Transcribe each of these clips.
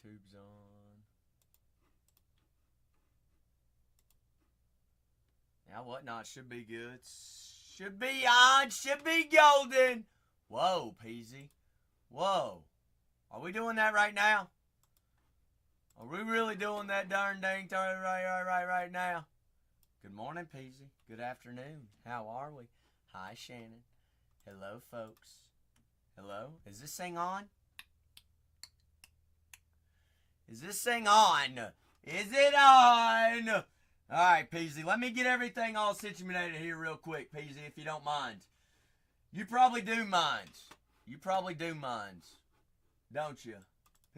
YouTube's on. Now whatnot should be good. Should be on. Should be golden. Whoa, Peasy. Whoa. Are we doing that right now? Are we really doing that darn dang thing right now? Good morning, Peasy. Good afternoon. How are we? Hi, Shannon. Hello, folks. Hello? Is this thing on? Is this thing on? Is it on? All right, Peasy. Let me get everything all situated here real quick, Peasy, if you don't mind. You probably do mind. You probably do mind. Don't you?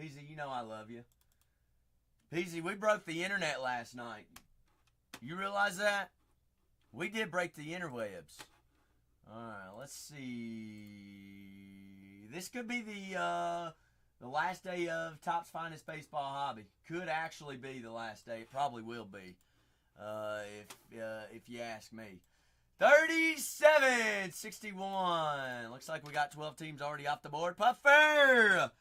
Peasy, you know I love you. Peasy, we broke the internet last night. You realize that? We did break the interwebs. Alright, let's see. This could be the last day of Top's Finest Baseball Hobby. Could actually be the last day. It probably will be. If you ask me. 37-61. Looks like we got 12 teams already off the board. Puffer!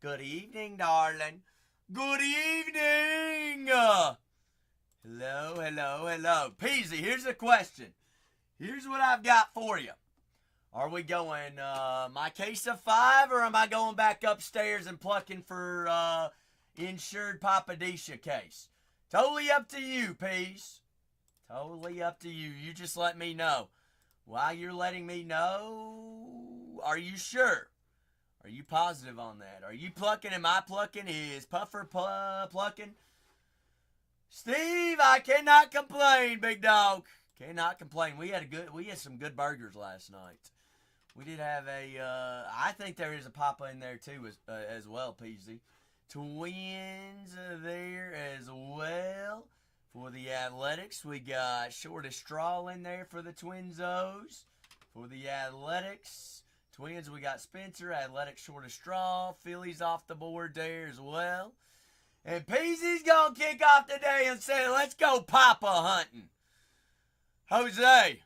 Good evening, darling. Good evening! Hello, hello, hello. Peasy, here's a question. Here's what I've got for you. Are we going my case of 5, or am I going back upstairs and plucking for insured Papadisha case? Totally up to you, Peas. Totally up to you. You just let me know. While you're letting me know, are you sure? Are you positive on that? Are you plucking? Am I plucking? Is Puffer plucking? Steve, I cannot complain, big dog. Cannot complain. We had some good burgers last night. We did have I think there is a Papa in there too as well, Peasy. Twins there as well. For the Athletics, we got Shortest Straw in there for the Twinzos. For the Athletics, Twins, we got Spencer, Athletics Shortest Straw. Phillies off the board there as well. And Peasy's going to kick off today and say, let's go Papa hunting. Jose,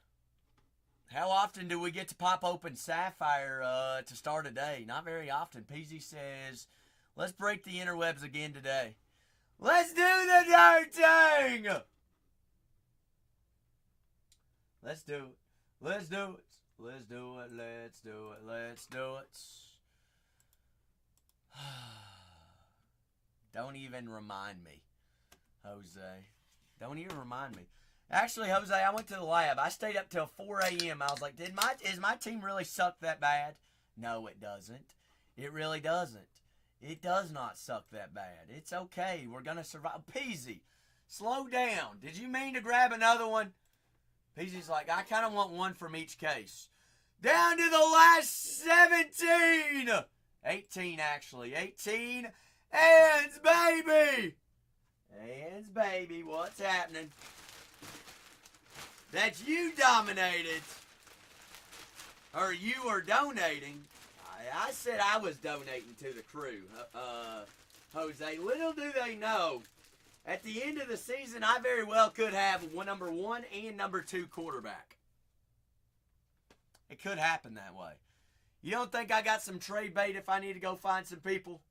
how often do we get to pop open Sapphire to start a day? Not very often. Peasy says, let's break the interwebs again today. Let's do the darn thing! Let's do it. Let's do it. Let's do it. Let's do it. Let's do it. Don't even remind me, Jose. Don't even remind me. Actually, Jose, I went to the lab. I stayed up till 4 a.m. I was like, is my team really suck that bad? No, it doesn't. It really doesn't. It does not suck that bad. It's okay. We're going to survive. Peasy, slow down. Did you mean to grab another one? Peasy's like, I kind of want one from each case. Down to the last 17. 18, actually. 18. Hands, baby. Hands, baby. What's happening? That you dominated. Or you are donating. I said I was donating to the crew, Jose. Little do they know, at the end of the season, I very well could have number 1 and number 2 quarterback. It could happen that way. You don't think I got some trade bait if I need to go find some people?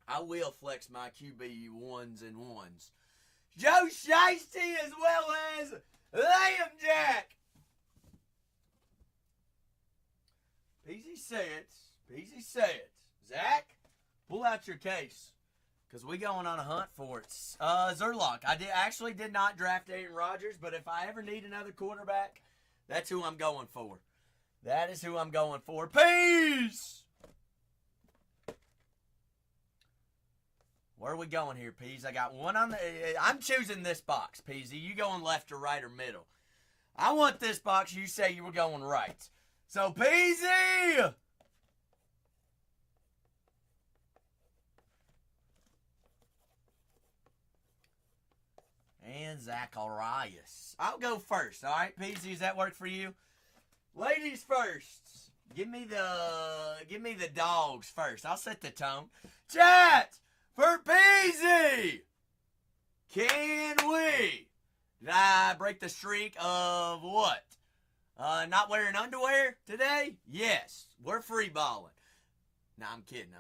I will flex my QB 1s and 1s. Joe Shiesty as well as Liam Jack. Peasy says. Zach, pull out your case. Because we going on a hunt for it. Zerlock, I actually did not draft Aaron Rodgers, but if I ever need another quarterback, that's who I'm going for. That is who I'm going for. Peace! Where are we going here, Peas? I got one on the... I'm choosing this box, Peasy. You going left or right or middle? I want this box. You say you were going right. So, Peasy! And Zacharias. I'll go first, all right, Peasy? Does that work for you? Ladies first. Give me the dogs first. I'll set the tone. Chat! For Peasy! Can we? Did I break the streak of what? Not wearing underwear today? Yes, we're free balling. No, I'm kidding.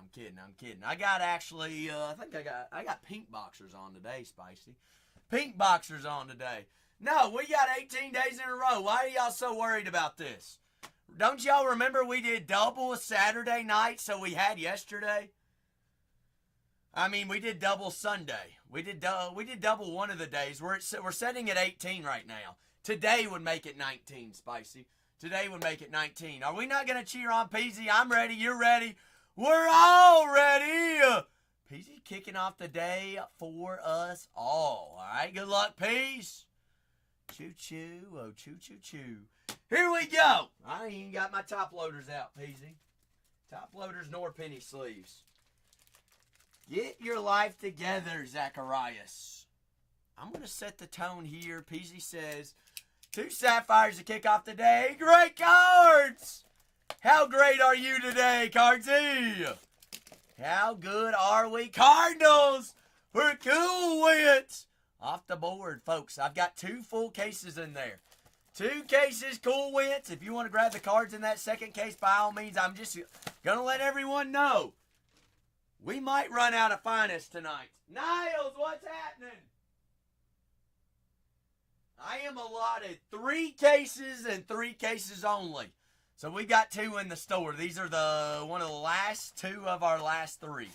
I got actually, I got pink boxers on today, Spicy. Pink boxers on today. No, we got 18 days in a row. Why are y'all so worried about this? Don't y'all remember we did double Saturday night, so we had yesterday? I mean, we did double Sunday. We did double one of the days. We're setting at 18 right now. Today would make it 19, Spicy. Today would make it 19. Are we not going to cheer on Peasy? I'm ready. You're ready. We're all ready. Peasy kicking off the day for us all. All right, good luck, Peace. Choo-choo, oh choo-choo-choo. Here we go. I ain't even got my top loaders out, Peasy. Top loaders nor penny sleeves. Get your life together, Zacharias. I'm going to set the tone here. Peasy says, 2 sapphires to kick off the day. Great cards! How great are you today, Cardsy? How good are we? Cardinals for cool wins. Off the board, folks. I've got 2 full cases in there. 2 cases, cool wins. If you want to grab the cards in that second case, by all means, I'm just going to let everyone know. We might run out of finest tonight. Niles, what's happening? I am allotted 3 cases and 3 cases only. So we got 2 in the store. These are one of the last 2 of our last 3.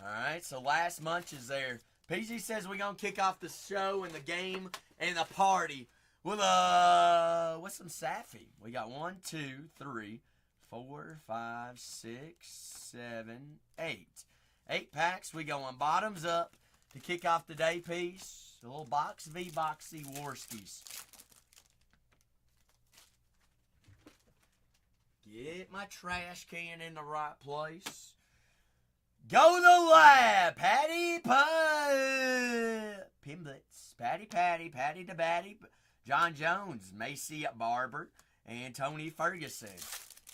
Alright, so last munch is there. PZ says we're going to kick off the show and the game and the party with some Safi. We got 1, 2, 3, 4, 5, 6, 7, 8. 8 packs. We going bottoms up to kick off the day piece. A little box v boxy Warskis. Get my trash can in the right place. Go the lab. Patty Pimblets. Patty the Batty. John Jones. Macy Barber. And Tony Ferguson.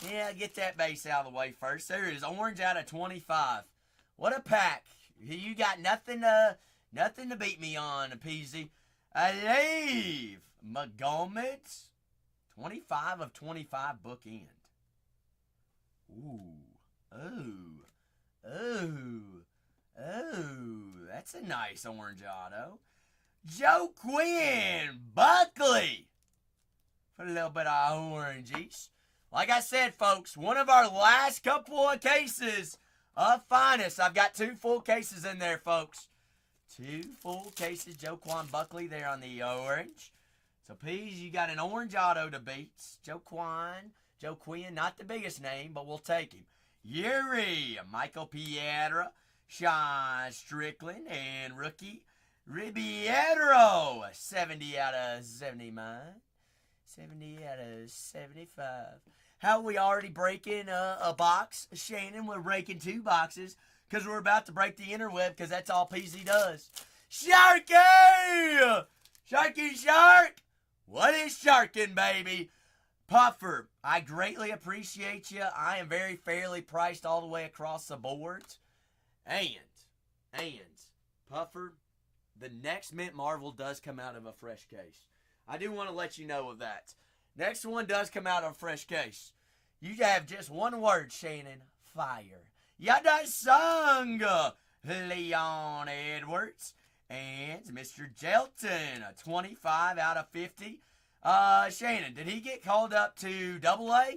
Yeah, get that base out of the way first. There is orange out of 25. What a pack. You got nothing to beat me on, Peasy. Alave Mohammed. 25 of 25 bookend. Ooh. That's a nice orange auto. Joe Quinn Buckley. Put a little bit of oranges. Like I said, folks, one of our last couple of cases of finest. I've got 2 full cases in there, folks. 2 full cases. Joe Quan Buckley there on the orange. So, Peas, you got an orange auto to beat. Joe Quinn, not the biggest name, but we'll take him. Yuri, Michael Piedra, Sean Strickland, and rookie Ribeiro. 70 out of 79. 70 out of 75. How are we already breaking a box? Shannon, we're breaking 2 boxes because we're about to break the interweb because that's all PZ does. Sharky! Sharky Shark! What is sharking, baby? Puffer, I greatly appreciate you. I am very fairly priced all the way across the board. And, Puffer, the next Mint Marvel does come out of a fresh case. I do want to let you know of that. Next one does come out of a fresh case. You have just one word, Shannon. Fire. Yada sung. Leon Edwards. And Mr. Jelton, a 25 out of 50. Shannon, did he get called up to AA?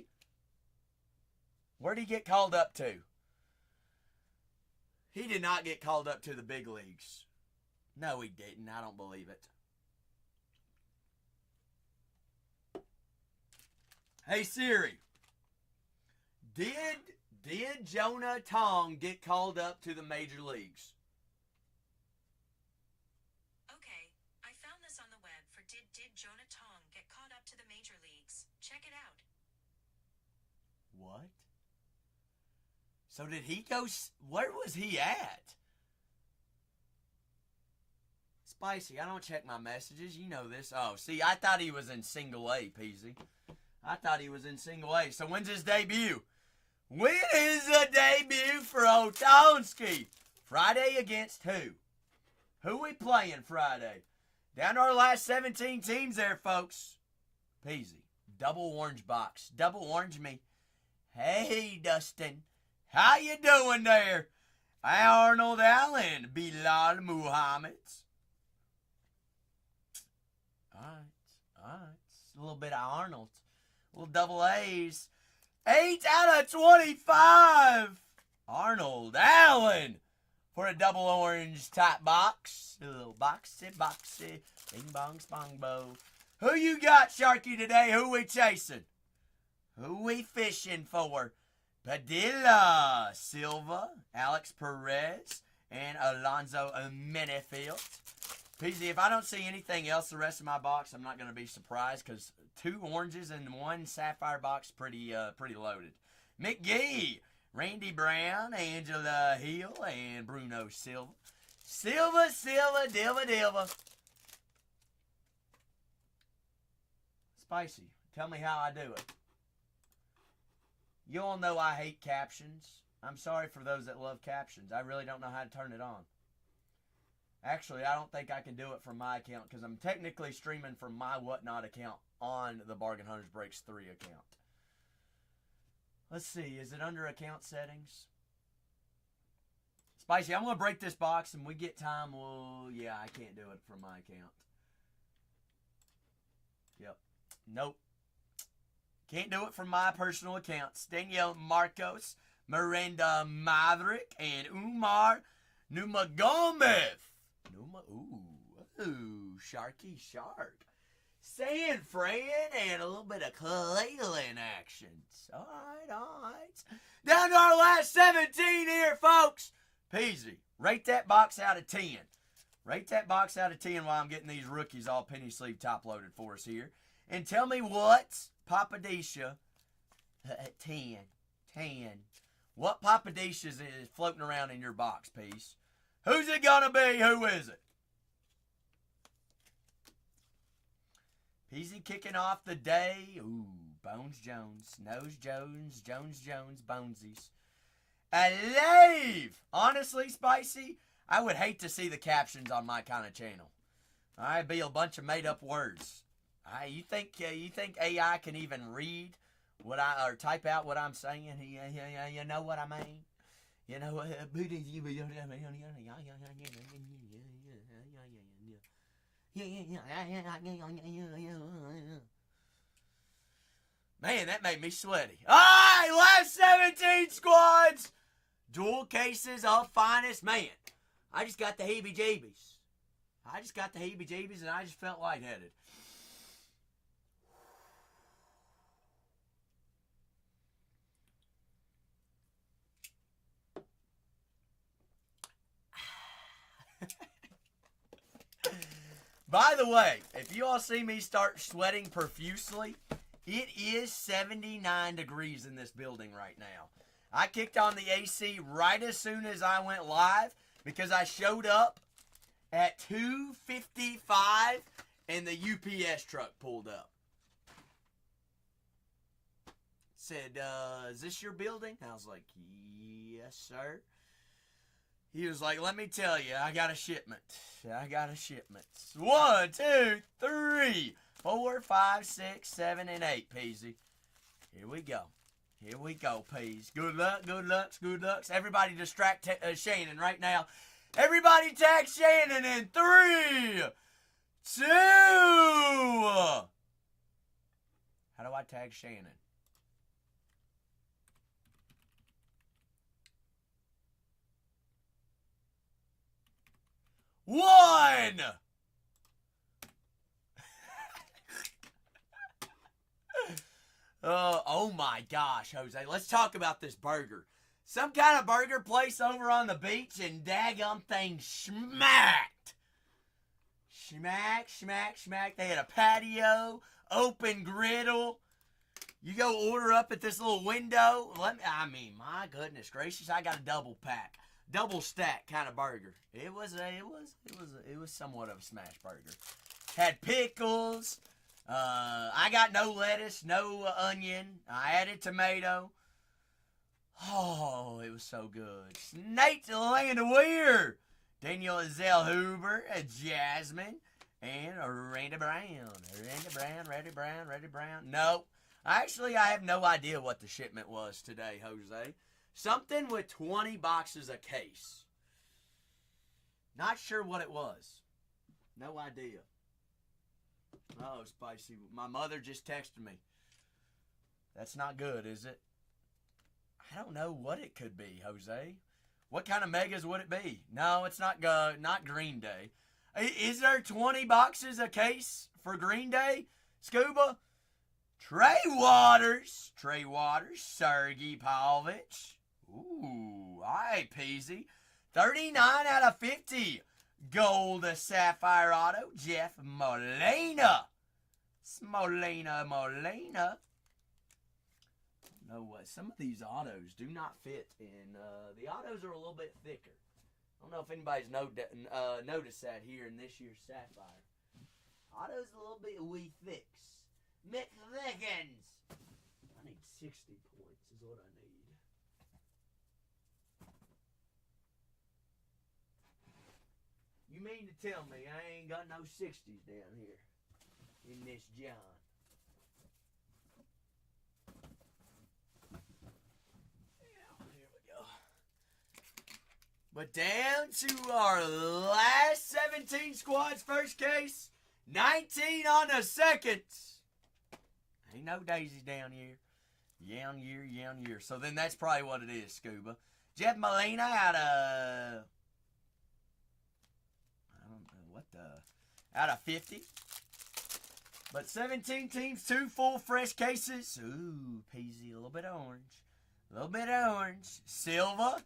Where'd he get called up to? He did not get called up to the big leagues. No, he didn't. I don't believe it. Hey, Siri. Did Jonah Tong get called up to the major leagues? Okay, I found this on the web for did Jonah Tong get called up to the major leagues? Check it out. What? So did he go, where was he at? Spicy, I don't check my messages. You know this. Oh, see, I thought he was in single A, Peasy. I thought he was in single A. So when's his debut? When is the debut for Otonsky? Friday against who? Who we playing Friday? Down to our last 17 teams there, folks. Peasy. Double orange box. Double orange me. Hey, Dustin. How you doing there? Arnold Allen. Bilal Muhammad. Alright. A little bit of Arnold. A little double A's. 8 out of 25. Arnold Allen for a double orange top box. A little boxy. Bing bong spong bo. Who you got, Sharky, today? Who we chasing? Who we fishing for? Padilla, Silva, Alex Perez, and Alonzo Menefield. PZ, if I don't see anything else the rest of my box, I'm not going to be surprised because 2 oranges and 1 sapphire box pretty loaded. McGee, Randy Brown, Angela Hill, and Bruno Silva. Silva, Dilva. Spicy, tell me how I do it. You all know I hate captions. I'm sorry for those that love captions. I really don't know how to turn it on. Actually, I don't think I can do it from my account because I'm technically streaming from my Whatnot account on the Bargain Hunters Breaks 3 account. Let's see. Is it under account settings? Spicy, I'm going to break this box and we get time. Well, yeah, I can't do it from my account. Yep. Nope. Can't do it from my personal accounts. Danielle Marcos, Miranda Maverick, and Umar Numagomez. Sharky Shark. San Fran and a little bit of Cleveland actions. All right. Down to our last 17 here, folks. Peasy, rate that box out of 10. Rate that box out of 10 while I'm getting these rookies all penny sleeve top loaded for us here. And tell me what Papadisha 10. What Papadishas is floating around in your box, Peace? Who's it gonna be? Who is it? Peasy kicking off the day. Ooh, Bones Jones, Nose Jones, Bonesies. Alive! Honestly, Spicy, I would hate to see the captions on my kind of channel. I'd be a bunch of made-up words. You think AI can even read what or type out what I'm saying? You know what I mean? You know what? Man, that made me sweaty. All right, last 17 squads. Dual cases of finest. Man, I just got the heebie-jeebies. And I just felt lightheaded. By the way, if you all see me start sweating profusely, it is 79 degrees in this building right now. I kicked on the AC right as soon as I went live because I showed up at 2:55 and the UPS truck pulled up. Said, is this your building? I was like, yes, sir. He was like, let me tell you, I got a shipment. 1, 2, 3, 4, 5, 6, 7, and 8, Peasy. Here we go, Peas. Good lucks. Everybody distract Shannon right now. Everybody tag Shannon in 3, 2. How do I tag Shannon? 1. Oh my gosh, Jose. Let's talk about this burger. Some kind of burger place over on the beach and daggum thing smacked. Smack. They had a patio, open griddle. You go order up at this little window. My goodness gracious, I got a double pack. Double stack kind of burger. It was somewhat of a smash burger. Had pickles. I got no lettuce, no onion. I added tomato. Oh, it was so good. Nate Landwehr, Daniel Zellhuber, Jasmine, And Randy Brown. No, actually, I have no idea what the shipment was today, Jose. Something with 20 boxes a case. Not sure what it was. No idea. Oh, spicy. My mother just texted me. That's not good, is it? I don't know what it could be, Jose. What kind of megas would it be? No, it's not Green Day. Is there 20 boxes a case for Green Day? Scuba? Trey Waters, Sergey Pavlovich. Ooh, all right, Peasy. 39 out of 50. Gold Sapphire Auto, Jeff Molina. Molina. No way. Some of these autos do not fit in. The autos are a little bit thicker. I don't know if anybody's noticed that here in this year's Sapphire. Auto's a little bit wee thicks. McVickens. I need 60 points is what I need. You mean to tell me I ain't got no 60s down here in this John? But down to our last 17 squads, first case, 19 on the second. Ain't no daisies down here. Down here. So then that's probably what it is, Scuba. Jeff Molina out of, out of 50. But 17 teams, 2 full fresh cases. Ooh, Peasy, a little bit of orange. Silva.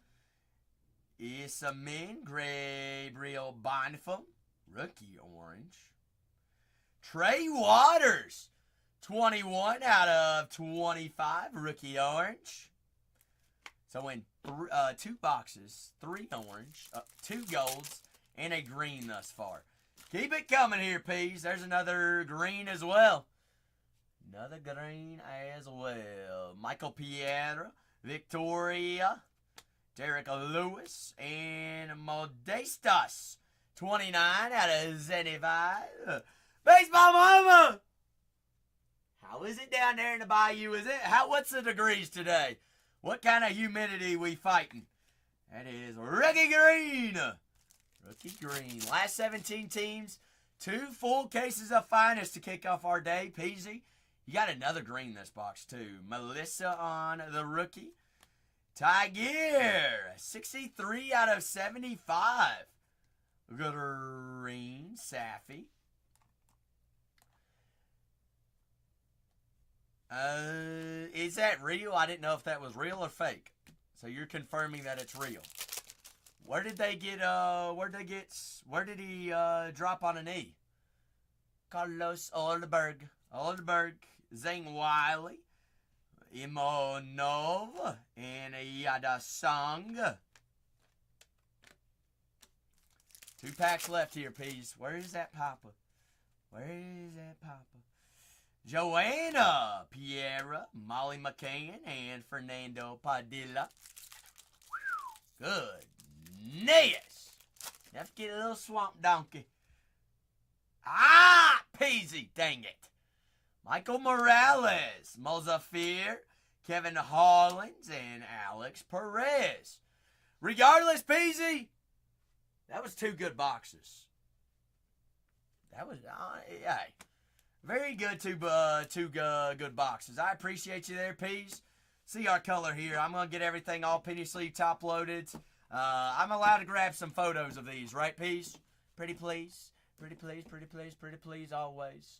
Isamin, Gabriel Bonfim, rookie orange. Trey Waters, 21 out of 25, rookie orange. So in 2 boxes, 3 orange, 2 golds, and a green thus far. Keep it coming here, Peas. There's another green as well. Michael Piedra, Victoria, Derek Lewis, and Modestas. 29 out of 75. Baseball Mama! How is it down there in the bayou? What's the degrees today? What kind of humidity we fighting? That is Rookie Green. Last 17 teams. 2 full cases of finest to kick off our day. Peasy, you got another green this box too. Melissa on the rookie. Tiger, 63 out of 75. Green, Safi. Is that real? I didn't know if that was real or fake. So you're confirming that it's real. Where did they get, where did he drop on a knee? Carlos Oldberg, Zane Wiley, Imonov, and Yadasang. 2 packs left here, Peas. Where is that Papa? Joanna Piera, Molly McCann, and Fernando Padilla. Goodness. You have to get a little swamp donkey. Peasy, dang it. Michael Morales, Mozafir, Kevin Hollins, and Alex Perez. Regardless, Peasy, that was 2 good boxes. That was, hey, very good, 2 good boxes. I appreciate you there, Peas. See our color here. I'm going to get everything all penny sleeve top loaded. I'm allowed to grab some photos of these, right, Peas? Pretty please, always.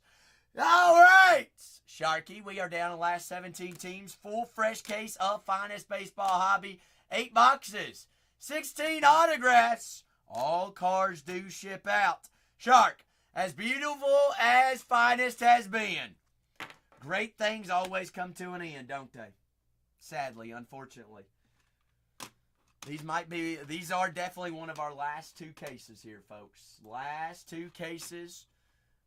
All right, Sharky, we are down to the last 17 teams. Full fresh case of finest baseball hobby. 8 boxes, 16 autographs. All cards do ship out. Shark, as beautiful as finest has been, great things always come to an end, don't they? Sadly, unfortunately. These are definitely one of our last 2 cases here, folks. Last 2 cases.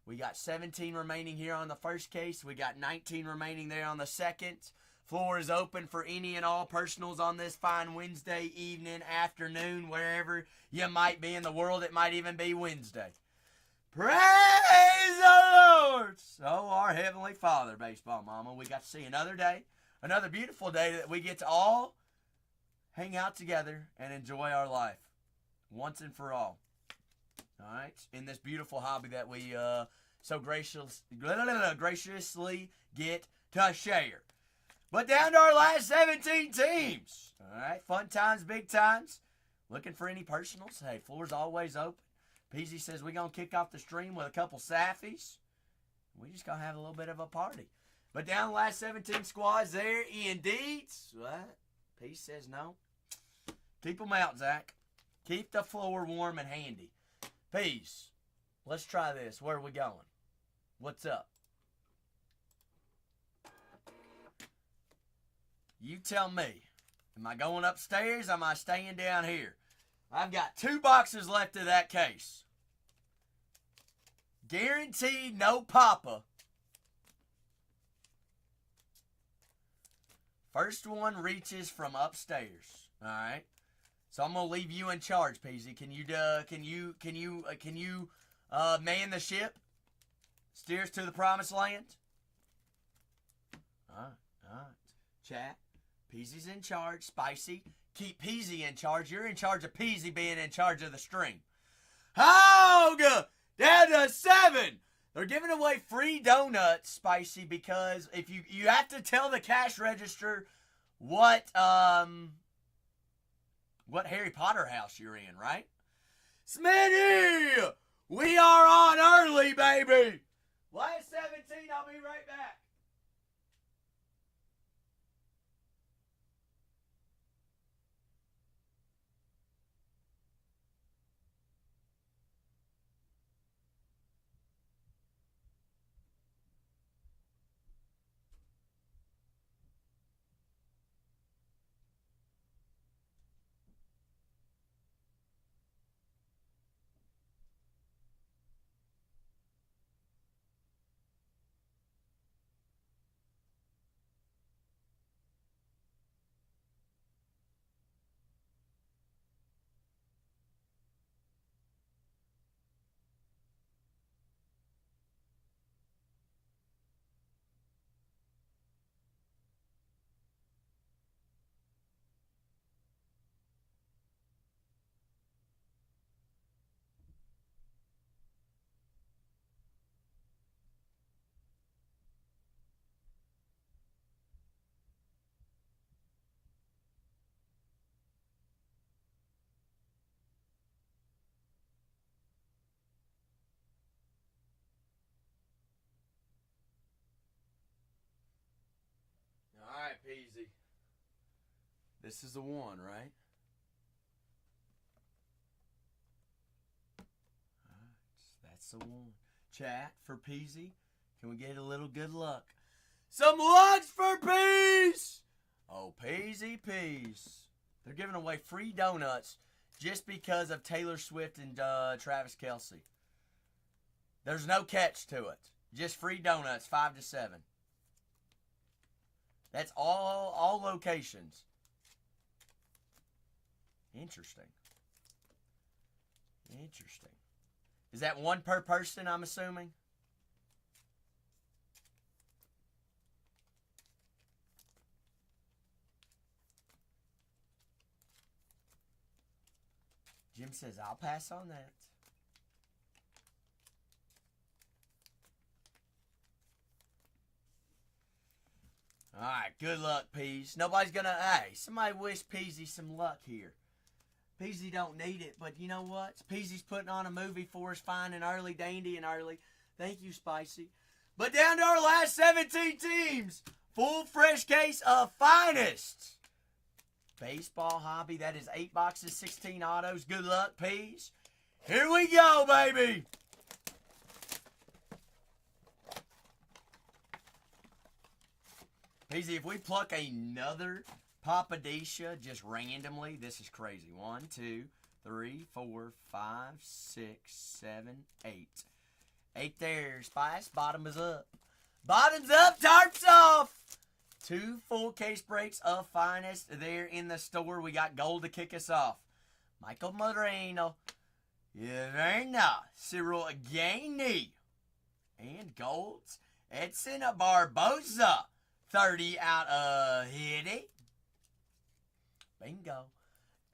We got 17 remaining here on the first case. We got 19 remaining there on the second. Floor is open for any and all personals on this fine Wednesday evening, afternoon, wherever you might be in the world. It might even be Wednesday. Praise the Lord. So our Heavenly Father, baseball mama, we got to see another day, another beautiful day that we get to all hang out together and enjoy our life once and for all. All right, in this beautiful hobby that we so graciously get to share. But down to our last 17 teams. All right, fun times, big times. Looking for any personals? Hey, floor's always open. Peasy says we're going to kick off the stream with a couple Saffies. We just going to have a little bit of a party. But down the last 17 squads there, Ian Deeds. What? Peace says no. Keep them out, Zach. Keep the floor warm and handy. Peace. Let's try this. Where are we going? What's up? You tell me. Am I going upstairs or am I staying down here? I've got 2 boxes left of that case. Guaranteed no Papa. First one reaches from upstairs. All right. So I'm gonna leave you in charge, Peasy. Can you man the ship? Steer us to the promised land. All right. Chat. Peasy's in charge. Spicy. Keep Peasy in charge. You're in charge of Peasy being in charge of the stream. Hoga! Down to 7. They're giving away free donuts, Spicy, because if you have to tell the cash register what Harry Potter house you're in, right? Smitty! We are on early, baby! Last 17, I'll be right back. Alright, Peasy. This is the one, right? That's the one. Chat for Peasy. Can we get a little good luck? Some lucks for Peace! Oh, Peasy Peace. They're giving away free donuts just because of Taylor Swift and Travis Kelce. There's no catch to it. Just free donuts, 5 to 7. That's all locations. Interesting. Is that one per person, I'm assuming? Jim says, I'll pass on that. Alright, good luck, Peas. Nobody's gonna, hey, somebody wish Peasy some luck here. Peasy don't need it, but you know what? Peasy's putting on a movie for us, fine and early, dandy and early. Thank you, Spicy. But down to our last 17 teams. Full fresh case of finest. Baseball hobby, that is 8 boxes, 16 autos. Good luck, Peas. Here we go, baby. Peasy, if we pluck another Papadisha just randomly, this is crazy. 1, 2, 3, 4, 5, 6, 7, 8. 8 there. Spice, bottom is up. Bottom's up, tarps off. 2 full case breaks of finest there in the store. We got gold to kick us off. Michael Moreno. Verna, Cyril Gainey, and golds, Edson Barboza, 30 out of Hitty. Bingo.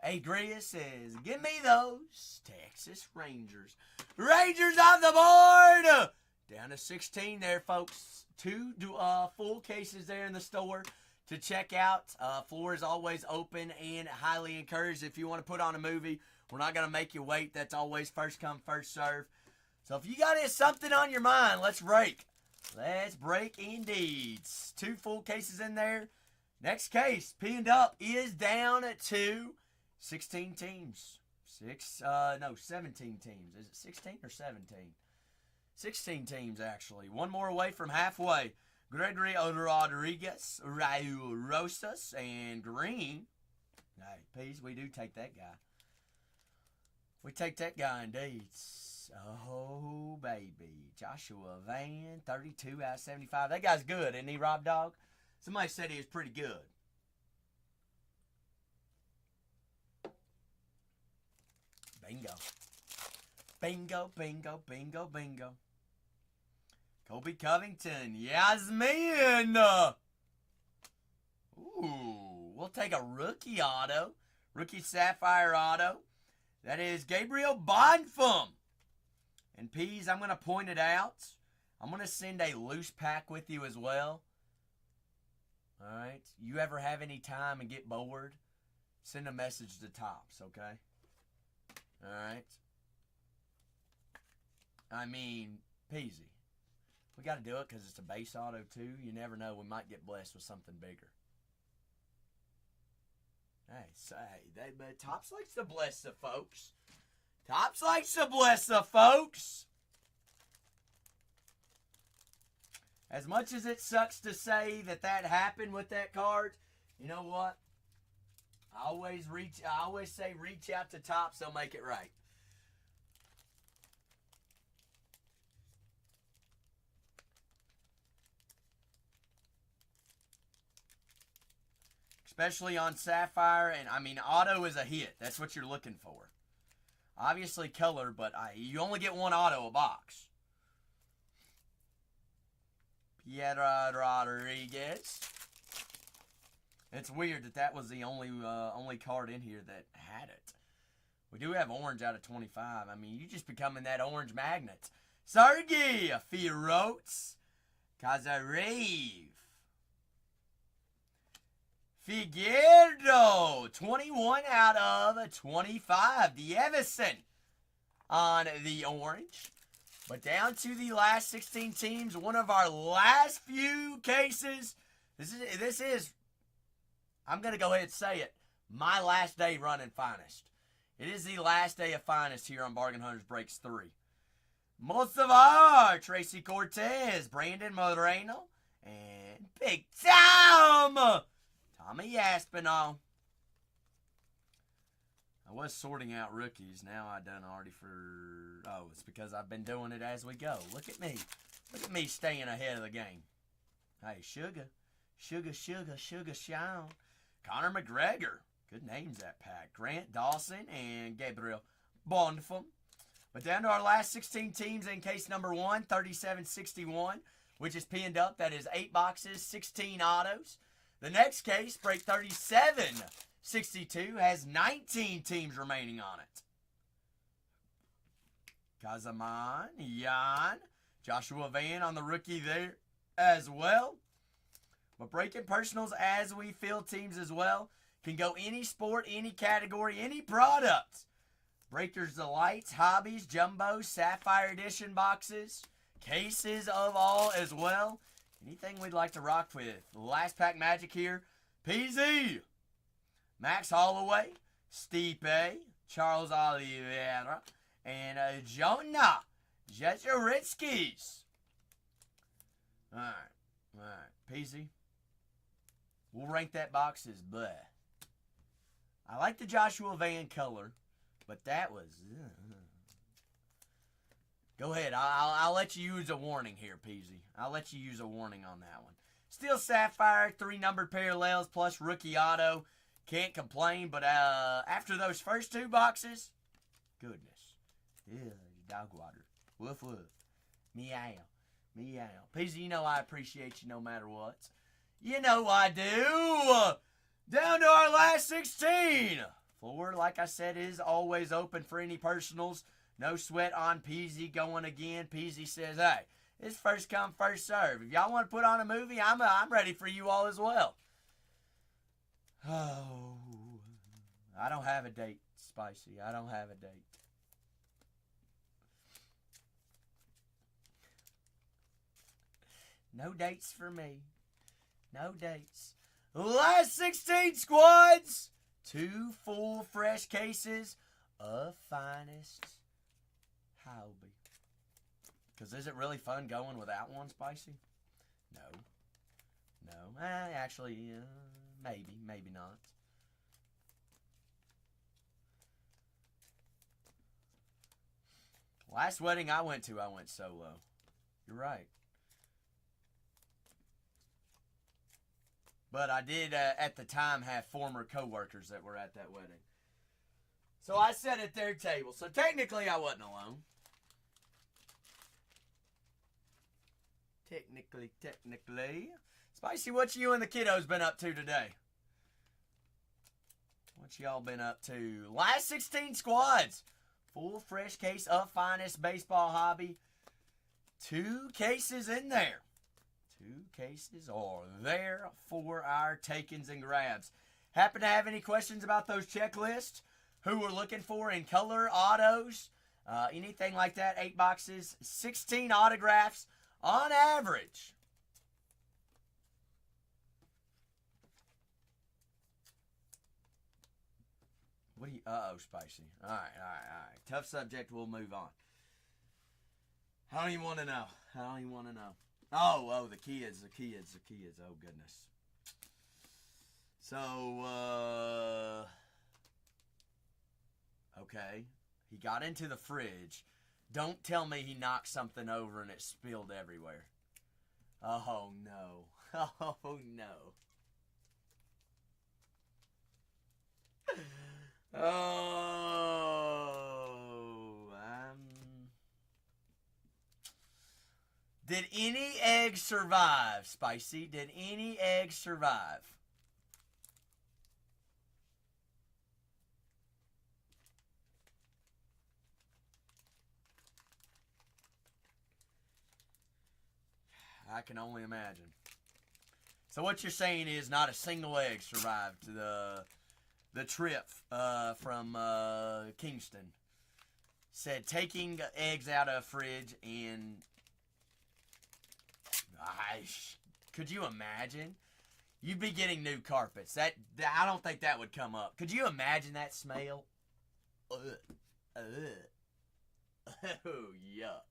Adria says, give me those Texas Rangers. Rangers on the board! Down to 16 there, folks. 2 full cases there in the store to check out. Floor is always open and highly encouraged if you want to put on a movie. We're not going to make you wait. That's always first come, first serve. So if you got something on your mind, let's break. Let's break indeed. 2 full cases in there. Next case, pinned up, is down to 16 teams. 17 teams. Is it 16 or 17? 16 teams, actually. One more away from halfway. Gregory Rodriguez, Raul Rosas, and Green. Hey, Pease, we do take that guy. We take that guy indeed. Oh, baby. Joshua Van, 32 out of 75. That guy's good, isn't he, Rob Dog? Somebody said he was pretty good. Bingo. Bingo, bingo, bingo, bingo. Kobe Covington, Yasmin. Ooh, we'll take a rookie auto. Rookie Sapphire auto. That is Gabriel Bonfum. And Peas, I'm going to point it out. I'm going to send a loose pack with you as well. All right. You ever have any time and get bored? Send a message to Tops, okay? All right. I mean, Peasy. We got to do it because it's a base auto, too. You never know. We might get blessed with something bigger. Hey, but Tops likes to bless the folks. Tops likes to bless the folks. As much as it sucks to say that happened with that card, you know what? I always say reach out to Tops, they'll make it right. Especially on Sapphire, and I mean, auto is a hit. That's what you're looking for. Obviously color, but you only get one auto a box. Piedra Rodriguez. It's weird that was the only card in here that had it. We do have orange out of 25. I mean, you just becoming that orange magnet. Sergey Firots Kazarev. Figueroa, 21 out of 25. The Everson on the orange. But down to the last 16 teams, one of our last few cases. This is I'm going to go ahead and say it, my last day running Finest. It is the last day of Finest here on Bargain Hunters Breaks 3. Mosavar, Tracy Cortez, Brandon Moreno, and Big Tom! Tommy Aspinall. I was sorting out rookies. Now I done already for... Oh, it's because I've been doing it as we go. Look at me. Look at me staying ahead of the game. Hey, Sugar. Sugar, Sean. Connor McGregor. Good names, that pack. Grant Dawson and Gabriel Bonfum. But down to our last 16 teams in case number 1, 3761, which is pinned up. That is 8 boxes, 16 autos. The next case, break 3762, has 19 teams remaining on it. Kazaman, Jan, Joshua Van on the rookie there as well. But breaking personals as we fill teams as well. Can go any sport, any category, any product. Breakers Delights, Hobbies, Jumbo, Sapphire Edition boxes, cases of all as well. Anything we'd like to rock with. Last pack magic here. PZ, Max Holloway, Stipe, Charles Oliveira, and Jonah Jezeritskis. Alright. PZ, we'll rank that box as bleh. I like the Joshua Van color, but that was... Go ahead. I'll let you use a warning here, Peasy. I'll let you use a warning on that one. Still Sapphire, 3 numbered parallels plus rookie auto. Can't complain, but after those first 2 boxes, goodness. Ew, dog water. Woof woof. Meow. Meow. Peasy, you know I appreciate you no matter what. You know I do. Down to our last 16. Floor, like I said, is always open for any personals. No sweat on Peasy going again. Peasy says, hey, it's first come, first serve. If y'all want to put on a movie, I'm ready for you all as well. Oh, I don't have a date, Spicy. I don't have a date. No dates for me. No dates. Last 16 squads. 2 full fresh cases of finest Hobie. Because is it really fun going without one, Spicy? No. No. Actually, maybe. Maybe not. Last wedding I went solo. You're right. But I did, at the time, have former co-workers that were at that wedding. So I sat at their table. So technically, I wasn't alone. Technically. Spicy, what you and the kiddos been up to today? What y'all been up to? Last 16 squads. Full fresh case of finest baseball Hobby. 2 cases in there. 2 cases are there for our takings and grabs. Happen to have any questions about those checklists? Who we're looking for in color, autos, anything like that? 8 boxes, 16 autographs on average. What do you? Spicy. All right. Tough subject. We'll move on. I don't even want to know. Oh, the kids. Oh, goodness. So, okay. He got into the fridge. Don't tell me he knocked something over and it spilled everywhere. Oh, no. Oh, no. Did any eggs survive, Spicy? Did any eggs survive? I can only imagine. So what you're saying is not a single egg survived the trip from Kingston. Said taking eggs out of a fridge and could you imagine? You'd be getting new carpets. That I don't think that would come up. Could you imagine that smell? Oh, yuck.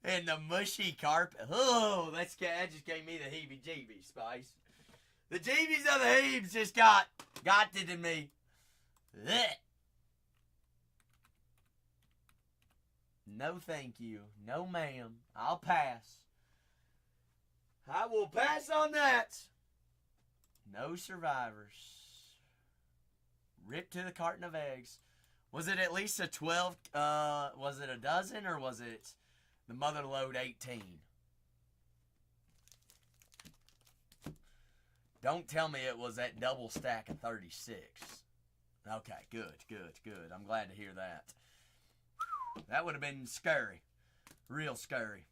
And the mushy carpet. Oh, that just gave me the heebie-jeebies, Spice. The jeebies of the heebs just got it in me. Ugh. No thank you. No ma'am. I'll pass. I will pass on that. No survivors. Ripped to the carton of eggs. Was it at least a 12? Was it a dozen or was it the mother load 18? Don't tell me it was that double stack of 36. Okay, good. I'm glad to hear that. That would have been scary. Real scary.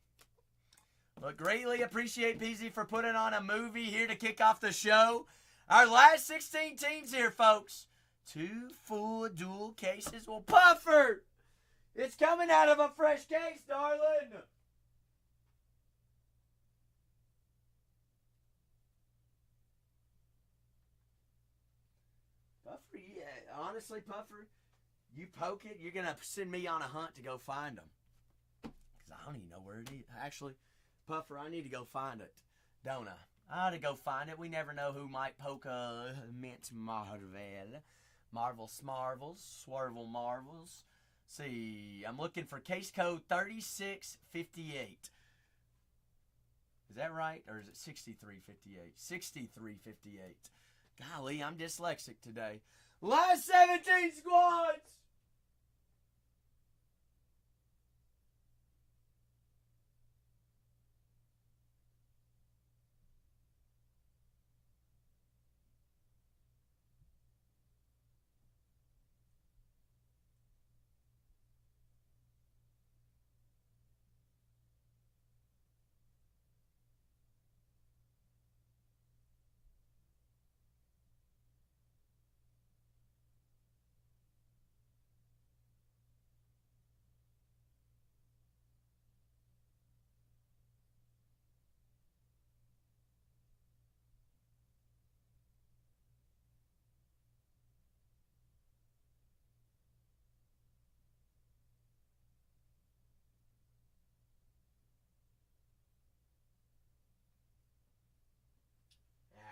But greatly appreciate Peasy for putting on a movie here to kick off the show. Our last 16 teams here, folks. 2 full dual cases. Well, Puffer! It's coming out of a fresh case, darling! Puffer, yeah, honestly, Puffer, you poke it, you're going to send me on a hunt to go find them. Because I don't even know where it is. Actually, Puffer, I need to go find it, don't I? I ought to go find it. We never know who might poke a mint Marvel. Marvel Smarvels, Swervel Marvels. See, I'm looking for case code 3658. Is that right? Or is it 6358? 6358. Golly, I'm dyslexic today. Last 17 squads!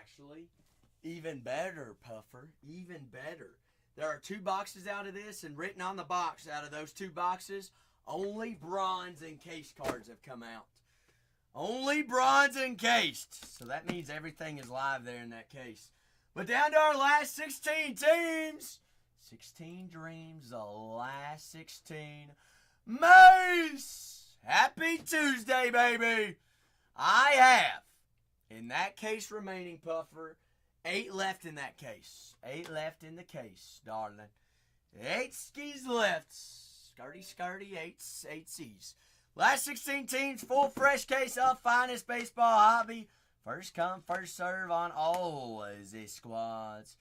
actually. Even better, Puffer. Even better. There are 2 boxes out of this, and written on the box out of those 2 boxes, only bronze encased cards have come out. Only bronze encased. So that means everything is live there in that case. But down to our last 16 teams. 16 dreams, the last 16. Mace! Happy Tuesday, baby! I have, in that case remaining, Puffer, 8 left in that case. 8 left in the case, darling. 8 skis left. Skirty, 8 C's. Last 16 teams, full fresh case of finest baseball hobby. First come, first serve on all the squads.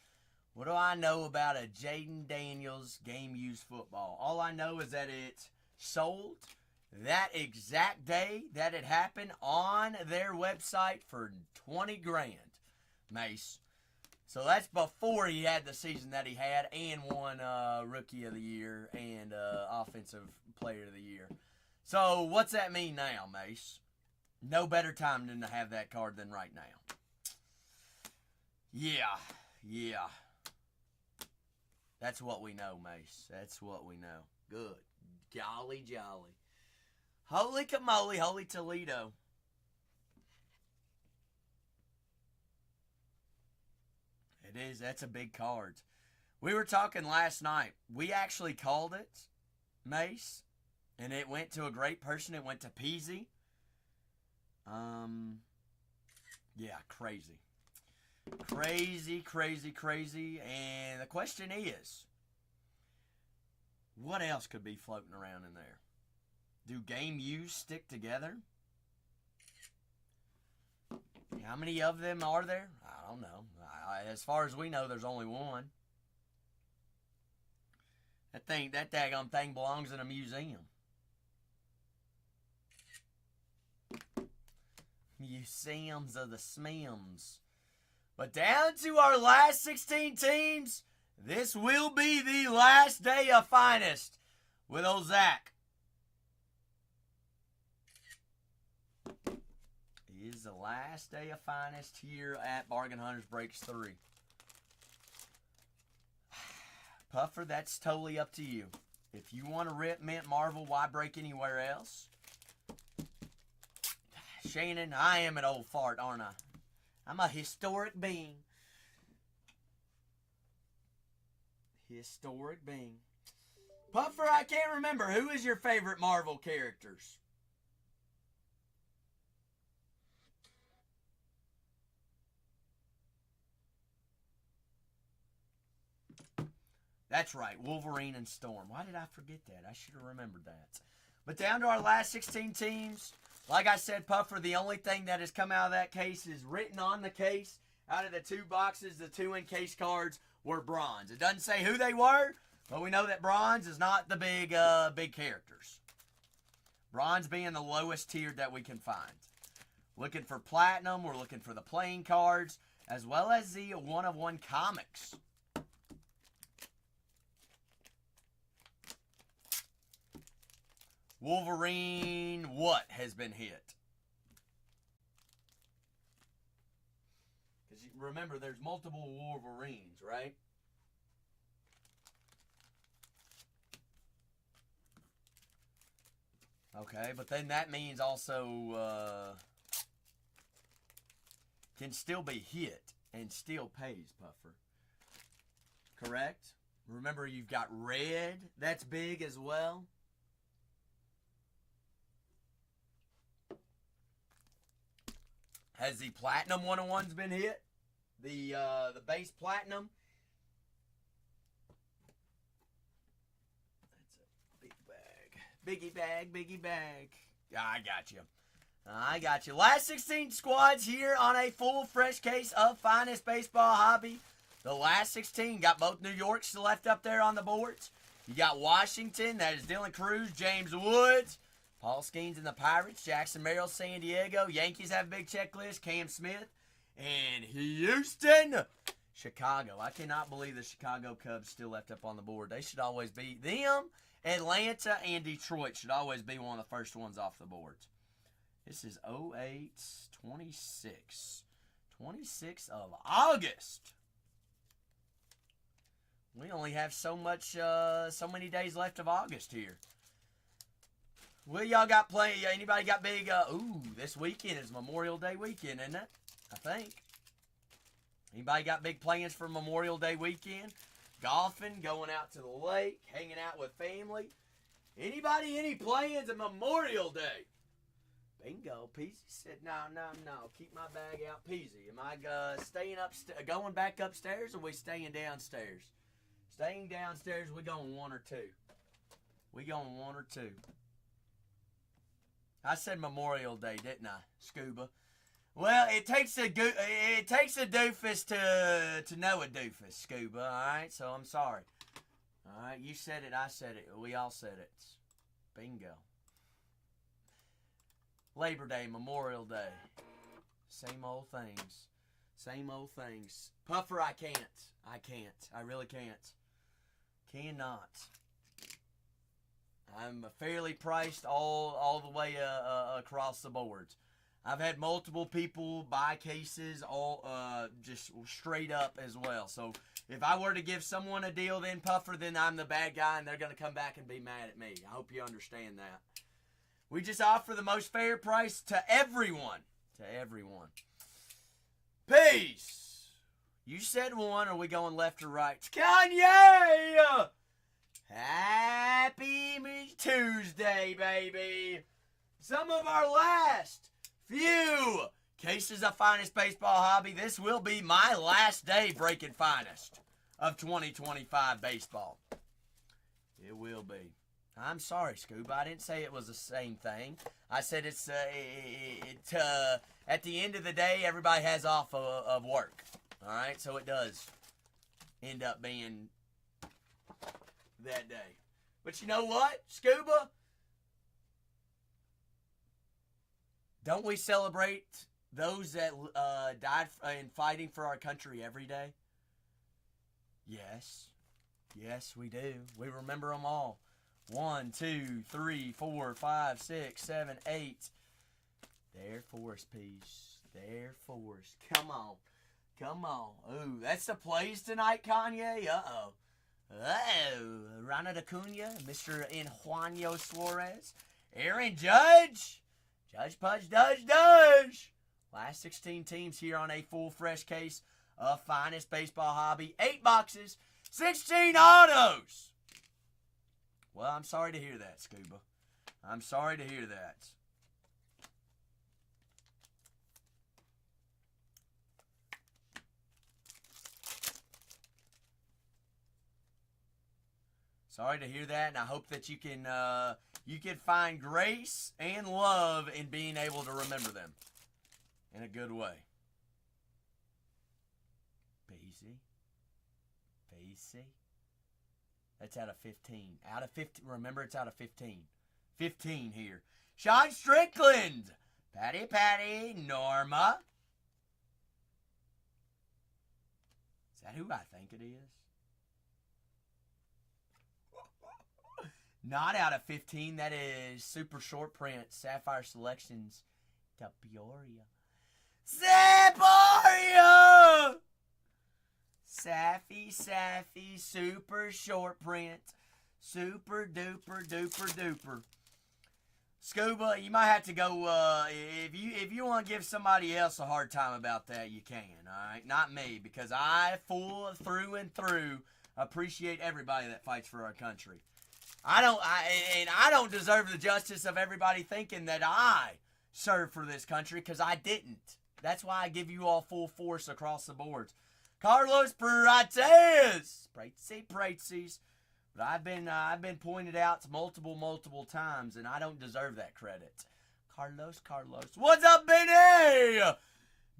What do I know about a Jaden Daniels game used football? All I know is that it sold that exact day that it happened on their website for 20 grand, Mace. So that's before he had the season that he had and won Rookie of the Year and Offensive Player of the Year. So what's that mean now, Mace? No better time than to have that card than right now. Yeah. That's what we know, Mace. That's what we know. Good. Jolly. Holy camole, holy Toledo. It is. That's a big card. We were talking last night. We actually called it, Mace, and it went to a great person. It went to Peasy. Yeah, crazy. Crazy. And the question is, what else could be floating around in there? Do game use stick together? How many of them are there? I don't know. As far as we know, there's only one. That daggone thing belongs in a museum. Museums of the Smims. But down to our last 16 teams, this will be the last day of finest with old Zach. It is the last day of finest here at Bargain Hunters Breaks 3. Puffer, that's totally up to you. If you want to rip Mint Marvel, why break anywhere else? Shannon, I am an old fart, aren't I? I'm a historic being. Historic being. Puffer, I can't remember. Who is your favorite Marvel characters? That's right, Wolverine and Storm. Why did I forget that? I should have remembered that. But down to our last 16 teams. Like I said, Puffer, the only thing that has come out of that case is written on the case. Out of the 2 boxes, the 2 encased cards were bronze. It doesn't say who they were, but we know that bronze is not the big characters. Bronze being the lowest tier that we can find. Looking for platinum, we're looking for the playing cards, as well as the one-of-one comics. Wolverine, what has been hit? Because remember, there's multiple Wolverines, right? Okay, but then that means also can still be hit and still pays, Puffer. Correct? Remember, you've got red. That's big as well. Has the platinum one-on-ones been hit? The base platinum? That's a big bag. Biggie bag. Yeah, I got you. Last 16 squads here on a full fresh case of finest baseball hobby. The last 16 got both New Yorks left up there on the boards. You got Washington, that is Dylan Cruz, James Woods, Paul Skeens and the Pirates, Jackson Merrill, San Diego. Yankees have a big checklist, Cam Smith, and Houston, Chicago. I cannot believe the Chicago Cubs still left up on the board. They should always be them. Atlanta and Detroit should always be one of the first ones off the boards. This is 08-26. 26th of August. We only have so many days left of August here. Well, y'all got anybody got big, this weekend is Memorial Day weekend, isn't it? I think. Anybody got big plans for Memorial Day weekend? Golfing, going out to the lake, hanging out with family. Anybody, any plans of Memorial Day? Bingo. Peasy said, no. Keep my bag out. Peasy. Am I going back upstairs, or we staying downstairs? Staying downstairs, we going one or two. I said Memorial Day, didn't I, Scuba? Well, it takes a doofus to know a doofus, Scuba. All right, so I'm sorry. All right, you said it, I said it, we all said it. Bingo. Labor Day, Memorial Day, same old things. Puffer, I can't. I really can't. Cannot. I'm fairly priced all the way across the boards. I've had multiple people buy cases all just straight up as well. So if I were to give someone a deal, then Puffer, then I'm the bad guy, and they're going to come back and be mad at me. I hope you understand that. We just offer the most fair price to everyone. Peace. You said one. Are we going left or right? Kanye! Happy Tuesday, baby. Some of our last few cases of Finest Baseball Hobby. This will be my last day breaking Finest of 2025 baseball. It will be. I'm sorry, Scoob. I didn't say it was the same thing. I said it's at the end of the day, everybody has off of work. All right, so it does end up being that day. But you know what, Scuba? Don't we celebrate those that died in fighting for our country every day? Yes, we do. We remember them all. 1, 2, 3, 4, 5, 6, 7, 8. There for us, peace. There for us. Come on. Ooh, that's the plays tonight, Kanye. Oh, Ronald Acuna, Mr. Eugenio Suarez, Aaron Judge, Pudge, Dudge. Last 16 teams here on a full fresh case of Finest Baseball Hobby. 8 boxes, 16 autos. Well, I'm sorry to hear that, Scuba. I'm sorry to hear that. Sorry to hear that, and I hope that you can find grace and love in being able to remember them in a good way. Easy. That's out of 15. Out of 15. Remember, it's out of 15. 15 here. Sean Strickland. Patty. Norma. Is that who I think it is? Not out of 15. That is super short print. Sapphire Selections. Peoria. Saporia! Saffy, super short print. Super duper. Scuba, you might have to go, if you want to give somebody else a hard time about that, you can, alright? Not me, because I full through and through appreciate everybody that fights for our country. I don't deserve the justice of everybody thinking that I served for this country, because I didn't. That's why I give you all full force across the boards. Carlos Prates. Prates. But I've been pointed out multiple times, and I don't deserve that credit. Carlos. What's up, Benny?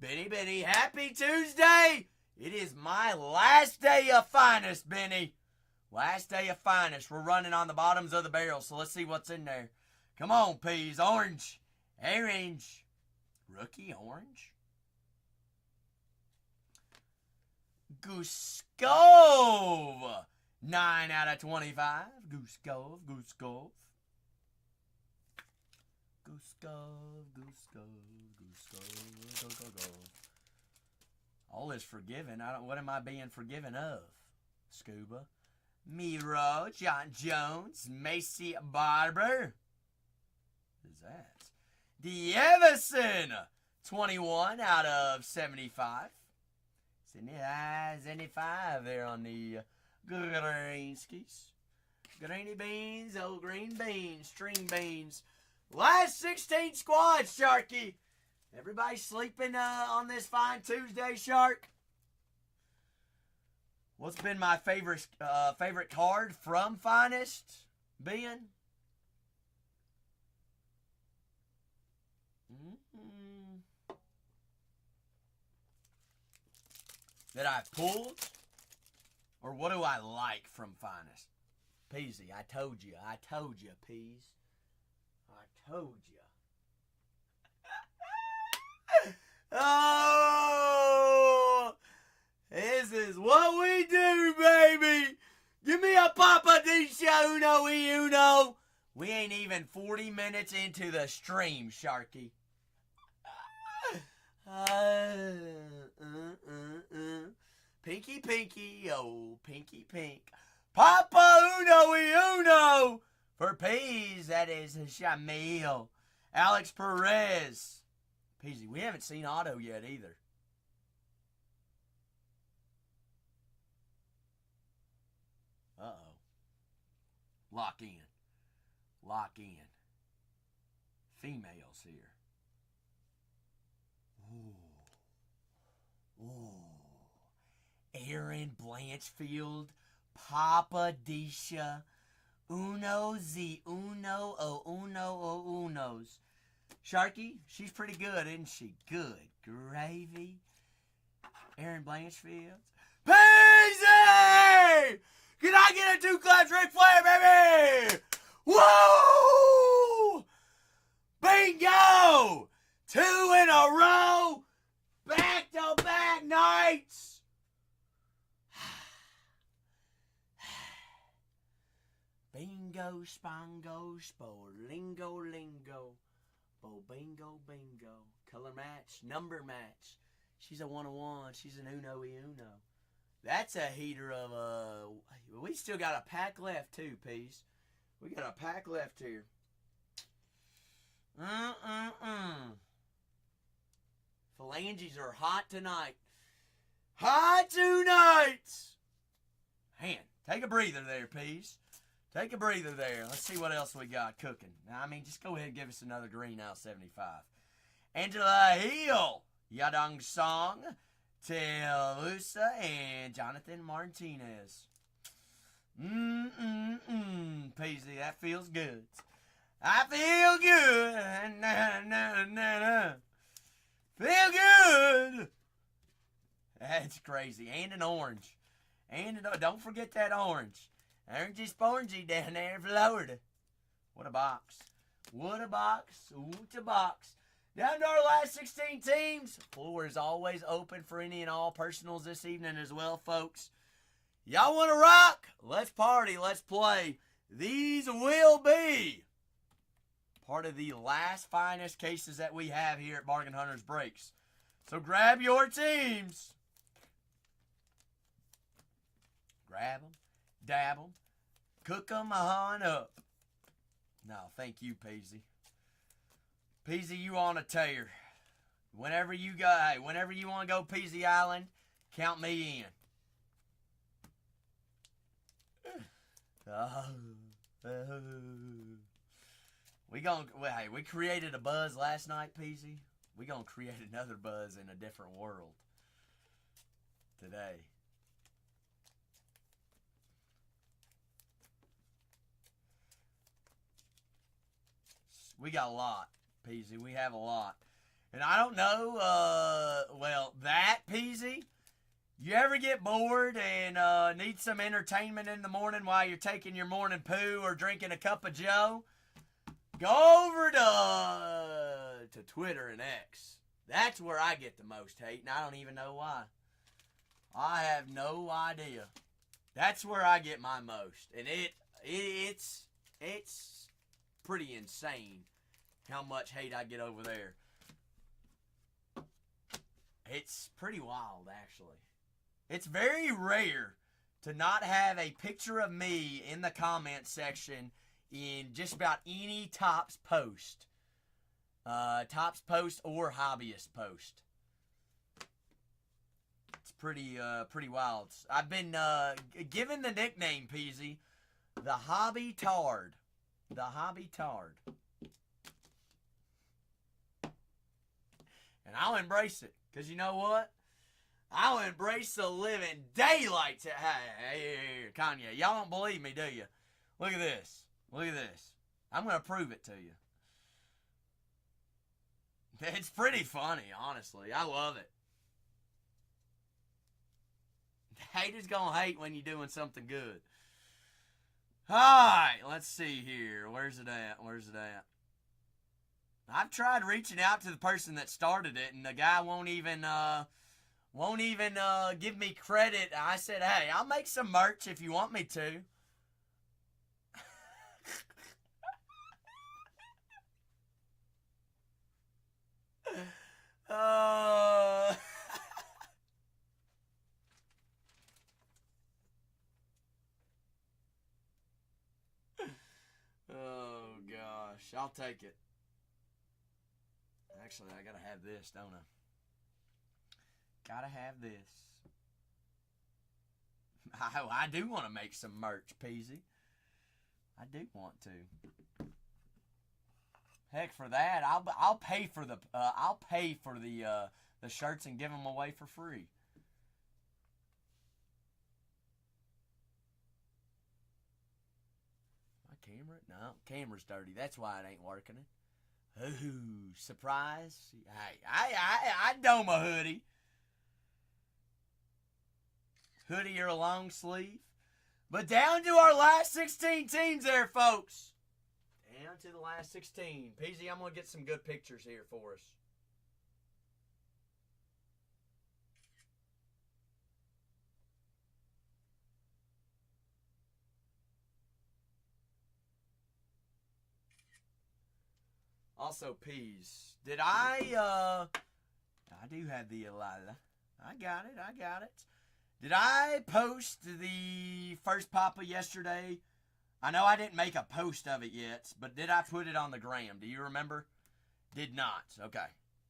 Benny, happy Tuesday. It is my last day of Finest, Benny. Last day of Finest. We're running on the bottoms of the barrel, so let's see what's in there. Come on, peas. Orange. Rookie orange. Guskov. 9 out of 25. Guskov. Go. All is forgiven. What am I being forgiven of? Scuba. Miro, John Jones, Macy Barber. What is that? The Everson, 21 out of 75. 75 there on the Greenskis. Greeny beans, old green beans, string beans. Last 16 squads, Sharky. Everybody sleeping on this fine Tuesday, Shark? What's been my favorite card from Finest, Ben? That I pulled? Or what do I like from Finest? Peasy, I told you, Peas. I told you. Oh, this is what we do, baby. Give me a papadisha uno y uno. We ain't even 40 minutes into the stream, Sharky. Pinky, pinky, oh, pinky, pink. Papa uno y uno. For Peas, that is Shamil. Alex Perez. Peasy, we haven't seen Otto yet either. Uh-oh. Lock in. Lock in. Females here. Ooh. Ooh. Aaron Blanchfield. Papa Disha. Uno Z. Uno o uno o unos. Sharky, she's pretty good, isn't she? Good gravy. Aaron Blanchfield. Peasy! Can I get a 2 claps Ric Flair, baby? Woo! Bingo! 2 in a row. Back-to-back nights. Bingo, spongo, spolingo, lingo. Bo bingo, bingo. Color match, number match. She's a 101. She's an uno y uno. That's a heater of a... We still got a pack left too, Peace. We got a pack left here. Phalanges are hot tonight. Hot tonight! Man, take a breather there, Peace. Take a breather there. Let's see what else we got cooking. Now, I mean, just go ahead and give us another green out 75. Angela Hill, Yadong Song, Telusa, and Jonathan Martinez. Peasy, that feels good. I feel good. Feel good. That's crazy. And an orange. Don't forget that orange. Orangey spongy down there in Florida. What a box. What a box. What a box. Down to our last 16 teams. Floor is always open for any and all personals this evening as well, folks. Y'all want to rock? Let's party. Let's play. These will be part of the last Finest cases that we have here at Bargain Hunters Breaks. So grab your teams. Grab them. Dab them. Cook them on up. No, thank you, Peasy. Peasy, you on a tear. Whenever you want to go Peasy Island, count me in. We created a buzz last night, Peasy. We gonna create another buzz in a different world today. We got a lot, Peasy. We have a lot. And I don't know, that, Peasy, you ever get bored and need some entertainment in the morning while you're taking your morning poo or drinking a cup of joe? Go over to Twitter and X. That's where I get the most hate, and I don't even know why. I have no idea. That's where I get my most. And it's pretty insane how much hate I get over there. It's pretty wild, actually. It's very rare to not have a picture of me in the comment section in just about any Tops post. Tops post or hobbyist post. It's pretty wild. I've been given the nickname, Peasy, the Hobby Tard. The Hobby Tard. And I'll embrace it. Because you know what? I'll embrace the living daylights. Hey, Kanye, y'all don't believe me, do you? Look at this. Look at this. I'm going to prove it to you. It's pretty funny, honestly. I love it. Haters going to hate when you're doing something good. Alright, let's see here. Where's it at? Where's it at? I've tried reaching out to the person that started it, and the guy won't even give me credit. I said, hey, I'll make some merch if you want me to. Oh, gosh. I'll take it. Actually, I gotta have this, don't I? Gotta have this. I do want to make some merch, Peasy. I do want to. Heck, for that, I'll pay for the shirts and give them away for free. My camera? No, camera's dirty. That's why it ain't working. Ooh, surprise! Hey, I dome a hoodie. Hoodie or a long sleeve. But down to our last 16 teams there, folks. Down to the last 16. Peasy, I'm going to get some good pictures here for us. Also, Peas. Did I do have the Alila. I got it. Did I post the first Papa yesterday? I know I didn't make a post of it yet, but did I put it on the gram? Do you remember? Did not. Okay.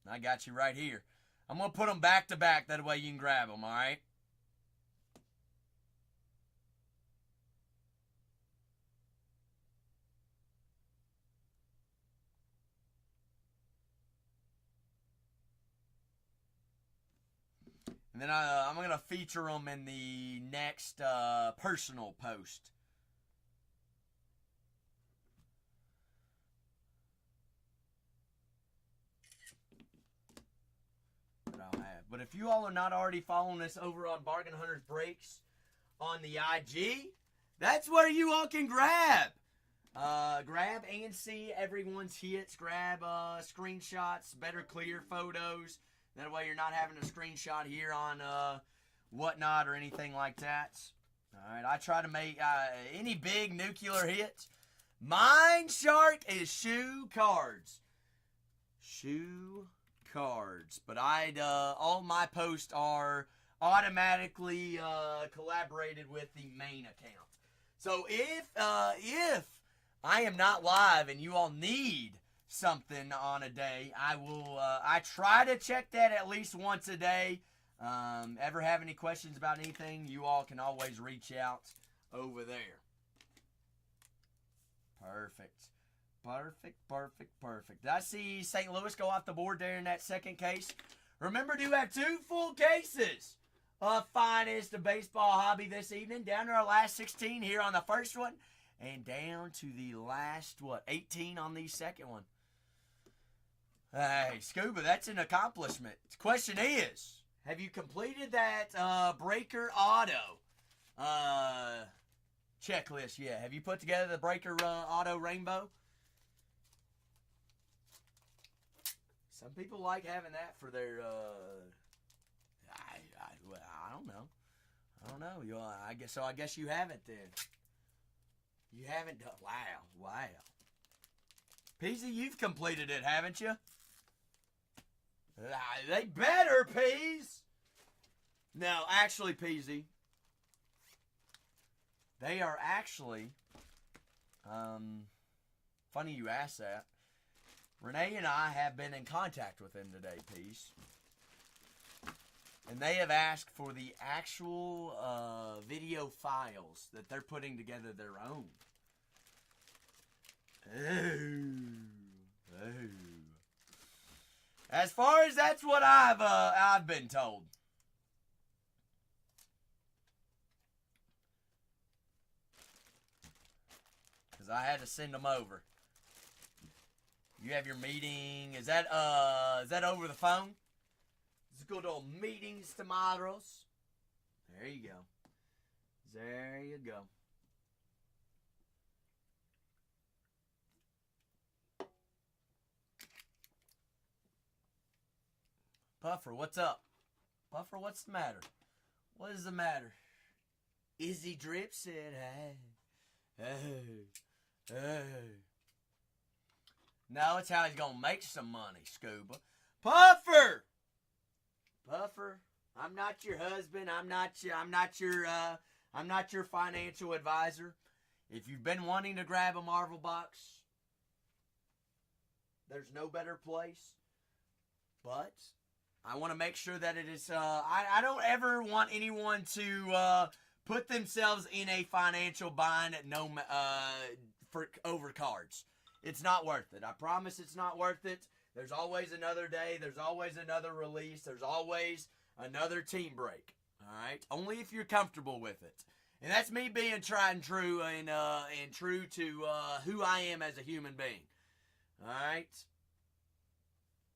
I got you right here. I'm going to put them back to back. That way you can grab them, all right? And then I'm going to feature them in the next personal post. That I'll have. But if you all are not already following us over on Bargain Hunters Breaks on the IG, that's where you all can grab. Grab and see everyone's hits. Grab screenshots, better clear photos. That way you're not having a screenshot here on whatnot or anything like that. Alright, I try to make any big nuclear hits. Mine, Shark, is shoe cards. Shoe cards. But all my posts are automatically collaborated with the main account. So if I am not live and you all need something on a day, I try to check that at least once a day. Ever have any questions about anything, you all can always reach out over there. Perfect. Did I see St. Louis go off the board there in that second case? Remember to have 2 full cases of Finest of Baseball Hobby this evening. Down to our last 16 here on the first one. And down to the last, 18 on the second one. Hey, Scuba, that's an accomplishment. The question is, have you completed that Breaker Auto checklist yet? Have you put together the Breaker Auto Rainbow? Some people like having that for their, I don't know. I don't know. I guess you haven't then. You haven't done, wow. Peasy, you've completed it, haven't you? They better, Peas. No, actually, Peasy, they are actually, funny you asked that. Renee and I have been in contact with them today, Peas. And they have asked for the actual video files that they're putting together their own. Oh. As far as that's what I've been told. Because I had to send them over. You have your meeting. Is that over the phone? Let's go to meetings tomorrow. There you go. There you go. Puffer, what's up? Puffer, what's the matter? What is the matter? Izzy Drip said, hey. No, it's how he's gonna make some money, Scuba. Puffer, I'm not your husband. I'm not your financial advisor. If you've been wanting to grab a Marvel box, there's no better place. But I want to make sure that it is. I don't ever want anyone to put themselves in a financial bind for over cards. It's not worth it. I promise it's not worth it. There's always another day. There's always another release. There's always another team break. All right? Only if you're comfortable with it. And that's me being tried and true and true to who I am as a human being. All right?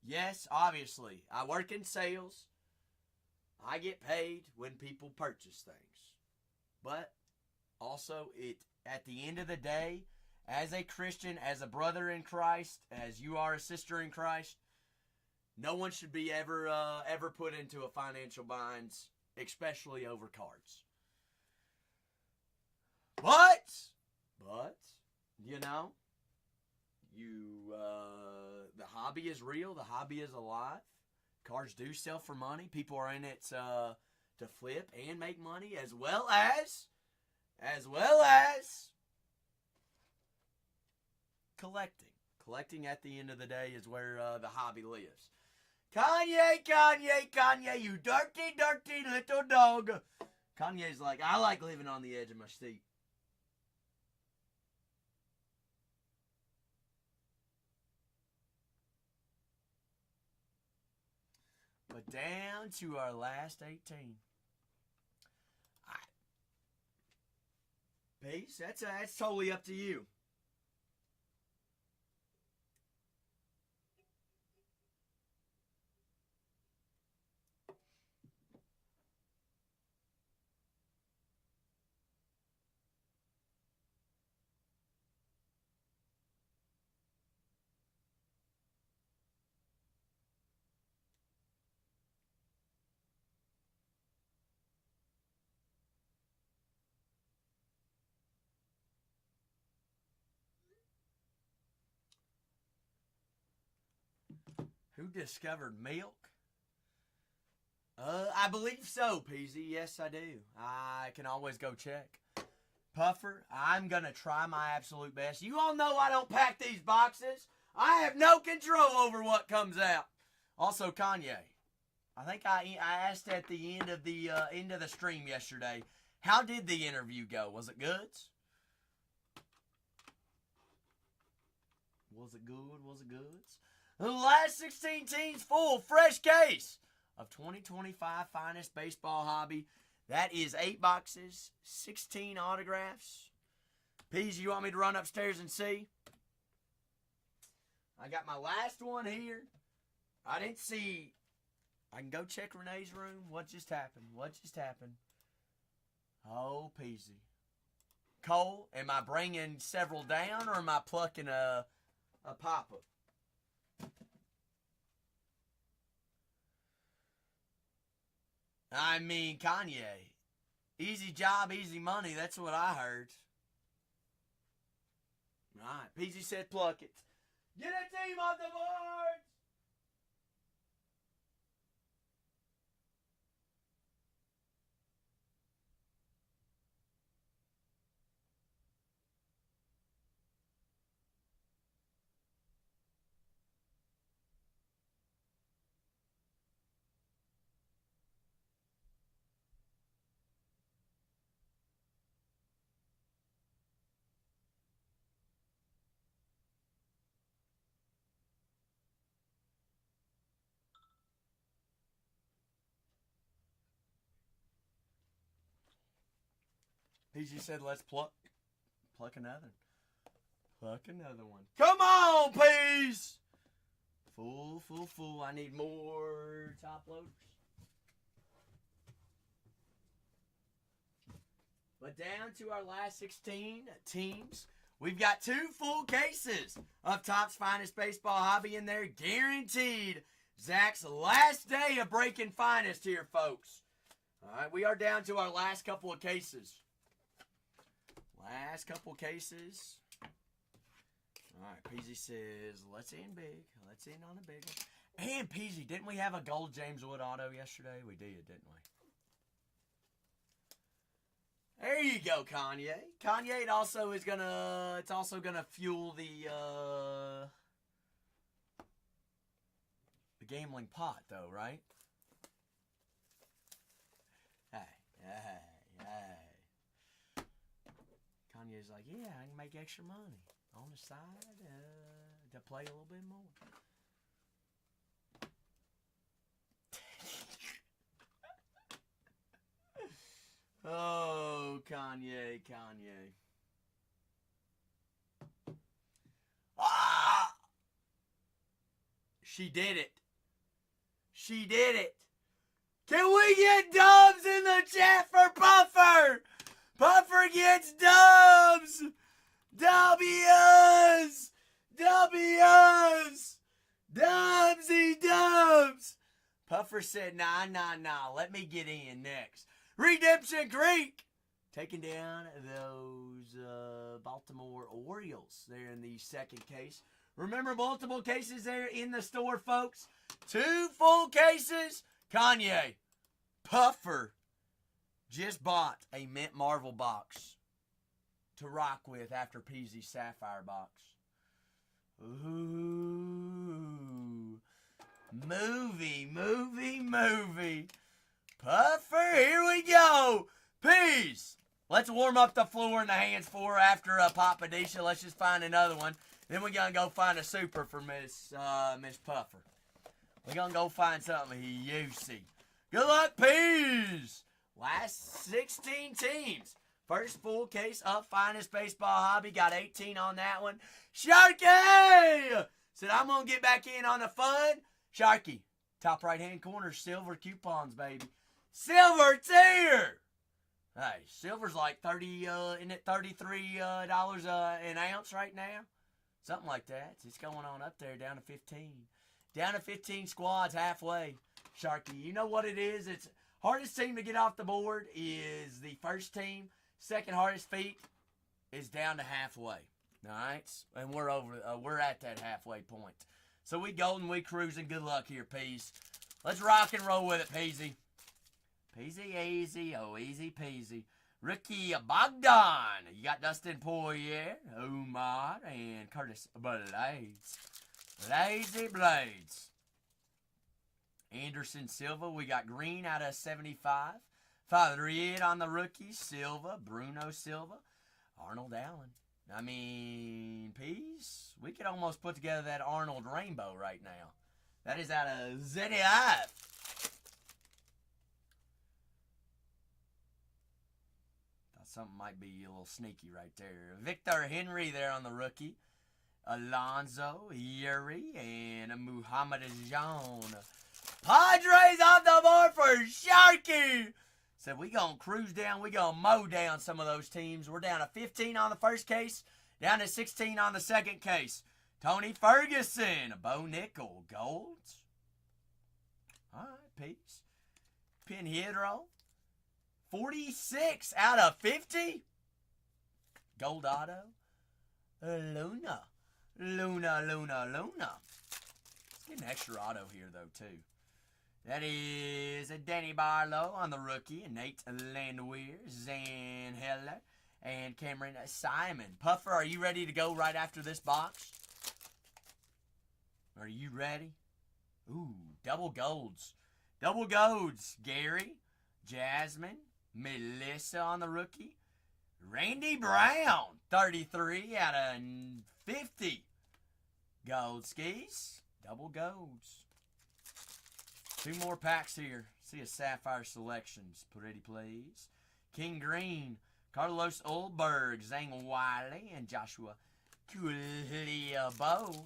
Yes, obviously. I work in sales. I get paid when people purchase things. But also, at the end of the day, as a Christian, as a brother in Christ, as you are a sister in Christ, no one should be ever put into a financial bind, especially over cards. But, you know, the hobby is real. The hobby is alive. Cards do sell for money. People are in it to flip and make money, as well as collecting. Collecting at the end of the day is where the hobby lives. Kanye, you dirty little dog. Kanye's like, I like living on the edge of my seat. But down to our last 18. Peace. That's totally up to you. Who discovered milk? I believe so, Peasy. Yes, I do. I can always go check. Puffer, I'm going to try my absolute best. You all know I don't pack these boxes. I have no control over what comes out. Also, Kanye, I think I asked at the end of the stream yesterday, how did the interview go? Was it good? Was it good? The last 16 teams full, fresh case of 2025 finest baseball hobby. That is 8 boxes, 16 autographs. Peas, you want me to run upstairs and see? I got my last one here. I didn't see. I can go check Renee's room. What just happened? Oh, Peasy. Cole, am I bringing several down or am I plucking a papa? I mean, Kanye. Easy job, easy money. That's what I heard. All right. Peasy said pluck it. Get a team off the board! PG said, let's pluck another. Pluck another one. Come on, Peas! Full. I need more top loaders. But down to our last 16 teams. We've got 2 full cases of Topps Finest Baseball Hobby in there, guaranteed. Zach's last day of breaking finest here, folks. All right, we are down to our last couple of cases. Last couple cases. All right, Peasy says, let's end big. Let's end on a big one. And Peasy, didn't we have a gold James Wood auto yesterday? We did, didn't we? There you go, Kanye. Kanye, it also is gonna. It's also gonna fuel the gambling pot, though, right? Hey. Kanye's like, yeah, I can make extra money on the side to play a little bit more. Oh, Kanye. Ah! She did it. Can we get dubs in the chat for Puffer? Puffer gets dubs. W's. Dubsy dubs. Puffer said, nah. Let me get in next. Redemption Creek taking down those Baltimore Orioles there in the second case. Remember, multiple cases there in the store, folks. 2 full cases. Kanye, Puffer just bought a Mint Marvel box to rock with after Peasy's Sapphire box. Ooh. Movie. Puffer, here we go. Peace. Let's warm up the floor and the hands for her after Papadisha. Let's just find another one. Then we're going to go find a super for Miss Puffer. We're going to go find something juicy. Good luck, Peas. Last 16 teams. First full case of Finest Baseball Hobby. Got 18 on that one. Sharky said, I'm going to get back in on the fun. Sharky, top right-hand corner, silver coupons, baby. Silver tier. Hey, silver's like isn't it $33 an ounce right now? Something like that. It's going on up there, down to 15. Down to 15 squads halfway. Sharky, you know what it is? It's hardest team to get off the board is the first team. Second hardest feat is down to halfway. All right? And we're at that halfway point. So we golden, we cruising. Good luck here, Peas. Let's rock and roll with it, Peasy. Peasy easy, easy peasy. Ricky Bogdan. You got Dustin Poirier, Umar, and Curtis Blades. Lazy Blades. Anderson Silva. We got Green out of 75. Father Reed on the rookie. Silva. Bruno Silva. Arnold Allen. I mean, Peas, we could almost put together that Arnold rainbow right now. That is out of ZDF. Something might be a little sneaky right there. Victor Henry there on the rookie. Alonzo, Yuri, and Muhammad Ajan. Padres on the board for Sharky. Said we gonna cruise down. We gonna mow down some of those teams. We're down to 15 on the first case. Down to 16 on the second case. Tony Ferguson, Bo Nickel, Golds. All right, Peace. Pinheiro. 46 out of 50. Gold auto. Luna. Let's get an extra auto here, though, too. That is a Danny Barlow on the rookie. Nate Landwehr, Zan Heller, and Cameron Simon. Puffer, are you ready to go right after this box? Are you ready? Ooh, double golds. Double golds. Gary, Jasmine, Melissa on the rookie. Randy Brown, 33 out of 50. Gold skis, double golds. 2 more packs here. See a Sapphire Selections. Pretty please. King Green, Carlos Ulberg, Zhang Wiley, and Joshua Culiabo.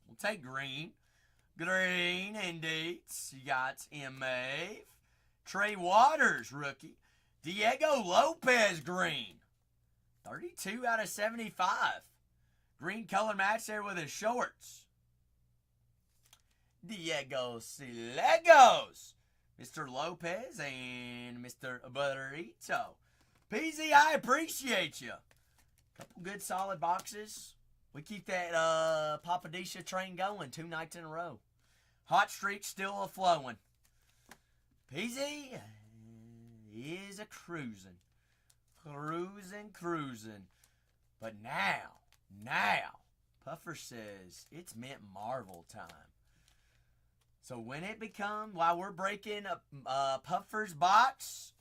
We'll take green. Green indeed. You got M.A. Trey Waters, rookie. Diego Lopez, green. 32 out of 75. Green color match there with his shorts. Diego Cilegos, Mr. Lopez, and Mr. Burrito. PZ, I appreciate you. Couple good solid boxes. We keep that Papadisha train going 2 nights in a row. Hot streak still a-flowing. PZ is a cruising. Cruising. But now, Puffer says it's Mint Marvel time. So when it becomes, while we're breaking Puffer's box,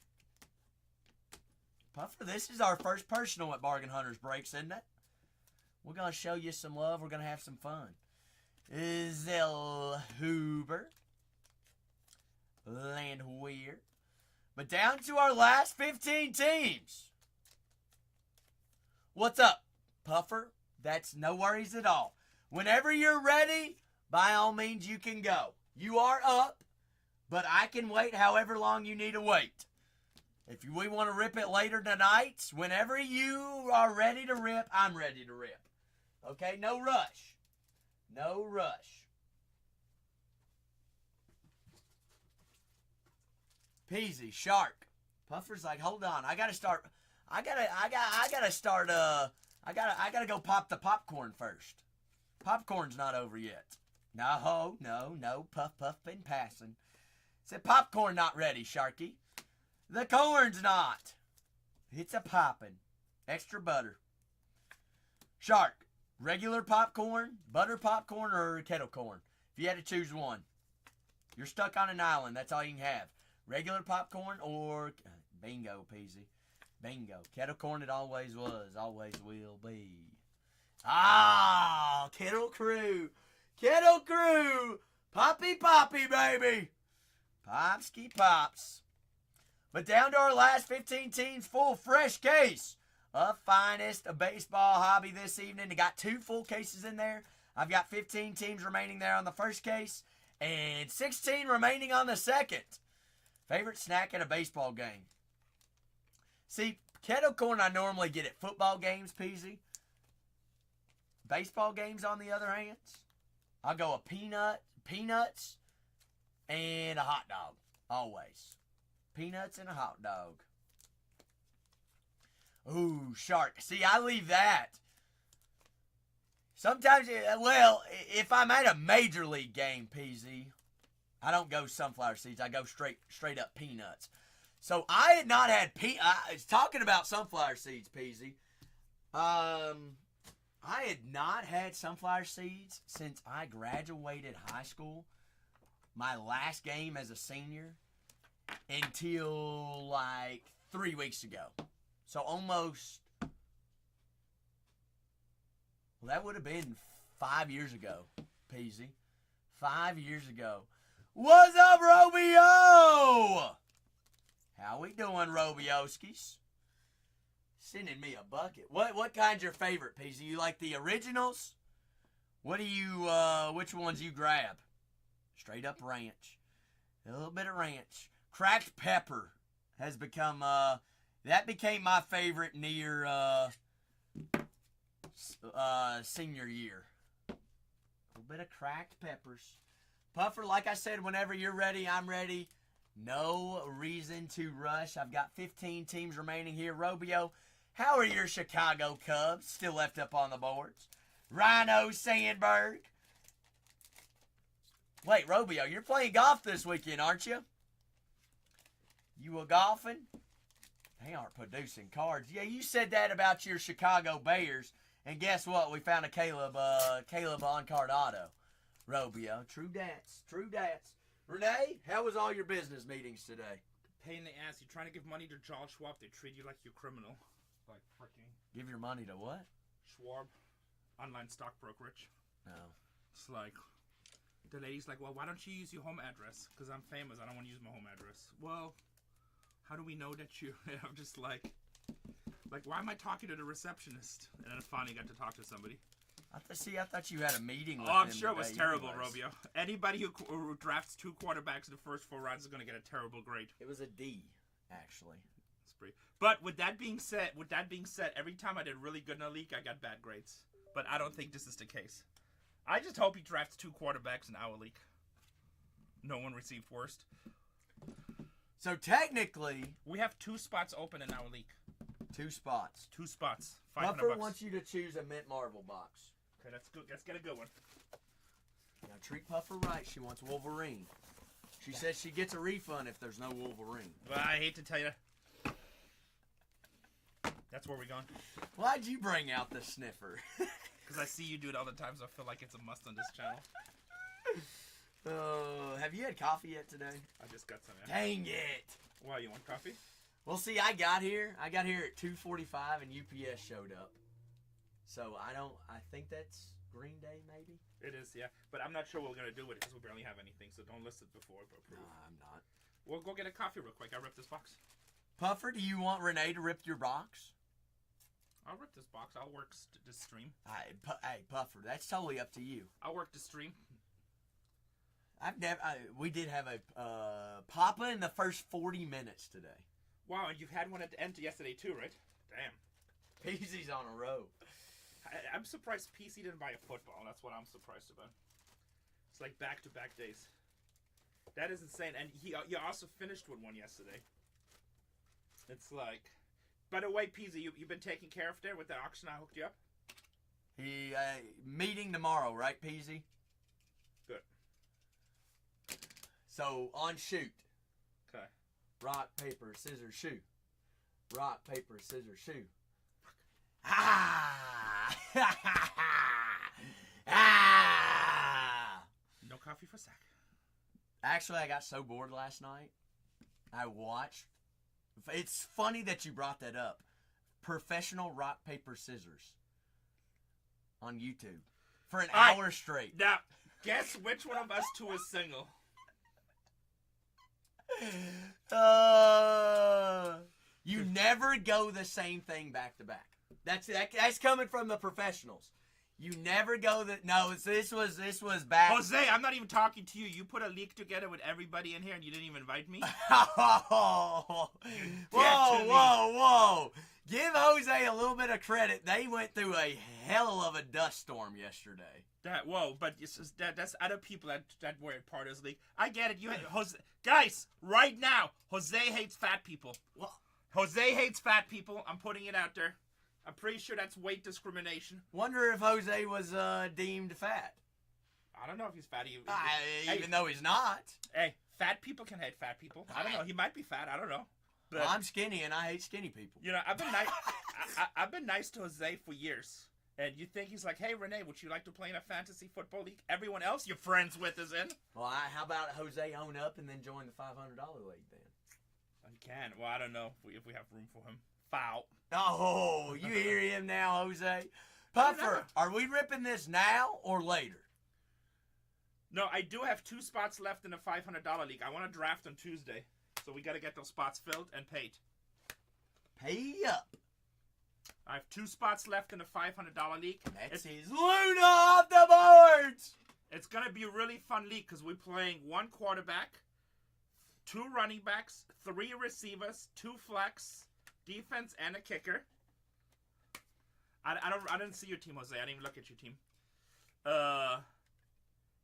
Puffer, this is our first personal at Bargain Hunters Breaks, isn't it? We're going to show you some love. We're going to have some fun. Zell Huber. Landwehr. But down to our last 15 teams. What's up, Puffer? That's no worries at all. Whenever you're ready, by all means, you can go. You are up, but I can wait however long you need to wait. If we want to rip it later tonight, whenever you are ready to rip, I'm ready to rip. Okay? No rush. No rush. Peasy, Shark. Puffer's like, hold on, I gotta go pop the popcorn first. Popcorn's not over yet. No, Puff been passing. Said popcorn not ready, Sharky. The corn's not. It's a poppin'. Extra butter. Shark, regular popcorn, butter popcorn, or kettle corn? If you had to choose one. You're stuck on an island, that's all you can have. Regular popcorn or... Bingo, Peasy. Bingo. Kettle corn it always was, always will be. Ah, Kettle Crew. Kettle Crew. Poppy, baby. Popsky pops. But down to our last 15 teams, full fresh case of finest of baseball hobby this evening. They got 2 full cases in there. I've got 15 teams remaining there on the first case and 16 remaining on the second. Favorite snack at a baseball game? See, kettle corn I normally get at football games, Peasy. Baseball games, on the other hand, I'll go a peanuts, and a hot dog. Always. Peanuts and a hot dog. Ooh, Shark. See, I leave that. Sometimes, well, if I'm at a major league game, PZ, I don't go sunflower seeds. I go straight up peanuts. So I had not had talking about sunflower seeds, PZ. I had not had sunflower seeds since I graduated high school. My last game as a senior until like 3 weeks ago. So almost, well, that would have been 5 years ago, Peasy. 5 years ago. What's up, Robio? How we doing, Robioskis? Sending me a bucket. What kind's your favorite, Peasy? You like the originals? What do you, which ones you grab? Straight up ranch. A little bit of ranch. Cracked pepper has become, that became my favorite near, senior year. A little bit of cracked peppers. Puffer, like I said, whenever you're ready, I'm ready. No reason to rush. I've got 15 teams remaining here. Robio, how are your Chicago Cubs still left up on the boards? Rhino Sandberg. Wait, Robio, you're playing golf this weekend, aren't you? You a golfing? They aren't producing cards. Yeah, you said that about your Chicago Bears. And guess what? We found a Caleb on-card auto. Robio. True dats. Renee, how was all your business meetings today? Pain in the ass. You're trying to give money to Charles Schwab, they treat you like you're criminal. Like freaking Give your money to what? Schwab. Online stock brokerage. No. It's like, the lady's like, well, why don't you use your home address? Because I'm famous. I don't want to use my home address. Well, How do we know that you? I'm just like, why am I talking to the receptionist? And then finally got to talk to somebody. I thought you had a meeting with Oh, I'm them sure it was today terrible, anyways. Romeo. Anybody who drafts 2 quarterbacks in the first 4 rounds is going to get a terrible grade. It was a D, actually. But with that being said, every time I did really good in a league, I got bad grades. But I don't think this is the case. I just hope he drafts 2 quarterbacks in our league. No one received worst. So technically, We have 2 spots open in our league. 2 spots. 2 spots. Puffer $500. wants you to choose a Mint Marvel box. Okay, that's good. Let's get a good one. Now treat Puffer right. She wants Wolverine. She says she gets a refund if there's no Wolverine. Well, I hate to tell you. That's where we're going. Why'd you bring out the sniffer? Because I see you do it all the time, so I feel like it's a must on this channel. Have you had coffee yet today? I just got some. Yeah. Dang it! Why, you want coffee? Well, see, I got here at 2:45 and UPS showed up. So I think that's Green Day maybe? It is, yeah. But I'm not sure what we're going to do with it because we barely have anything, so don't list it before we approve. No, I'm not. We'll go get a coffee real quick. I'll rip this box. Puffer, do you want Renee to rip your box? I'll rip this box. I'll work the stream. Hey, Puffer, that's totally up to you. I'll work the stream. We did have a Papa in the first 40 minutes today. Wow, and you've had one at the end yesterday too, right? Damn. Peasy's on a roll. I'm surprised PC didn't buy a football. That's what I'm surprised about. It's like back-to-back days. That is insane. And he also finished with one yesterday. It's like... By the way, Peasy, you've been taken care of there with the auction I hooked you up? He meeting tomorrow, right, Peasy? Good. So, on shoot. Okay. Rock, paper, scissors, shoe. Rock, paper, scissors, shoe. Ah! Ah! No coffee for Zach. Actually, I got so bored last night. I watched. It's funny that you brought that up. Professional rock, paper, scissors. On YouTube. For an hour straight. Now, guess which one of us two is single? You never go the same thing back to back. That's coming from the professionals. You never go this was bad. Jose, I'm not even talking to you. You put a leak together with everybody in here and you didn't even invite me? Whoa. Give Jose a little bit of credit. They went through a hell of a dust storm yesterday. That's other people that were part of this league. I get it. You had Jose. Guys, right now, Jose hates fat people. What? Jose hates fat people. I'm putting it out there. I'm pretty sure that's weight discrimination. Wonder if Jose was deemed fat. I don't know if he's fat. Even though he's not. Hey, fat people can hate fat people. I don't know. He might be fat. I don't know. But, well, I'm skinny and I hate skinny people. You know, I've been nice. I've been nice to Jose for years. And you think he's like, hey, Renee, would you like to play in a fantasy football league? Everyone else you're friends with is in. Well, how about Jose own up and then join the $500 league then? He can. Well, I don't know if we have room for him. Foul. Oh, you hear him now, Jose? Puffer, are we ripping this now or later? No, I do have 2 spots left in the $500 league. I want to draft on Tuesday. So we got to get those spots filled and paid. Pay up. I have 2 spots left in the $500 league. That's his Luna off the boards. It's going to be a really fun league because we're playing 1 quarterback, 2 running backs, 3 receivers, 2 flex, defense, and a kicker. I didn't see your team, Jose. I didn't even look at your team.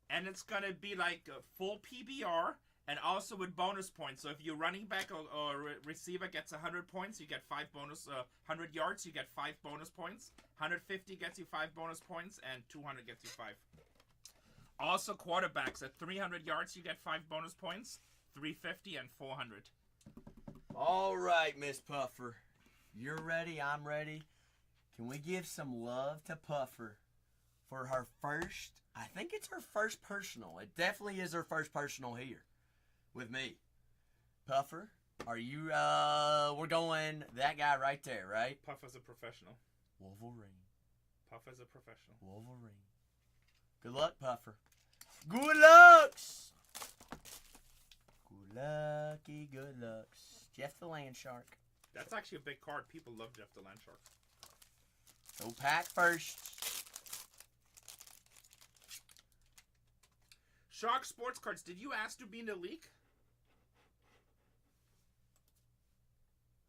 And it's going to be like a full PBR and also with bonus points. So if your running back or receiver gets 100 points, you get 5 bonus. 100 yards, you get 5 bonus points. 150 gets you 5 bonus points, and 200 gets you 5. Also, quarterbacks at 300 yards, you get 5 bonus points. 350 and 400. All right, Miss Puffer. You're ready. I'm ready. Can we give some love to Puffer for her first? I think it's her first personal. It definitely is her first personal here with me. Puffer, are you, we're going that guy right there, right? Puff as a professional. Wolverine. Puff as a professional. Wolverine. Good luck, Puffer. Good lucks! Good lucky, good lucks. Jeff the Land Shark. That's actually a big card. People love Jeff the Land Shark. So pack first. Shark Sports Cards. Did you ask to be in the league?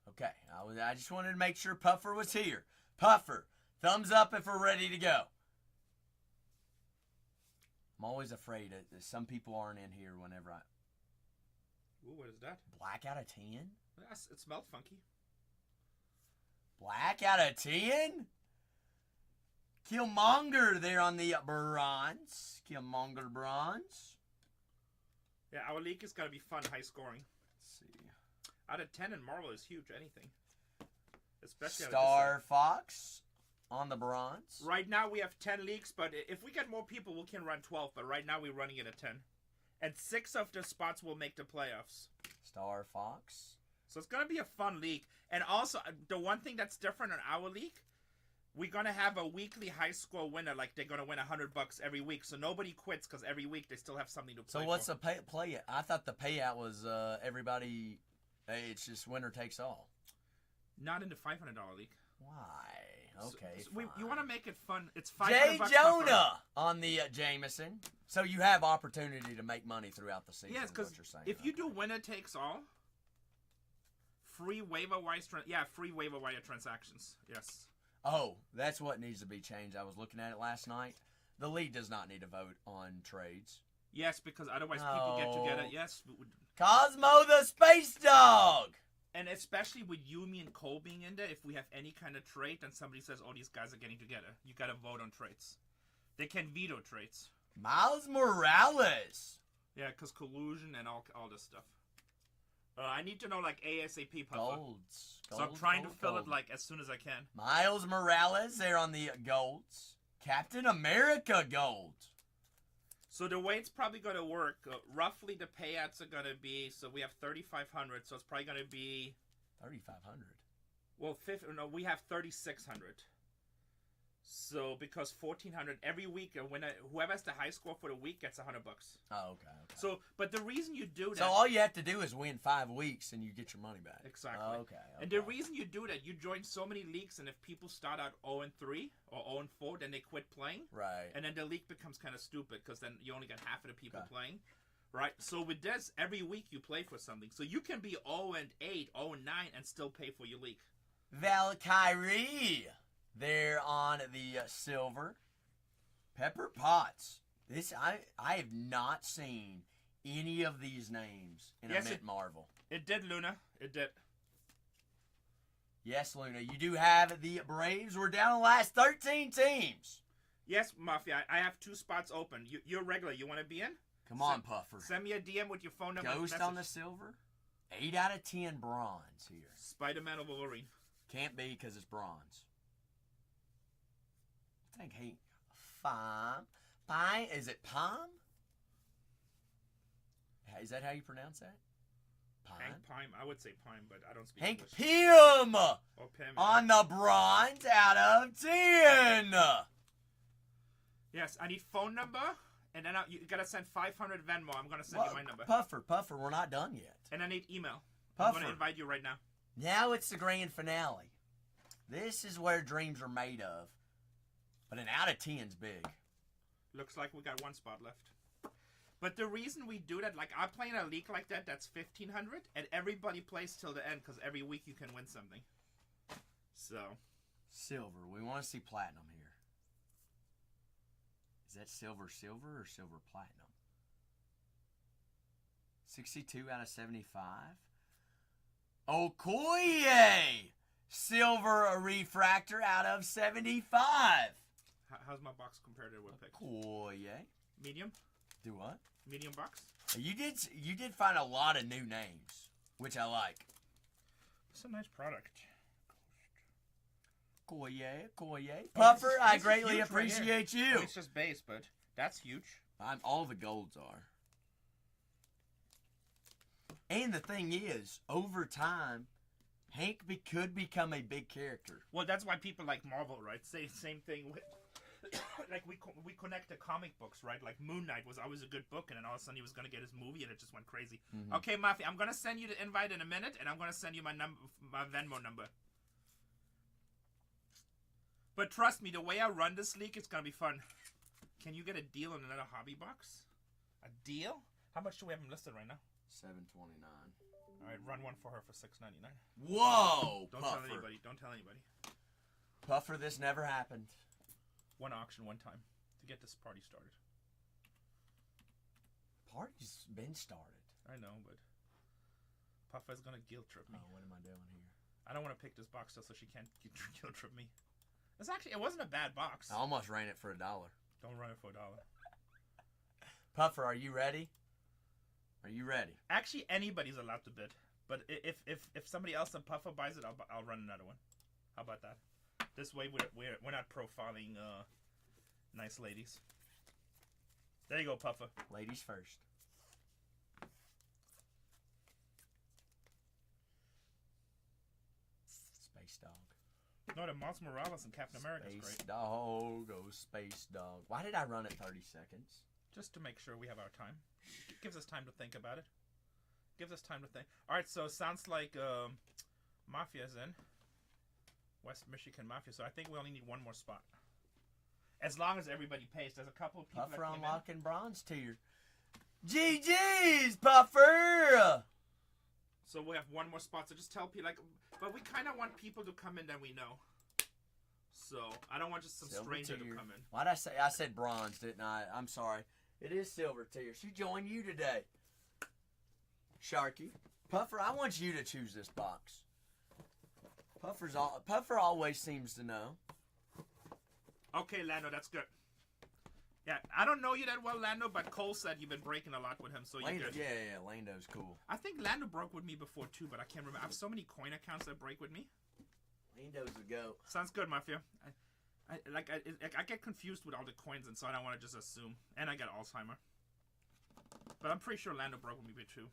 Okay, I just wanted to make sure Puffer was here. Puffer, thumbs up if we're ready to go. I'm always afraid that some people aren't in here whenever I... Ooh, what is that? Black out of 10? Yes, it smelled funky. Black out of 10? Killmonger there on the bronze. Killmonger bronze. Yeah, our league is going to be fun, high scoring. Let's see. Out of 10 in Marvel is huge, anything. Especially Star Fox on the bronze. Right now we have 10 leagues, but if we get more people, we can run 12. But right now we're running it at 10. And 6 of the spots will make the playoffs. Star Fox. So it's going to be a fun league. And also, the one thing that's different in our league, we're going to have a weekly high score winner. Like, they're going to win $100 every week. So nobody quits because every week they still have something to play So what's for. the play? I thought the payout was everybody, it's just winner takes all. Not in the $500 league. Why? Okay, So you want to make it fun. It's $500 Jay per Jonah on the Jameson. So you have opportunity to make money throughout the season. Yes, because if you do winner takes all, free waiver wire transactions. Yes. Oh, that's what needs to be changed. I was looking at it last night. The league does not need to vote on trades. Yes, because otherwise people get together. No. Yes. Cosmo the Space Dog. And especially with Yumi and Cole being in there, if we have any kind of trade, then somebody says, oh, these guys are getting together. You got to vote on trades. They can veto trades. Miles Morales. Yeah, because collusion and all this stuff. I need to know, like, ASAP, Puffer. Golds. So I'm trying to fill it, like, as soon as I can. Miles Morales there on the golds. Captain America gold. So the way it's probably going to work, roughly the payouts are going to be, so we have 3,500, so it's probably going to be... 3,500. Well, we have 3,600. So because 1,400 every week, whoever has the high score for the week gets $100. Oh, okay. So, but the reason you do that... So all you have to do is win 5 weeks and you get your money back. Exactly. Oh, okay. And the reason you do that, you join so many leagues, and if people start out 0-3 or 0-4, then they quit playing. Right. And then the league becomes kind of stupid because then you only get half of the people playing. Right? So with this, every week you play for something. So you can be 0-8, 0-9, and still pay for your league. Valkyrie there on the silver. Pepper Potts. This I have not seen any of these names in a Mint Marvel. It did, Luna. It did. Yes, Luna. You do have the Braves. We're down the last 13 teams. Yes, Mafia. I have 2 spots open. You're regular. You want to be in? Come on, Puffer. Send me a DM with your phone number. Ghost on the silver. 8 out of 10 bronze here. Spider-Man or Wolverine. Can't be because it's bronze. I think Pine. Is it Palm? Is that how you pronounce that? Pine? Hank Pym. I would say Pym, but I don't speak Hank English. Pym Or Pym. on the bronze out of 10. Yes, I need phone number, and then you gotta send 500 Venmo. I'm gonna send you my number. Puffer, we're not done yet. And I need email. Puffer. I'm gonna invite you right now. Now it's the grand finale. This is where dreams are made of. But an out of 10's big. Looks like we got 1 spot left. But the reason we do that, like I play in a league like that, that's 1,500, and everybody plays till the end because every week you can win something. So. Silver. We want to see platinum here. Is that silver or silver platinum? 62 out of 75. Okoye! Silver refractor out of 75. How's my box compared to what pick? Okoye. Medium? Do what? Medium box? You did find a lot of new names, which I like. It's a nice product. Koye. Puffer, I greatly appreciate you. It's just base, but that's huge. All the golds are. And the thing is, over time, Hank could become a big character. Well, that's why people like Marvel, right? Same thing with like we connect the comic books, right? Like Moon Knight was always a good book, and then all of a sudden he was gonna get his movie, and it just went crazy. Mm-hmm. Okay, Mafia, I'm gonna send you the invite in a minute, and I'm gonna send you my Venmo number. But trust me, the way I run this league, it's gonna be fun. Can you get a deal on another hobby box? A deal? How much do we have them listed right now? $7.29. All right, run one for her for $6.99. Whoa! Don't Puffer. tell anybody. Don't tell anybody. Puffer, this never happened. One auction, one time, to get this party started. Party's been started. I know, but Puffer's gonna guilt trip me. Oh, what am I doing here? I don't want to pick this box still, so she can't guilt trip me. It wasn't a bad box. I almost ran it for $1. Don't run it for $1. Puffer, are you ready? Are you ready? Actually, anybody's allowed to bid. But if somebody else than Puffer buys it, I'll run another one. How about that? This way we're not profiling nice ladies. There you go, Puffer. Ladies first. Space Dog. No, the Miles Morales and Captain America is Space great. Dog, oh Space Dog. Why did I run it 30 seconds? Just to make sure we have our time. It gives us time to think about it. Gives us time to think. All right, so it sounds like Mafia's in. West Michigan Mafia. So I think we only need one more spot. As long as everybody pays. There's a couple of people Puffer that came unlocking bronze tier. GG's, Puffer! So we have one more spot. So just tell people, but we kind of want people to come in that we know. So I don't want just some Silver stranger tier. to come in. Why'd I say? I said bronze, didn't I? I'm sorry. It is silver tier. She joined you today. Sharky. Puffer, I want you to choose this box. Puffer always seems to know. Okay, Lando, that's good. Yeah, I don't know you that well, Lando, but Cole said you've been breaking a lot with him, so you're Lando, good. yeah, Lando's cool. I think Lando broke with me before, too, but I can't remember. I have so many coin accounts that break with me. Lando's the goat. Sounds good, Mafia. I get confused with all the coins, and so I don't want to just assume. And I got Alzheimer. But I'm pretty sure Lando broke with me, too.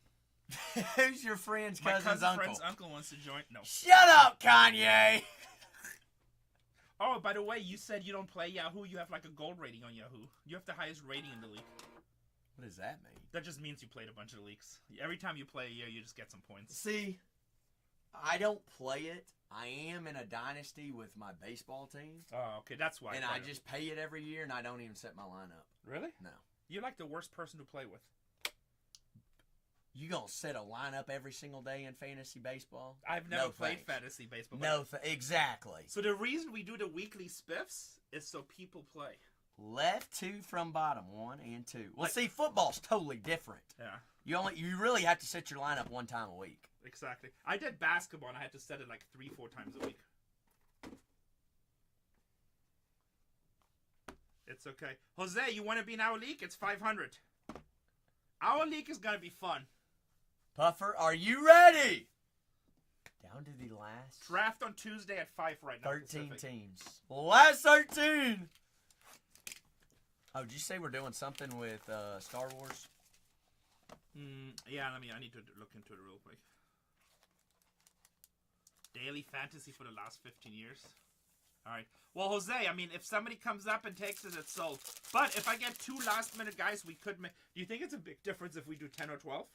Who's your friend's My cousin's uncle? friend's uncle wants to join. No. Shut up, Kanye! Oh, by the way, you said you don't play Yahoo. You have like a gold rating on Yahoo. You have the highest rating in the league. What does that mean? That just means you played a bunch of leagues. Every time you play a year, you just get some points. See, I don't play it. I am in a dynasty with my baseball team. Oh, okay, that's why. And I just pay it every year, and I don't even set my lineup. Really? No. You're like the worst person to play with. You gonna set a lineup every single day in fantasy baseball? I've never No played thanks. fantasy baseball. No, exactly. So the reason we do the weekly spiffs is so people play. Left 2 from bottom, 1 and 2. Well, see, football's totally different. Yeah, You really have to set your lineup one time a week. exactly. I did basketball, and I had to set it like 3-4 times a week. It's okay. Jose, you want to be in our league? It's 500. Our league is gonna be fun. Puffer, are you ready? Down to the last Draft on Tuesday at 5 right now. 13 Pacific. teams. Last 13! Oh, did you say we're doing something with Star Wars? Yeah, I need to look into it real quick. Daily fantasy for the last 15 years. All right. Well, Jose, if somebody comes up and takes it, it's sold. But if I get 2 last-minute guys, we could make... Do you think it's a big difference if we do 10 or 12?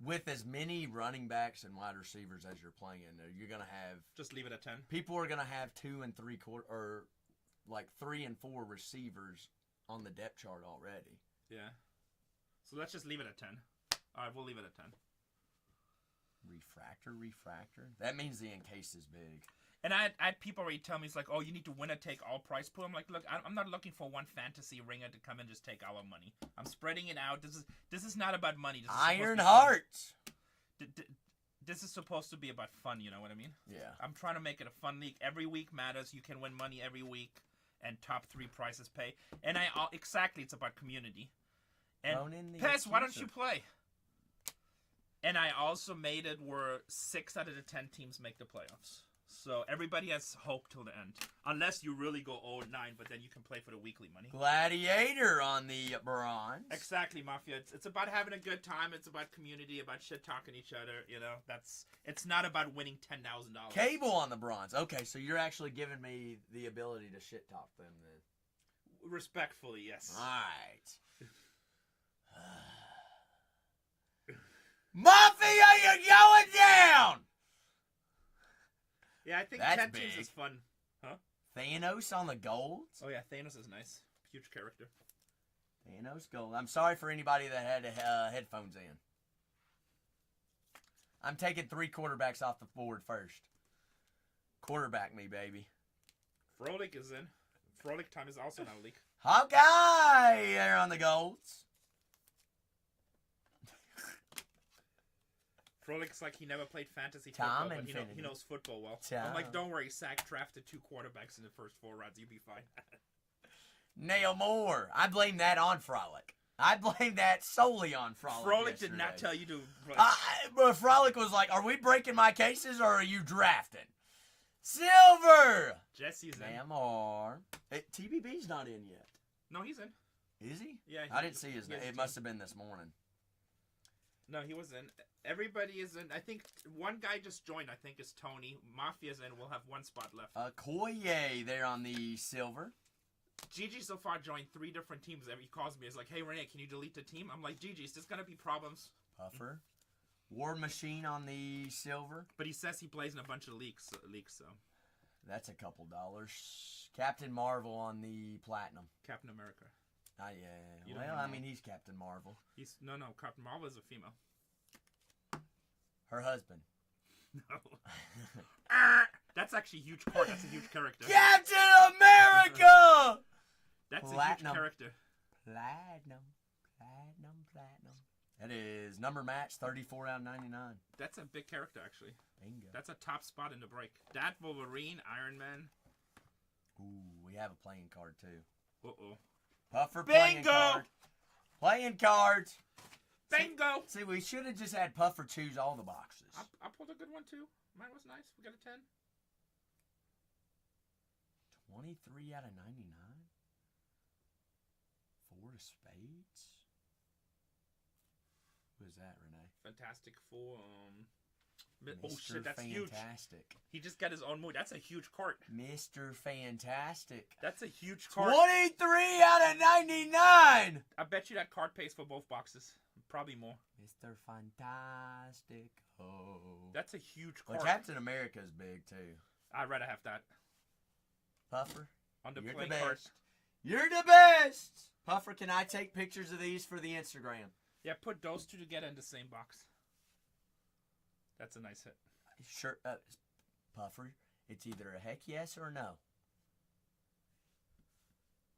With as many running backs and wide receivers as you're playing, you're going to have... Just leave it at 10. People are going to have 2 and 3 quarter, or like 3 and 4 receivers on the depth chart already. Yeah. So let's just leave it at 10. All right, we'll leave it at 10. Refractor? That means the encase is big. And I had people already tell me, it's like, oh, you need to winner take all price pool. I'm like, look, I'm not looking for one fantasy ringer to come and just take our money. I'm spreading it out. This is not about money. This is Iron Hearts! This is supposed to be about fun, you know what I mean? Yeah. I'm trying to make it a fun league. Every week matters. You can win money every week, and top 3 prices pay. And exactly, it's about community. And Pez, why don't you play? And I also made it where 6 out of the 10 teams make the playoffs. So everybody has hope till the end. Unless you really go 0-9, but then you can play for the weekly money. Gladiator on the bronze. Exactly, Mafia. It's about having a good time. It's about community, about shit-talking each other. You know, it's not about winning $10,000. Cable on the bronze. Okay, so you're actually giving me the ability to shit talk them then. Respectfully, yes. All right. Mafia, you're going down! Yeah, I think That's 10 teams big. is fun. Huh? Thanos on the golds? Oh yeah, Thanos is nice. Huge character. Thanos gold. I'm sorry for anybody that had headphones in. I'm taking 3 quarterbacks off the board first. Quarterback me, baby. Frolic is in. Frolic time is also now leak. Hawkeye there on the golds. Frolic's like he never played fantasy Tom football, but Infinity. he knows football well. Tom. I'm like, don't worry, Sack drafted 2 quarterbacks in the first 4 rounds. You'll be fine. Nail more. I blame that on Frolic. I blame that solely on Frolic. Frolic did yesterday. not tell you to. But Frolic was like, "Are we breaking my cases or are you drafting?" Silver. Jesse's in. Namor. TBB's not in yet. No, he's in. Is he? Yeah. I didn't see his he name. has It two. must have been this morning. No, he was in. Everybody is in. I think one guy just joined. I think is Tony. Mafia's in. We'll have 1 spot left. Koye there on the silver. Gigi so far joined 3 different teams. He calls me. He's like, "Hey Renee, can you delete the team?" I'm like, "Gigi, is this gonna be problems?" Puffer. War Machine on the silver. But he says he plays in a bunch of leagues. So That's a couple dollars. Captain Marvel on the platinum. Captain America. Yeah. You don't Well, know. I mean, he's Captain Marvel. He's no. Captain Marvel is a female. Her husband. No. That's actually a huge part. That's a huge character. Captain America! That's Platinum. a huge character. Platinum. That is number match 34 out of 99. That's a big character, actually. Bingo. That's a top spot in the break. That, Wolverine, Iron Man. Ooh, we have a playing card too. Uh-oh. Puffer playing Bingo! card. Playing cards. Bingo! See, we should have just had Puffer choose all the boxes. I pulled a good one, too. Mine was nice. We got a 10. 23 out of 99. 4 of spades. Who is that, Renee? Fantastic Four. Oh, Mr. shit, that's huge. Fantastic. He just got his own movie. That's a huge cart. Mr. Fantastic. That's a huge cart. 23 out of 99. I bet you that card pays for both boxes. Probably more. Mr. Fantastic. Oh. That's a huge Well, cart. Captain America's big, too. I'd rather have that. Puffer, On the you're the playing best. card. You're the best. Puffer, can I take pictures of these for the Instagram? Yeah, put those 2 together in the same box. That's a nice hit. Sure. Puffer, it's either a heck yes or a no.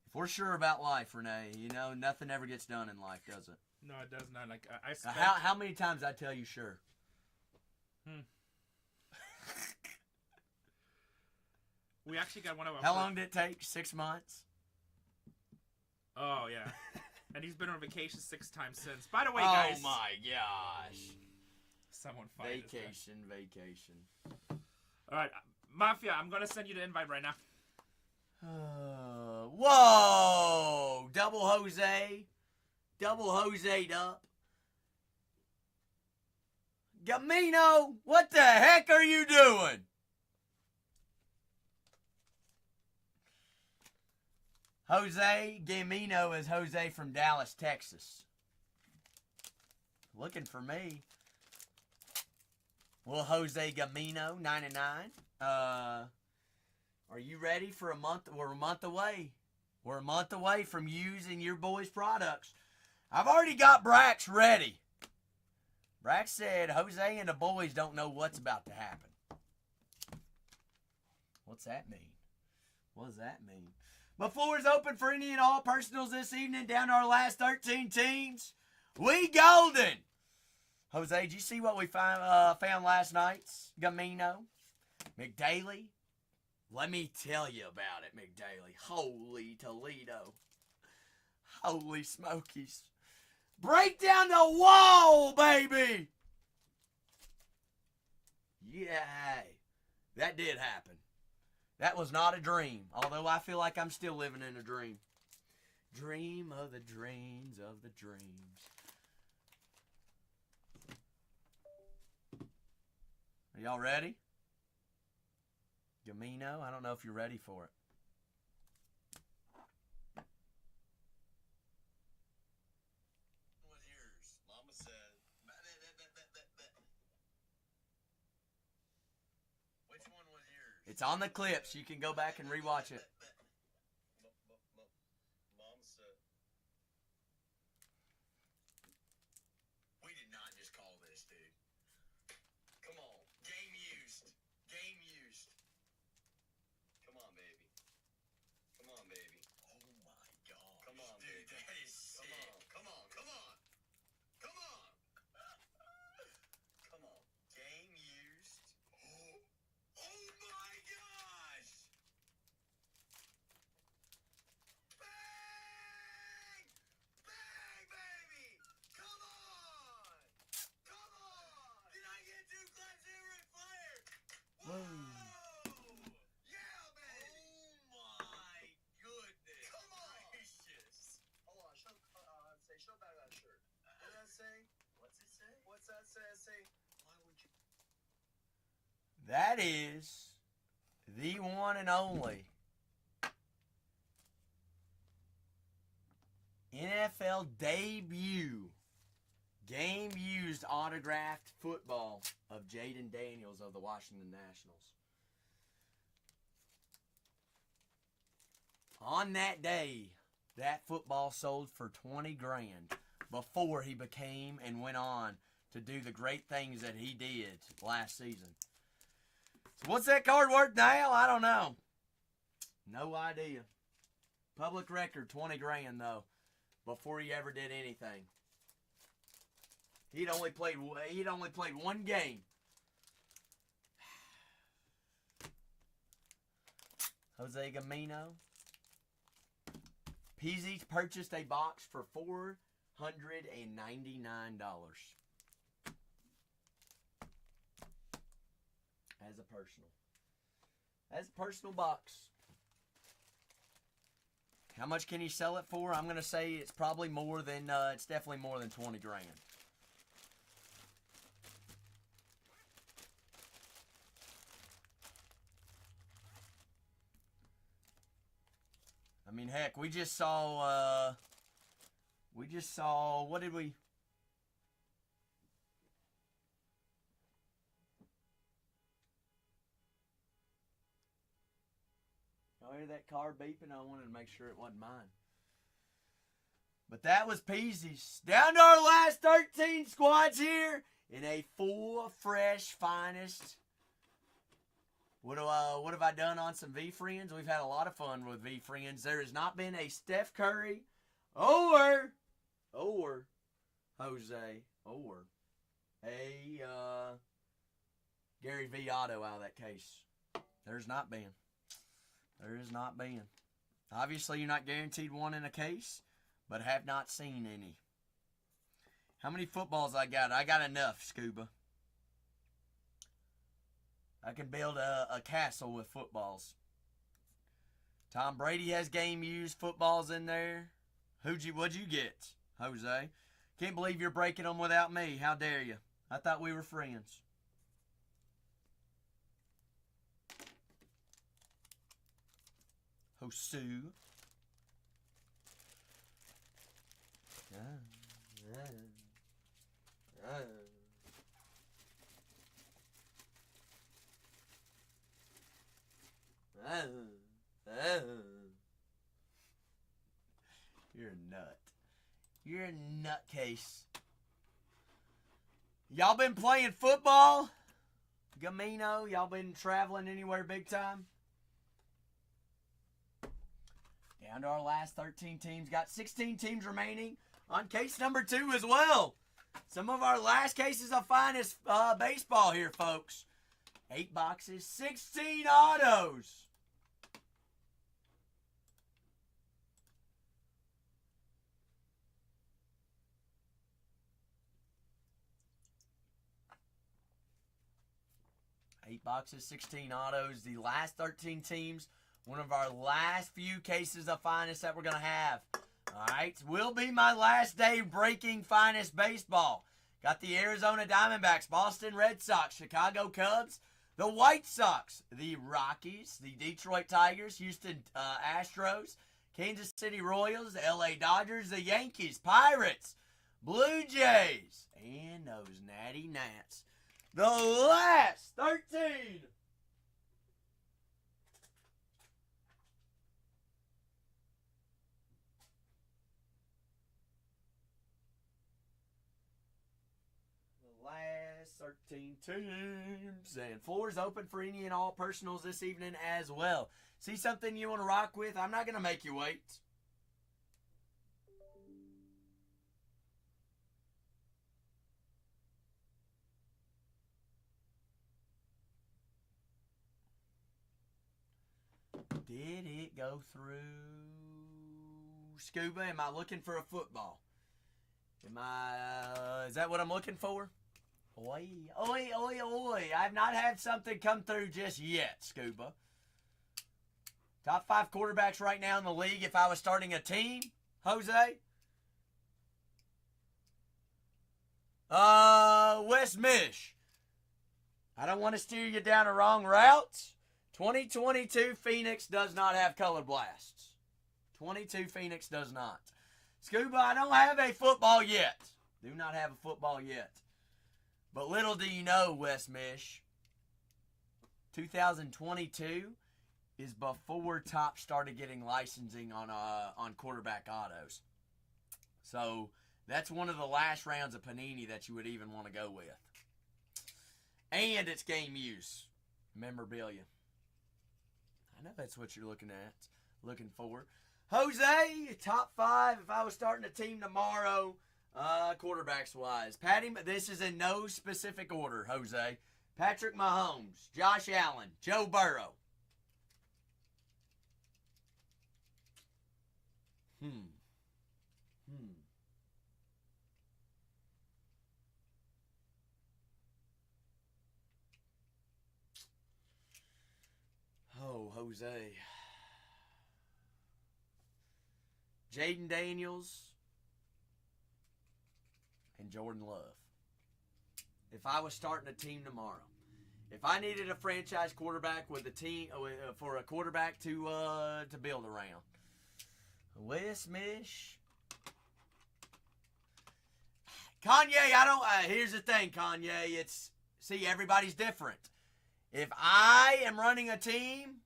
If we're sure about life, Renee, you know, nothing ever gets done in life, does it? No, it does not. Like I Now, spent. how many times I tell you sure? We actually got one of our. How long did it take? 6 months? Oh yeah, and he's been on vacation 6 times since. By the way, Oh guys. my gosh. Someone find this guy. Vacation. All right, Mafia. I'm gonna send you the invite right now. Whoa! Double Jose. Double Jose'd up. Gamino, what the heck are you doing? Jose Gamino is Jose from Dallas, Texas. Looking for me. Well, Jose Gamino, 99. Are you ready for a month? We're a month away. We're a month away from using your boys' products. I've already got Brax ready. Brax said Jose and the boys don't know what's about to happen. What's that mean? What does that mean? The floor is open for any and all personals this evening, down to our last 13 teams. We golden. Jose, did you see what we found last night? Gamino, McDaily. Let me tell you about it, McDaily. Holy Toledo. Holy Smokies. Break down the wall, baby. Yeah, that did happen. That was not a dream, although I feel like I'm still living in a dream. Dream of the dreams of the dreams. Are y'all ready? Gamino, I don't know if you're ready for it. It's on the clips. You can go back and rewatch it. Mom said. We did not just call this, dude. Come on. Game used. Game used. Come on, baby. Come on, baby. Oh my God. Come on, dude. Baby. That is sick. Come on. Come on. Come on. Come on. Game used. Oh my gosh. Bang! Bang, baby! Come on! Come on! Did I get two claps here, Ric Flair? Whoa! Yeah, baby! Oh my goodness! Come on! Gracious. Hold on, show back that shirt. What does that say? What's it say? What's that say? Say, why would you? That is the one and only NFL debut game used autographed football of Jaden Daniels of the Washington Nationals. On that day, that football sold for $20,000 before he became and went on to do the great things that he did last season. So what's that card worth now? I don't know. No idea. Public record, $20,000 though, before he ever did anything. He'd only played one game. Jose Gamino. Peasy purchased a box for $499. As a personal box. How much can you sell it for? I'm gonna say it's probably more than it's definitely more than $20,000. I mean, heck, we just saw what did we? I hear that car beeping. I wanted to make sure it wasn't mine. But that was Peasy's. Down to our last 13 squads here in a full, fresh, finest. What have I done on some V-Friends? We've had a lot of fun with V-Friends. There has not been a Steph Curry or Jose or a Gary V auto out of that case. There's not been. There has not been. Obviously, you're not guaranteed one in a case, but have not seen any. How many footballs I got? I got enough, Scuba. I can build a castle with footballs. Tom Brady has game-used footballs in there. What'd you get, Jose? Can't believe you're breaking them without me. How dare you? I thought we were friends. Hosu. You're a nut. You're a nutcase. Y'all been playing football? Gamino, y'all been traveling anywhere big time? Down to our last 13 teams. Got 16 teams remaining on case number 2 as well. Some of our last cases of finest baseball here, folks. 8 boxes, 16 autos. Eight boxes, 16 autos. The last 13 teams. One of our last few cases of finest that we're going to have. All right. Will be my last day breaking finest baseball. Got the Arizona Diamondbacks, Boston Red Sox, Chicago Cubs, the White Sox, the Rockies, the Detroit Tigers, Houston Astros, Kansas City Royals, the LA Dodgers, the Yankees, Pirates, Blue Jays, and those Natty Nats. The last 13 13 teams. And floor is open for any and all personals this evening as well. See something you want to rock with? I'm not going to make you wait. Did it go through? Scuba, am I looking for a football? Is that what I'm looking for? Oi, oi, oi, oi. I've not had something come through just yet, Scuba. Top 5 quarterbacks right now in the league if I was starting a team, Jose? West Mish. I don't want to steer you down a wrong route. 2022 Phoenix does not have color blasts. 22 Phoenix does not. Scuba, I don't have a football yet. Do not have a football yet. But little do you know, West Mish, 2022 is before Top started getting licensing on quarterback autos. So that's one of the last rounds of Panini that you would even want to go with. And it's game use memorabilia. I know that's what you're looking for. Jose, top 5 if I was starting a team tomorrow, quarterbacks wise. Patty, this is in no specific order, Jose. Patrick Mahomes, Josh Allen, Joe Burrow. Oh, Jose. Jaden Daniels and Jordan Love. If I was starting a team tomorrow, if I needed a franchise quarterback with a team for a quarterback to build around, Wes Mish, Kanye. I don't. Here's the thing, Kanye. Everybody's different. If I am running a team,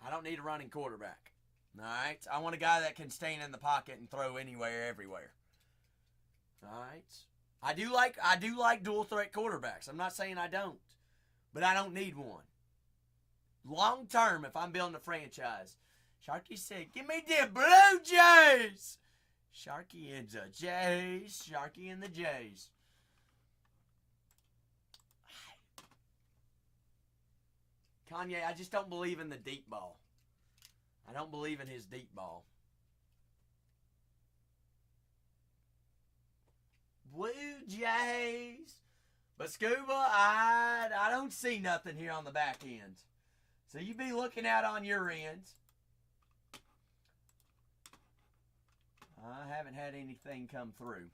I don't need a running quarterback. All right? I want a guy that can stand in the pocket and throw anywhere, everywhere. All right? I do like dual threat quarterbacks. I'm not saying I don't, but I don't need one. Long term, if I'm building a franchise, Sharky said, "Give me the Blue Jays." Sharky and the Jays. Sharky and the Jays. Kanye, I just don't believe in the deep ball. I don't believe in his deep ball. Blue Jays. But Scuba, I don't see nothing here on the back end. So you be looking out on your end. I haven't had anything come through.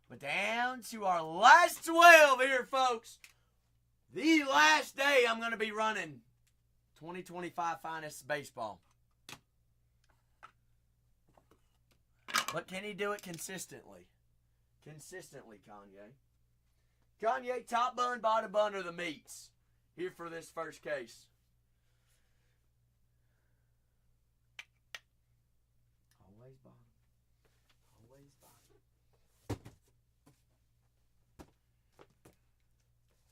But down to our last 12 here, folks. The last day I'm going to be running 2025 Finest Baseball. But can he do it consistently? Consistently, Kanye. Kanye, top bun, bottom bun are the meats here for this first case. Always bottom. Always bottom.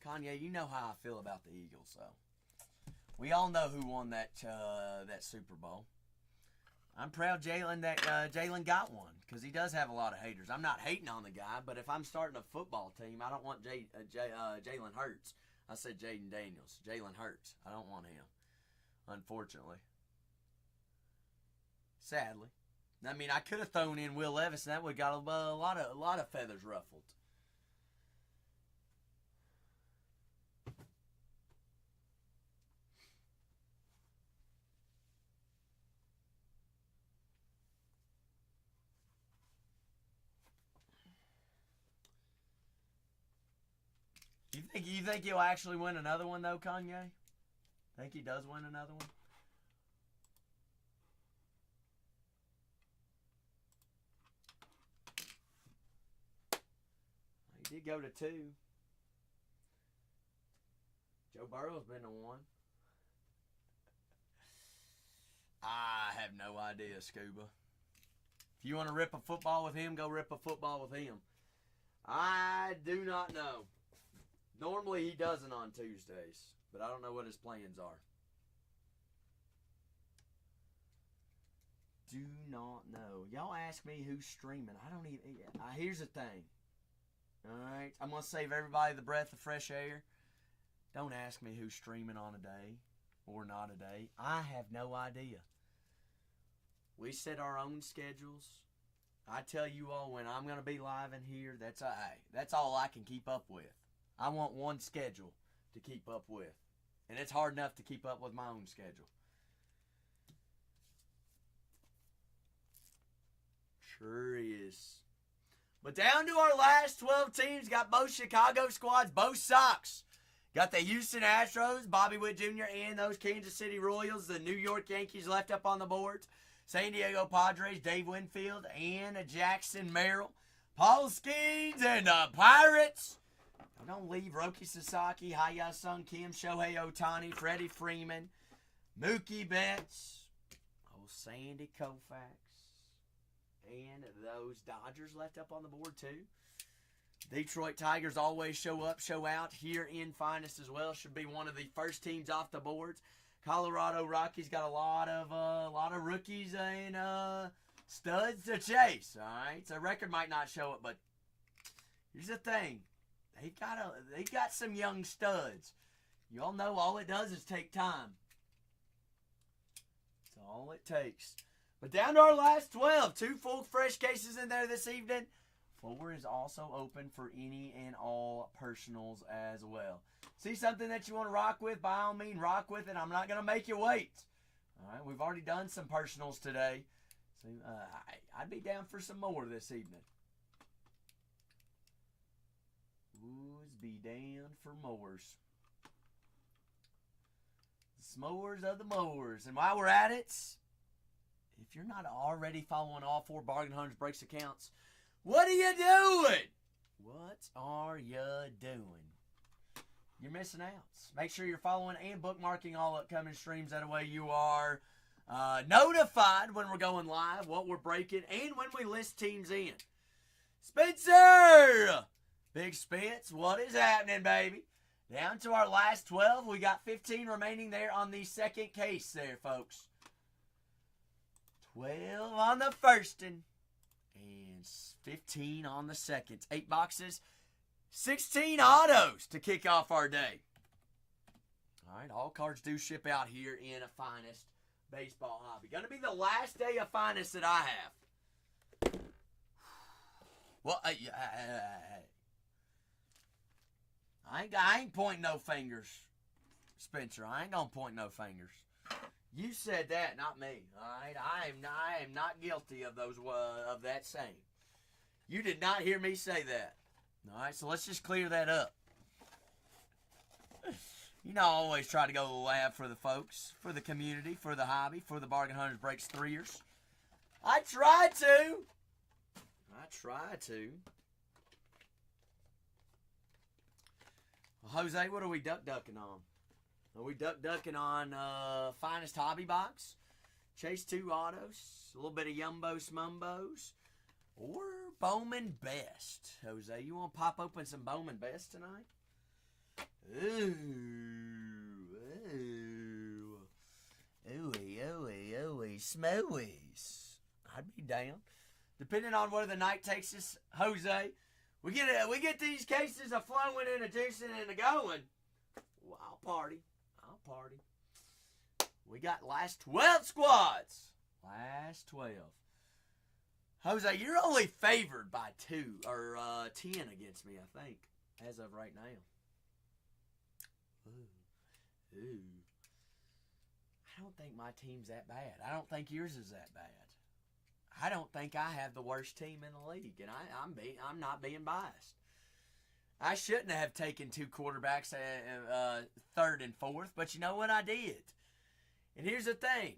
Kanye, you know how I feel about the Eagles, so we all know who won that Super Bowl. I'm proud Jalen got one because he does have a lot of haters. I'm not hating on the guy, but if I'm starting a football team, I don't want Jalen Hurts. I said Jaden Daniels. Jalen Hurts. I don't want him, unfortunately. Sadly. I mean, I could have thrown in Will Levis, and that would have got a lot of feathers ruffled. You think he'll actually win another one though, Kanye? Think he does win another one? He did go to 2. Joe Burrow's been to 1. I have no idea, Scuba. If you want to rip a football with him, go rip a football with him. I do not know. Normally he doesn't on Tuesdays, but I don't know what his plans are. Do not know. Y'all ask me who's streaming. I don't even. Here's the thing. Alright, I'm going to save everybody the breath of fresh air. Don't ask me who's streaming on a day or not a day. I have no idea. We set our own schedules. I tell you all when I'm going to be live in here, that's all I can keep up with. I want one schedule to keep up with. And it's hard enough to keep up with my own schedule. Sure is. But down to our last 12 teams. Got both Chicago squads, both Sox. Got the Houston Astros, Bobby Witt Jr., and those Kansas City Royals. The New York Yankees left up on the boards. San Diego Padres, Dave Winfield, and Jackson Merrill. Paul Skeens and the Pirates. Don't leave Roki Sasaki, Haya-Sung Kim, Shohei Ohtani, Freddie Freeman, Mookie Betts, Sandy Koufax, and those Dodgers left up on the board too. Detroit Tigers always show up, show out here in Finest as well. Should be one of the first teams off the boards. Colorado Rockies got a lot of rookies and studs to chase. All right, so record might not show it, but here's the thing: they got some young studs. You all know all it does is take time. That's all it takes. But down to our last 12, 2 full fresh cases in there this evening. Floor is also open for any and all personals as well. See something that you want to rock with? By all means, rock with it. I'm not going to make you wait. All right, we've already done some personals today. So I'd be down for some more this evening. Would be down for mores. The s'mores of the mores. And while we're at it, if you're not already following all 4 Bargain Hunters Breaks accounts, what are you doing? What are you doing? You're missing out. Make sure you're following and bookmarking all upcoming streams. That way you are notified when we're going live, what we're breaking, and when we list teams in. Spencer! Big Spence, what is happening, baby? Down to our last 12. We got 15 remaining there on the second case there, folks. 12 on the first and 15 on the second. 8 boxes, 16 autos to kick off our day. All right, all cards do ship out here in a Finest baseball hobby. Going to be the last day of Finest that I have. Well, I ain't pointing no fingers, Spencer. I ain't gonna point no fingers. You said that, not me. All right, I am not guilty of of that saying. You did not hear me say that. All right, so let's just clear that up. You know, I always try to go to the lab for the folks, for the community, for the hobby, for the Bargain Hunters Breaks 3ers. I try to. Well, Jose, what are we ducking on? Are we ducking on Finest Hobby Box? Chase 2 autos, a little bit of Yumbo Smumbos, or Bowman Best? Jose, you want to pop open some Bowman Best tonight? Ooh. Ooey, smowies. I'd be down. Depending on where the night takes us, Jose, we get these cases of flowing and a juicing and a going. Well, I'll party. We got last 12 squads. Last 12. Jose, you're only favored by 2 or 10 against me, I think, as of right now. Ooh. I don't think my team's that bad. I don't think yours is that bad. I don't think I have the worst team in the league, and I'm not being biased. I shouldn't have taken 2 quarterbacks, 3rd and 4th, but you know what? I did. And here's the thing.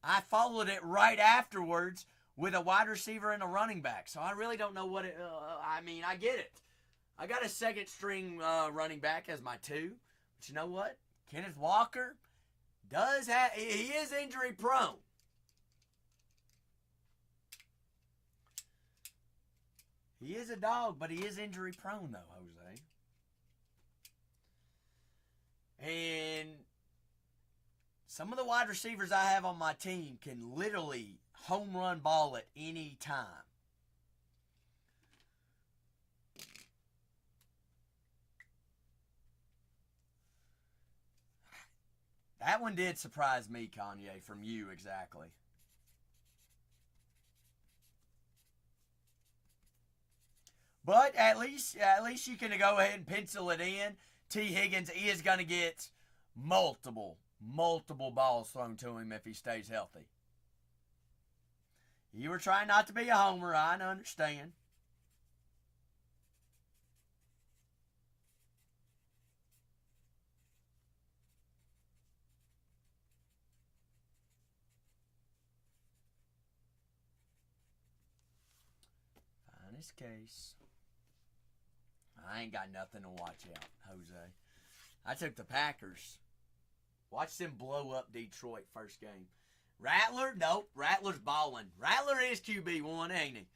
I followed it right afterwards with a wide receiver and a running back, so I really don't know what it I get it. I got a 2nd string running back as my 2, but you know what? Kenneth Walker he is injury prone. He is a dog, but he is injury prone, though, Jose. And some of the wide receivers I have on my team can literally home run ball at any time. That one did surprise me, Kanye, from you exactly. But at least you can go ahead and pencil it in. T. Higgins is going to get multiple balls thrown to him if he stays healthy. You were trying not to be a homer, I understand. Finest case. I ain't got nothing to watch out, Jose. I took the Packers. Watch them blow up Detroit first game. Rattler? Nope. Rattler's balling. Rattler is QB1, ain't he?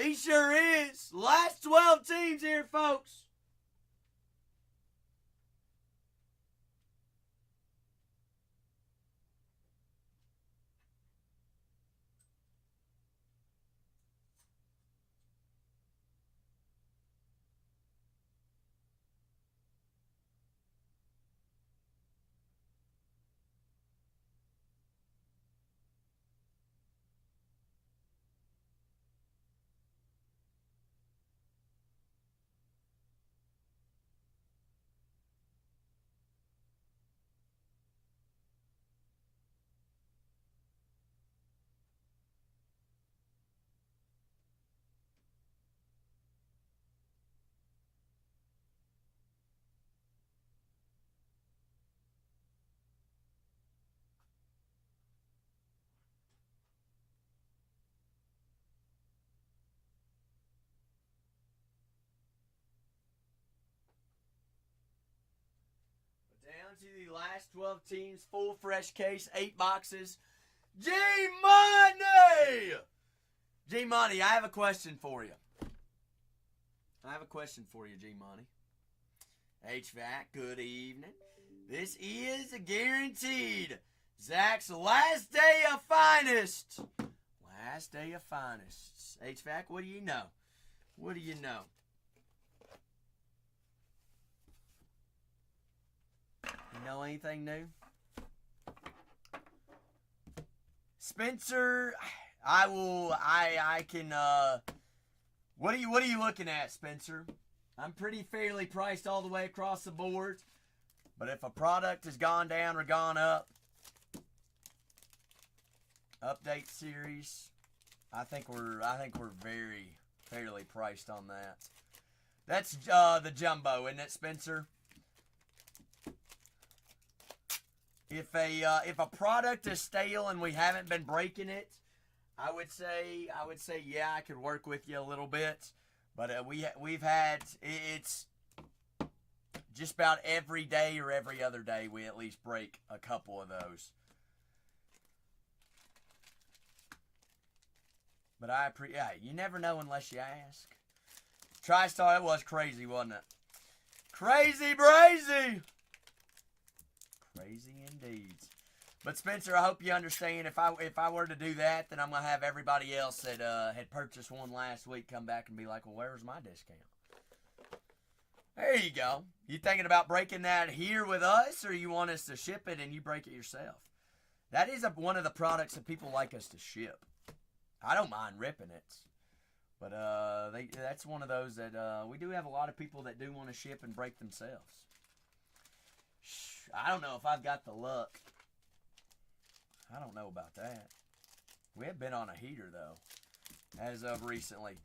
He sure is. Last 12 teams here, folks. Down to the last 12 teams, full fresh case, 8 boxes. G-Money! G-Money, I have a question for you. G-Money. HVAC, good evening. This is guaranteed Zach's last day of finest. Last day of finest. HVAC, what do you know? You know anything new? Spencer, I can, what are you looking at, Spencer? I'm pretty fairly priced all the way across the board, but if a product has gone down or gone up, update series, I think we're very fairly priced on that. That's the jumbo, isn't it, Spencer? If a product is stale and we haven't been breaking it, I would say yeah, I could work with you a little bit, but we've had it's just about every day or every other day we at least break a couple of those. But you never know unless you ask. TriStar, it was crazy, wasn't it? Crazy brazy. Crazy indeed. But Spencer, I hope you understand. If I were to do that, then I'm gonna have everybody else that had purchased one last week come back and be like, "Well, where's my discount?" There you go. You thinking about breaking that here with us, or you want us to ship it and you break it yourself? That is one of the products that people like us to ship. I don't mind ripping it, but that's one of those that we do have a lot of people that do want to ship and break themselves. I don't know if I've got the luck. I don't know about that. We have been on a heater, though, as of recently.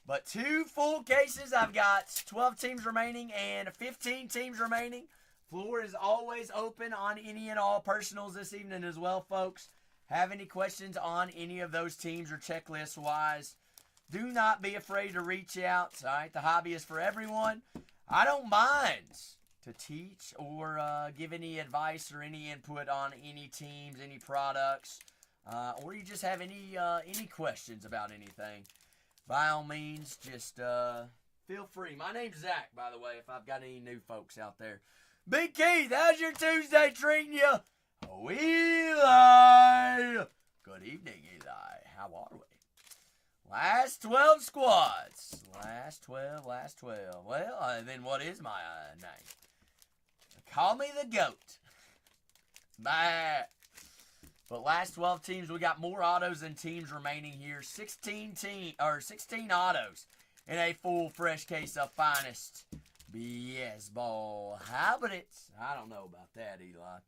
But 2 full cases. I've got 12 teams remaining and 15 teams remaining. Floor is always open on any and all personals this evening as well, folks. Have any questions on any of those teams or checklist-wise, do not be afraid to reach out. All right, the hobby is for everyone. I don't mind to teach or give any advice or any input on any teams, any products, or you just have any questions about anything. by all means, just feel free. My name's Zach, by the way, if I've got any new folks out there. Big Keith, how's your Tuesday treating you? Oh, Eli. Good evening, Eli. How are we? Last 12 squads. Last 12. Well, then what is my name? Call me the GOAT. Bah. But last 12 teams, we got more autos than teams remaining here. 16 autos in a full fresh case of finest BS ball. How about it? I don't know about that, Eli.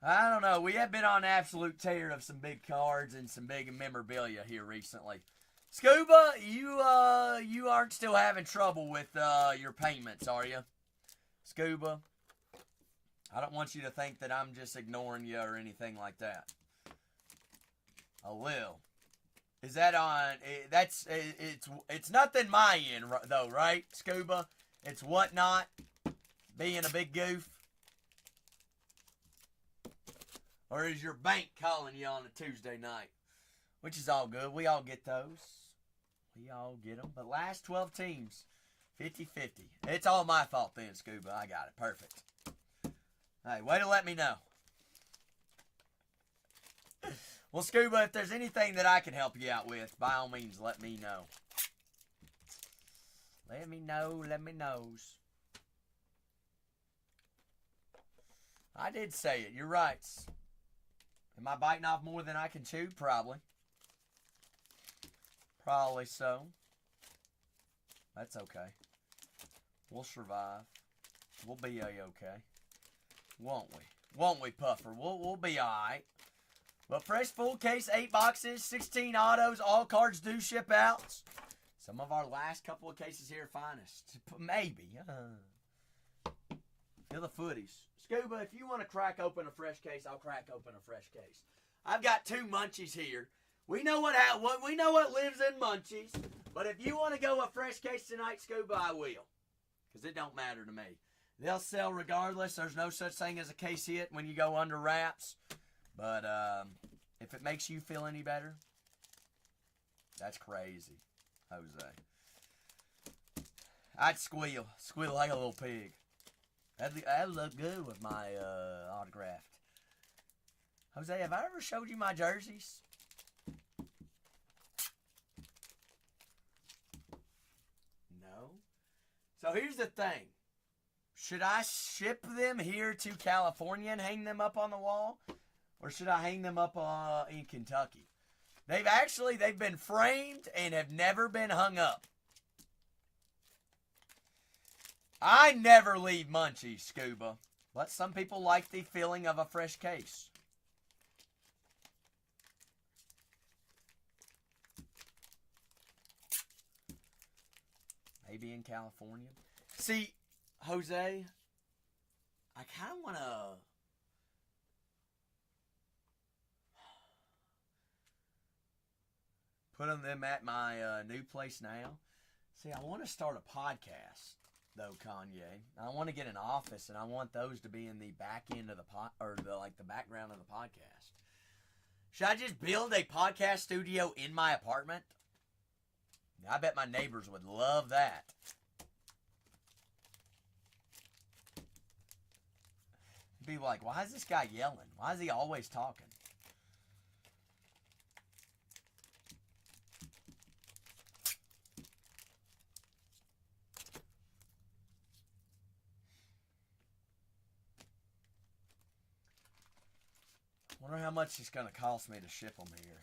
I don't know. We have been on an absolute tear of some big cards and some big memorabilia here recently. Scuba, you aren't still having trouble with your payments, are you? Scuba, I don't want you to think that I'm just ignoring you or anything like that. I will. Is that on? It's nothing my end though, right, Scuba? It's whatnot being a big goof. Or is your bank calling you on a Tuesday night? Which is all good. We all get those. We all get them. But last 12 teams, 50-50. It's all my fault then, Scuba. I got it. Perfect. Hey, way to let me know. Well, Scuba, if there's anything that I can help you out with, by all means, let me know. Let me know. Let me knows. I did say it. You're right. Am I biting off more than I can chew? Probably. Probably so. That's okay. We'll survive. We'll be a-okay. Won't we? Won't we, Puffer? We'll be alright. But fresh full case, 8 boxes, 16 autos, all cards do ship out. Some of our last couple of cases here are finest. Maybe. Feel the footies. Scuba, if you want to crack open a fresh case, I'll crack open a fresh case. I've got 2 munchies here. We know what lives in munchies. But if you want to go a fresh case tonight, Scuba, I will. Because it don't matter to me. They'll sell regardless. There's no such thing as a case hit when you go under wraps. But if it makes you feel any better, that's crazy, Jose. I'd squeal like a little pig. That'd look good with my autographed. Jose, have I ever showed you my jerseys? No. So here's the thing. Should I ship them here to California and hang them up on the wall? Or should I hang them up in Kentucky? They've been framed and have never been hung up. I never leave munchies, Scuba. But some people like the feeling of a fresh case. Maybe in California. See, Jose, I kind of want to... put them at my new place now. See, I want to start a podcast, though, Kanye. I want to get an office, and I want those to be in the back end of the background of the podcast. Should I just build a podcast studio in my apartment? I bet my neighbors would love that. Be like, why is this guy yelling? Why is he always talking? Wonder how much it's going to cost me to ship them here.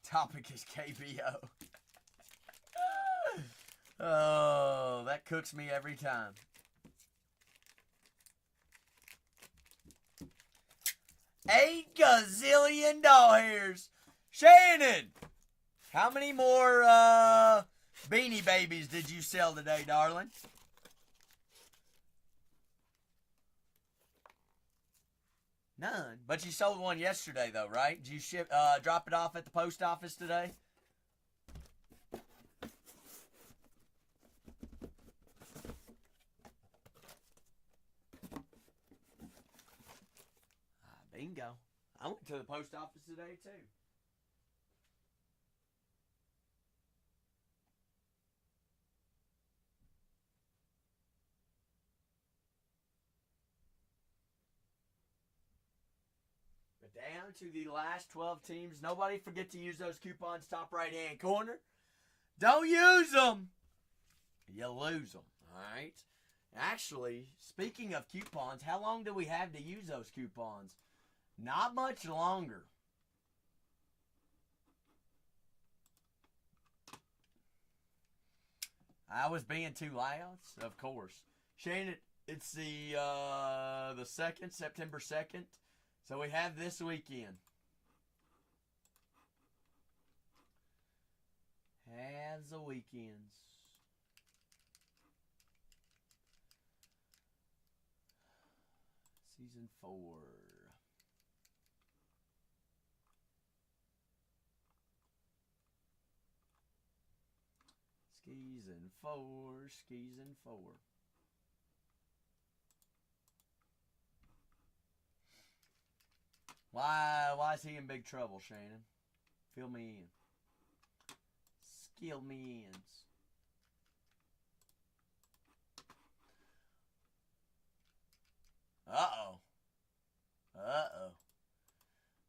Topic is KBO. Oh, that cooks me every time. $8 gazillion doll hairs. Shannon, how many more Beanie Babies did you sell today, darling? None. But you sold one yesterday, though, right? Did you drop it off at the post office today? Bingo. I went to the post office today, too. But down to the last 12 teams. Nobody forget to use those coupons top right-hand corner. Don't use them. You lose them, all right? Actually, speaking of coupons, how long do we have to use those coupons? Not much longer. I was being too loud, of course. Shane, it's the 2nd, September 2nd. So we have this weekend. Has the weekends. Season 4. Season 4. Season 4. Why is he in big trouble, Shannon? Fill me in. Skill me in. Uh-oh.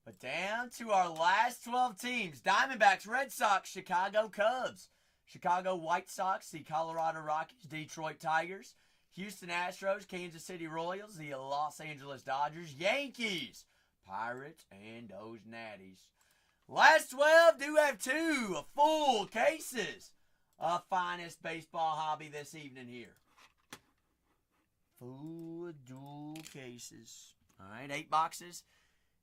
But down to our last 12 teams. Diamondbacks, Red Sox, Chicago Cubs, Chicago White Sox, the Colorado Rockies, Detroit Tigers, Houston Astros, Kansas City Royals, the Los Angeles Dodgers, Yankees, Pirates, and those Natties. Last 12 do have 2 full cases of finest baseball hobby this evening here. Full dual cases. All right, 8 boxes,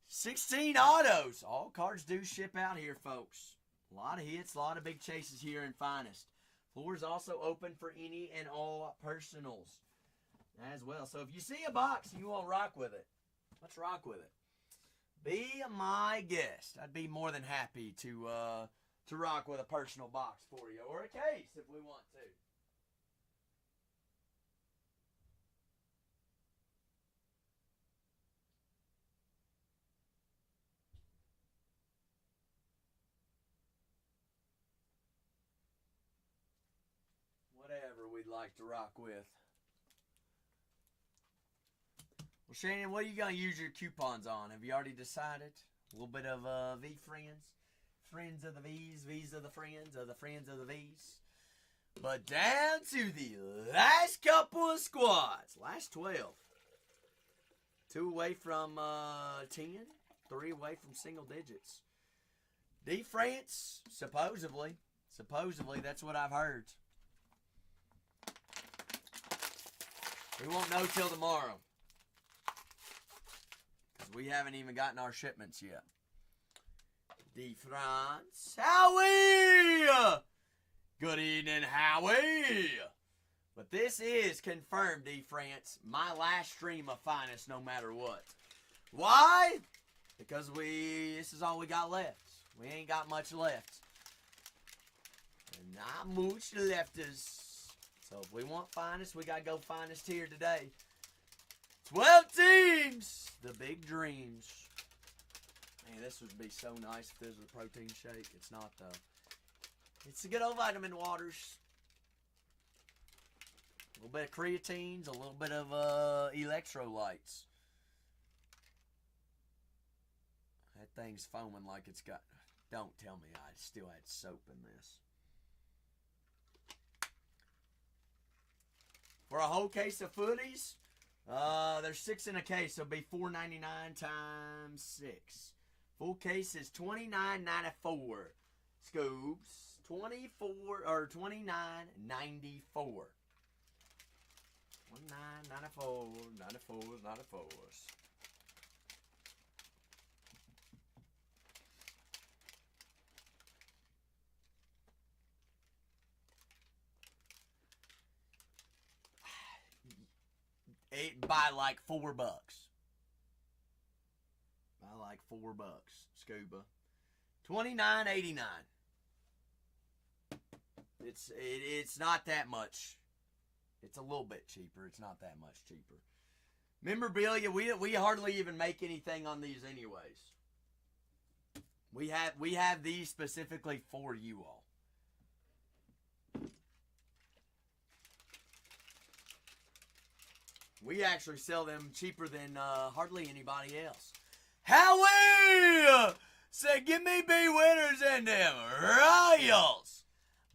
16 autos. All cards do ship out here, folks. A lot of hits, a lot of big chases here in Finest. Floor is also open for any and all personals as well. So if you see a box and you want to rock with it, let's rock with it. Be my guest. I'd be more than happy to rock with a personal box for you, or a case if we want to. Whatever we'd like to rock with. Well, Shannon, what are you going to use your coupons on? Have you already decided? A little bit of V-Friends. Friends of the V's, V's of the Friends of the V's. But down to the last couple of squads. Last 12. 2 away from 10. 3 away from single digits. D-France, supposedly. Supposedly, that's what I've heard. We won't know till tomorrow. Because we haven't even gotten our shipments yet. D-France. Howie! Good evening, Howie! But this is confirmed, D-France. My last stream of Finest no matter what. Why? Because this is all we got left. We ain't got much left. And not much left us. So if we want Finest, we got to go Finest here today. 12 teams! The big dreams. Man, this would be so nice if this was a protein shake. It's not, though. It's the good old vitamin waters. A little bit of creatines, a little bit of electrolytes. That thing's foaming like it's got... Don't tell me I still had soap in this. For a whole case of footies, there's 6 in a case, so it'll be $4.99 times 6. Full case is $29.94. Scoops, $29.94. $29.94. 94s. By like $4. By like $4. Scuba. $29.89. It's not that much. It's a little bit cheaper. It's not that much cheaper. Memorabilia, we hardly even make anything on these anyways. We have these specifically for you all. We actually sell them cheaper than hardly anybody else. Howie said, "Give me B winners and them Royals."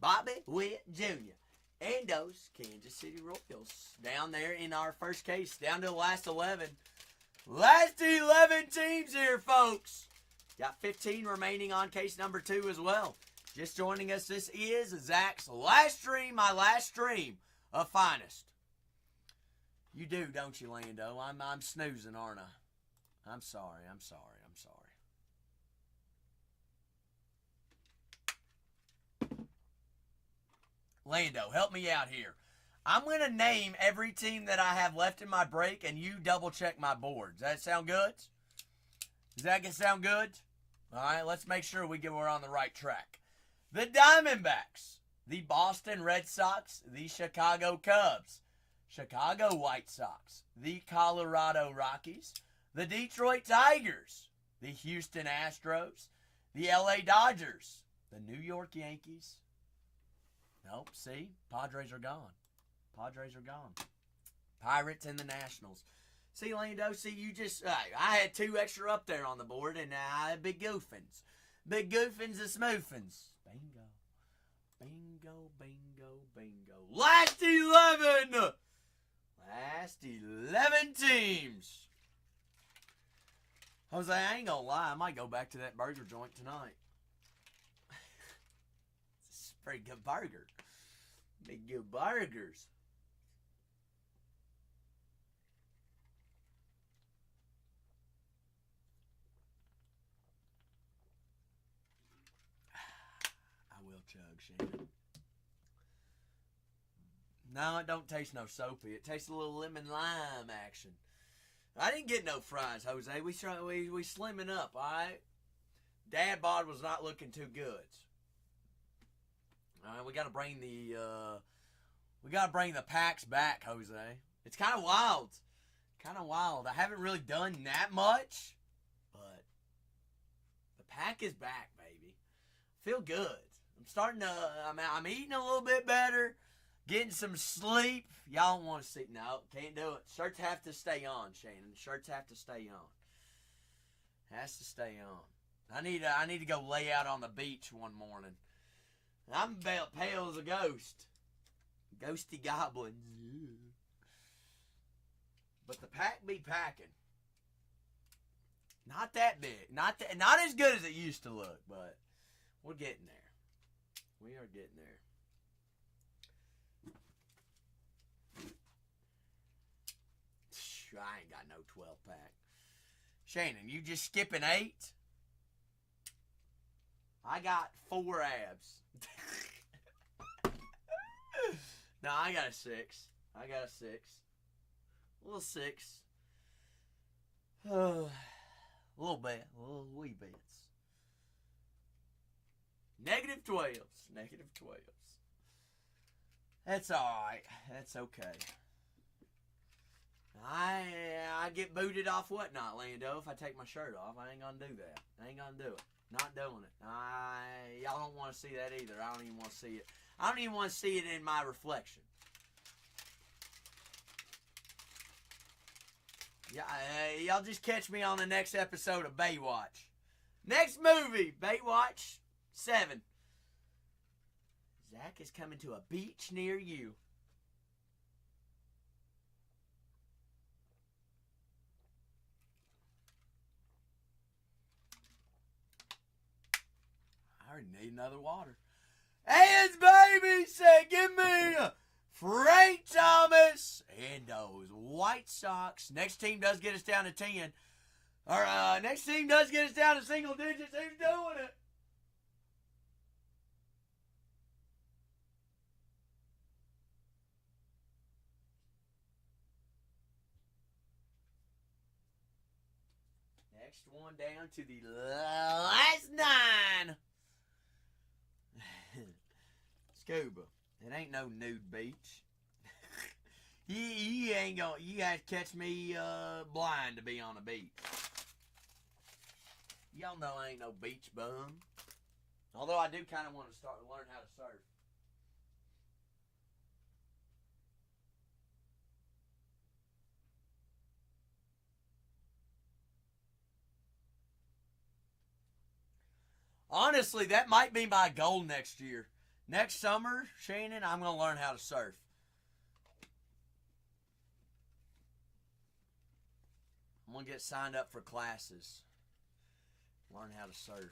Bobby Witt Jr. and those Kansas City Royals down there in our first case, down to the last 11. Last 11 teams here, folks. Got 15 remaining on case number 2 as well. Just joining us, this is Zach's last stream, my last stream of Finest. You do, don't you, Lando? I'm snoozing, aren't I? I'm sorry. Lando, help me out here. I'm going to name every team that I have left in my break, and you double check my boards. Does that sound good? Does that sound good? All right, let's make sure we're on the right track. The Diamondbacks, the Boston Red Sox, the Chicago Cubs, Chicago White Sox, the Colorado Rockies, the Detroit Tigers, the Houston Astros, the LA Dodgers, the New York Yankees. Nope, see? Padres are gone. Pirates and the Nationals. See, Lando, you just... I had 2 extra up there on the board, and I had big goofins. Big goofins and smoofins. Bingo. Last 11! Last 11 teams. Jose, I ain't gonna lie. I might go back to that burger joint tonight. It's a pretty good burger. Big good burgers. I will chug, Shannon. No, it don't taste no soapy. It tastes a little lemon lime action. I didn't get no fries, Jose. We slimming up, all right? Dad bod was not looking too good. All right, we got to bring the packs back, Jose. It's kind of wild. I haven't really done that much, but the pack is back, baby. Feel good. I'm starting to. I'm eating a little bit better. Getting some sleep. Y'all don't want to see. No, can't do it. Shirts have to stay on, Shannon. Shirts have to stay on. Has to stay on. I need to go lay out on the beach one morning. I'm about pale as a ghost. Ghosty goblins. But the pack be packing. Not that big. Not as good as it used to look, but we're getting there. We are getting there. I ain't got no 12-pack. Shannon, you just skipping 8? I got 4 abs. No, I got a 6. A little 6. A little bit. A little wee bits. Negative 12s. That's alright. That's okay. I get booted off whatnot, Lando, if I take my shirt off. I ain't gonna do that. I ain't gonna do it. Not doing it. Y'all don't want to see that either. I don't even want to see it. I don't even want to see it in my reflection. Yeah, y'all just catch me on the next episode of Baywatch. Next movie, Baywatch 7. Zach is coming to a beach near you. I already need another water. Hands, baby, said, give me Frank Thomas and those White Sox. Next team does get us down to 10. Next team does get us down to single digits. Who's doing it? Next one down to the last 9. Scuba. It ain't no nude beach. you ain't gonna. You gotta catch me blind to be on a beach. Y'all know I ain't no beach bum. Although I do kind of want to start to learn how to surf. Honestly, that might be my goal next year. Next summer, Shannon, I'm going to learn how to surf. I'm going to get signed up for classes. Learn how to surf.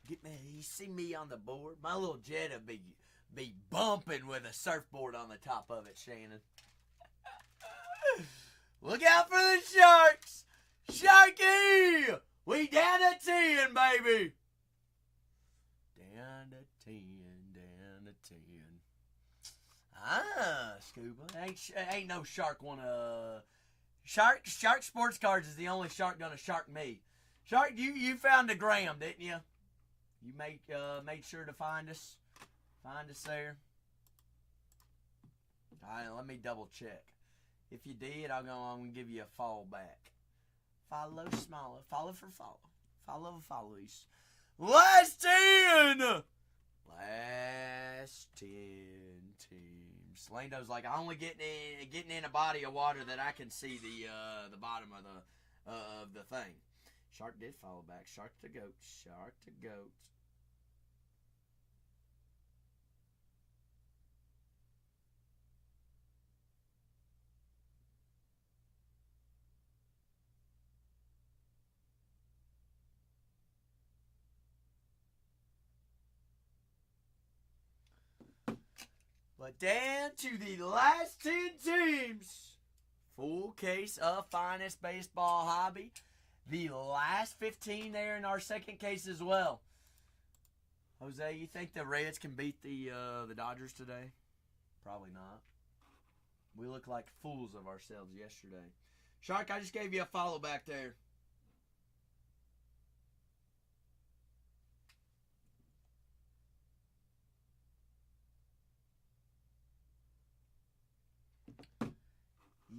Get me, you see me on the board? My little jet will be bumping with a surfboard on the top of it, Shannon. Look out for the sharks! Sharky! We down to 10, baby! Down to 10, down to 10. Ah, Scuba. Ain't no shark wanna... Shark Sports Cards is the only shark gonna shark me. Shark, you found the gram, didn't you? You made sure to find us. Find us there. Alright, let me double check. If you did, I'm gonna give you a follow back. Follow smaller. Follow for follow. Follow follows. Last 10! Last 10 teams. Lando's like, I'm only getting in a body of water that I can see the bottom of the thing. Shark did follow back. Shark to goat. Shark to goat. But down to the last 10 teams. Full case of finest baseball hobby. The last 15 there in our second case as well. Jose, you think the Reds can beat the Dodgers today? Probably not. We looked like fools of ourselves yesterday. Shark, I just gave you a follow back there.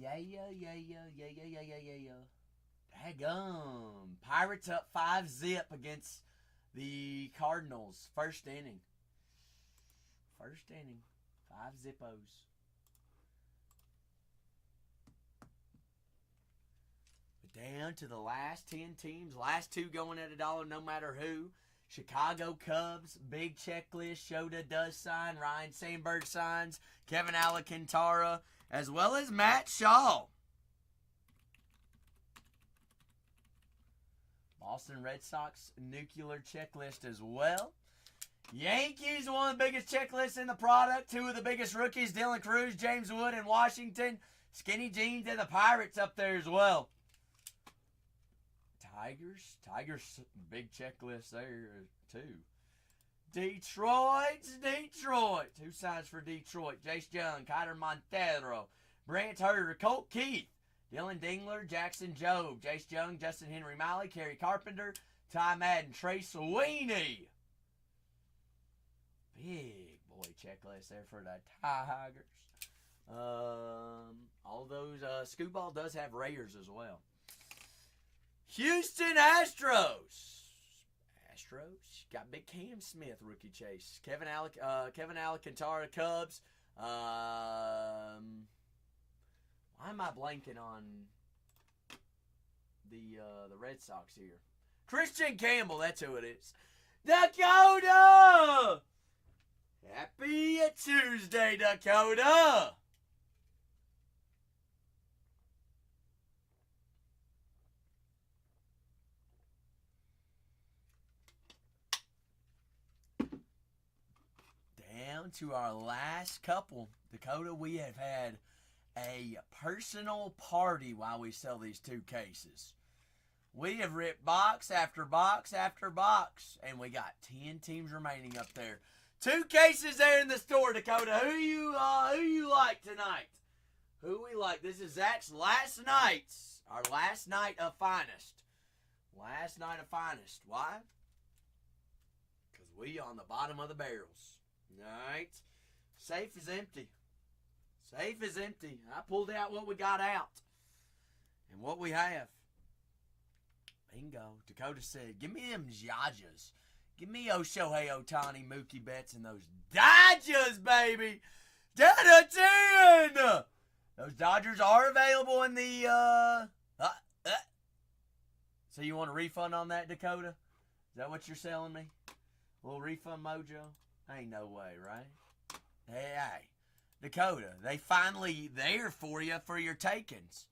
Yeah. Daggum. Pirates up 5-zip against the Cardinals. First inning. 5 zippos. But down to the last 10 teams. Last 2 going at $1 no matter who. Chicago Cubs, big checklist. Shota does sign. Ryan Sandberg signs. Kevin Alcantara, as well as Matt Shaw. Boston Red Sox nuclear checklist as well. Yankees, one of the biggest checklists in the product. 2 of the biggest rookies, Dylan Cruz, James Wood in Washington. Skinny Jeans and the Pirates up there as well. Tigers, big checklist there too. Detroit. Who signs for Detroit? Jace Young, Kyler Montero, Brant Herter, Colt Keith, Dylan Dingler, Jackson Jobe, Jace Young, Justin Henry Miley, Kerry Carpenter, Ty Madden, Trey Sweeney. Big boy checklist there for the Tigers. All those, Scooball does have Raiders as well. Houston Astros got Big Cam Smith, rookie chase. Kevin Alcantara, Cubs. Why am I blanking on the Red Sox here? Christian Campbell, that's who it is. Dakota! Happy Tuesday, Dakota! Down to our last couple. Dakota, we have had a personal party while we sell these 2 cases. We have ripped box after box after box, and we got 10 teams remaining up there. 2 cases there in the store, Dakota. Who you like tonight? Who we like? This is Zach's last night. Our last night of finest. Last night of finest. Why? Because we on the bottom of the barrels. Alright. Safe is empty. Safe is empty. I pulled out what we got out. And what we have. Bingo. Dakota said, give me them Dodgers. Give me Shohei Ohtani, Mookie Betts, and those Dodgers, baby. 10 out of 10. Those Dodgers are available in the, So you want a refund on that, Dakota? Is that what you're selling me? A little refund mojo? Ain't no way, right? Hey, Dakota, they finally there for you for your takings.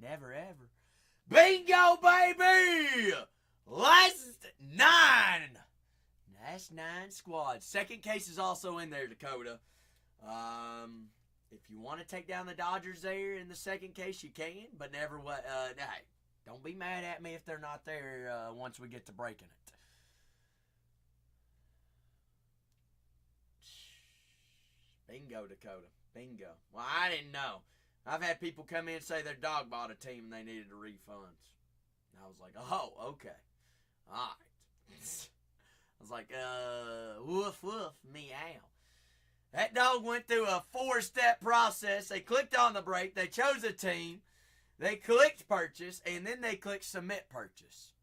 Never ever. Bingo, baby! Last 9. Last 9 squads. Second case is also in there, Dakota. If you want to take down the Dodgers there in the second case, you can, but never what. Hey, don't be mad at me if they're not there once we get to breaking it. Bingo, Dakota. Bingo. Well, I didn't know. I've had people come in and say their dog bought a team and they needed a refund. And I was like, oh, okay. All right. I was like, woof, woof, meow. That dog went through a 4-step process. They clicked on the break. They chose a team. They clicked purchase. And then they clicked submit purchase.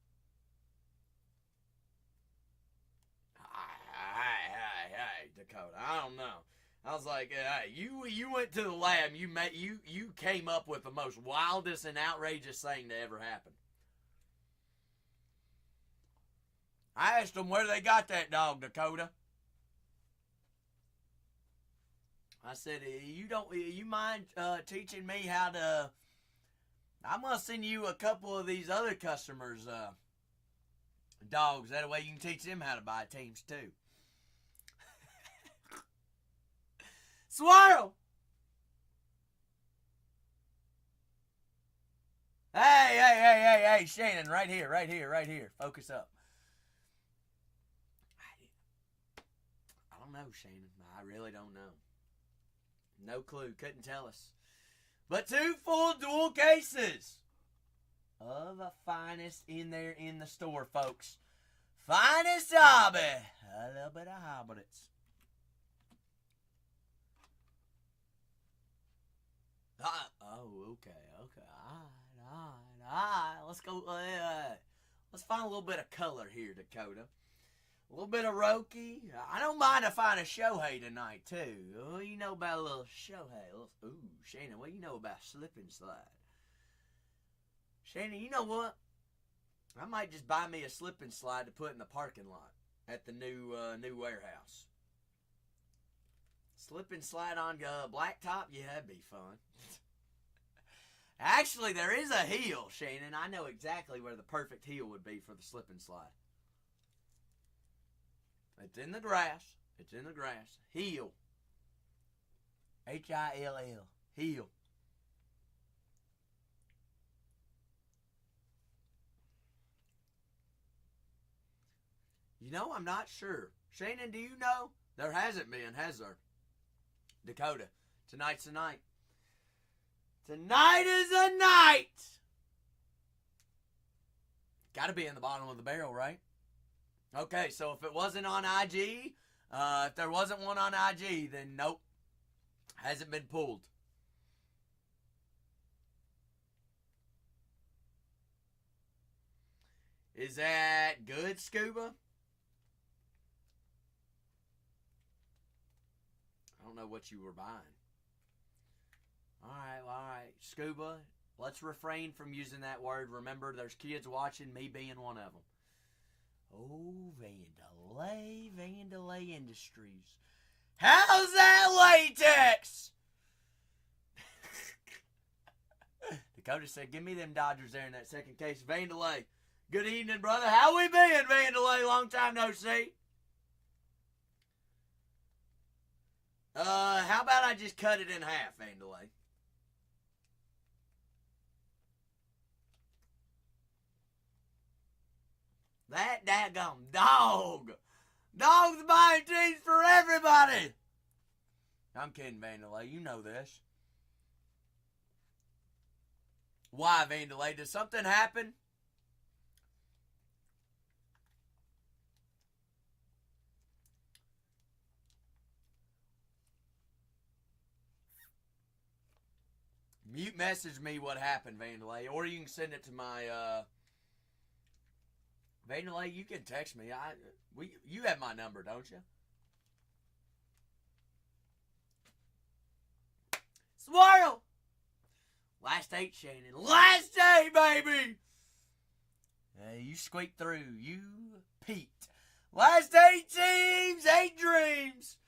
Hey, Dakota. I don't know. I was like, hey, you went to the lab. You came up with the most wildest and outrageous thing to ever happen. I asked them where they got that dog, Dakota. I said, you mind teaching me how to? I'm gonna send you a couple of these other customers' dogs. That way you can teach them how to buy teams too. Swirl! Hey, Shannon, right here. Focus up. I don't know, Shannon. I really don't know. No clue. Couldn't tell us. But 2 full dual cases of the finest in there in the store, folks. Finest hobby. A little bit of hybrids. Okay. All right. Let's go. Let's find a little bit of color here, Dakota. A little bit of Roki. I don't mind if I find a Shohei tonight, too. Oh, you know about a little Shohei. Ooh, Shannon, what do you know about slip and slide? Shannon, you know what? I might just buy me a slip and slide to put in the parking lot at the new warehouse. Slip and slide on blacktop? Yeah, that'd be fun. Actually, there is a heel, Shannon. I know exactly where the perfect heel would be for the slip and slide. It's in the grass. Heel. Hill. Heel. You know, I'm not sure. Shannon, do you know? There hasn't been, has there? Dakota, tonight's the night. Tonight is the night! Gotta be in the bottom of the barrel, right? Okay, so if it wasn't on IG, if there wasn't one on IG, then nope. Hasn't been pulled. Is that good, Scuba? I don't know what you were buying. All right. Scuba, let's refrain from using that word. Remember, there's kids watching, me being one of them. Oh, Vandalay Industries. How's that latex? Dakota said, give me them Dodgers there in that second case. Vandalay. Good evening, brother. How we been, Vandalay? Long time no see. How about I just cut it in half, Vandalay? That daggum dog. Dogs buying teams for everybody. I'm kidding, Vandalay. You know this. Why, Vandalay? Did something happen? Mute message me what happened, Vandalay, or you can send it to my Vandelay, you can text me. You have my number, don't you? Swirl! Last 8, Shannon. Last 8, baby! You squeaked through. You peaked. Last 8 teams, 8 dreams.